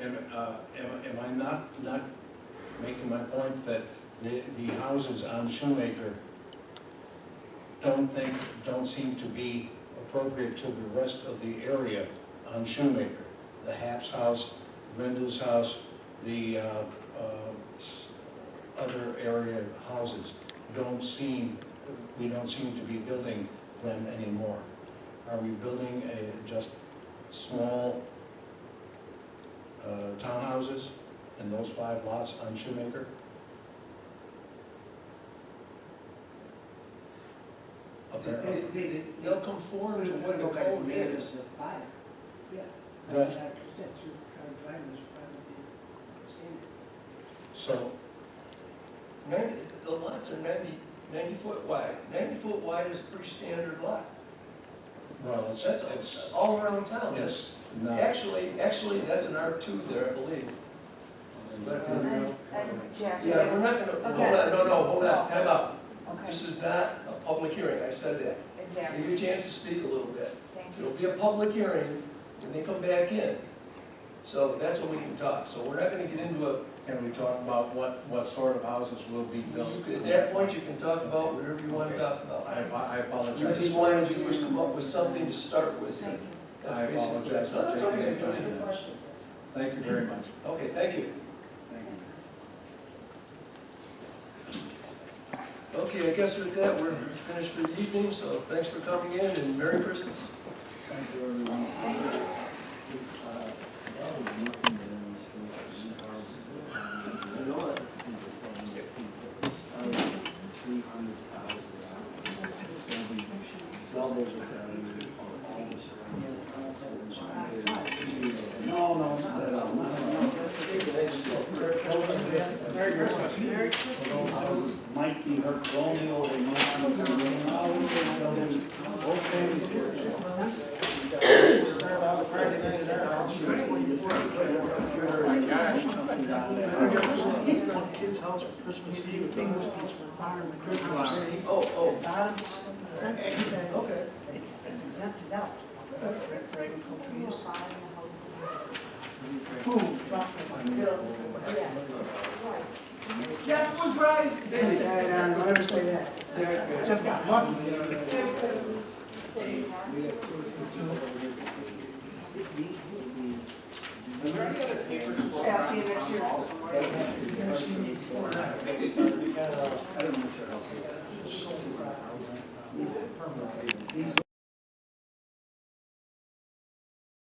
am I not making my point that the houses on Shoemaker don't seem to be appropriate to the rest of the area on Shoemaker? The Haps house, Brenda's house, the other area houses we don't seem to be building them anymore. Are we building just small townhouses in those 5 lots on Shoemaker?
They'll conform to what the code is.
Yeah.
Right. So,
The lots are 90 foot wide. 90 foot wide is a pretty standard lot.
well,
That's
it's
all around town.
it's not.
Actually, that's an R2 there, I believe. But,
Jack,
yeah, we're not gonna, hold on, time out.
Okay,
This is not a public hearing, I said that.
exactly.
Give you a chance to speak a little bit.
Thank
It'll
you.
be a public hearing when they come back in. So that's when we can talk. So we're not gonna get into a,
Can we talk about what sort of houses will be built?
at that point, you can talk about whatever you want to talk about.
I
We
apologize.
just wanted you to come up with something to start with.
Thank you.
That's
I
basically-
apologize
No,
for
that's
taking
okay.
the time. Thank you very much.
Okay, thank you. Okay, I guess with that, we're finished for the evening, so thanks for coming in and Merry Christmas.
Thank you, everyone. No, not at all, not at all.
Merry Christmas.
Might be her colonial, they might be both families.
Kids' house for Christmas Eve. Thing was bottom of Christmas.
Oh,
Bottom sentence says
okay.
it's exempted out for agricultural use. Boom, drop it.
Jeff was right.
And don't ever say that. Jeff got lucky. Yeah, see you next year.
I don't know.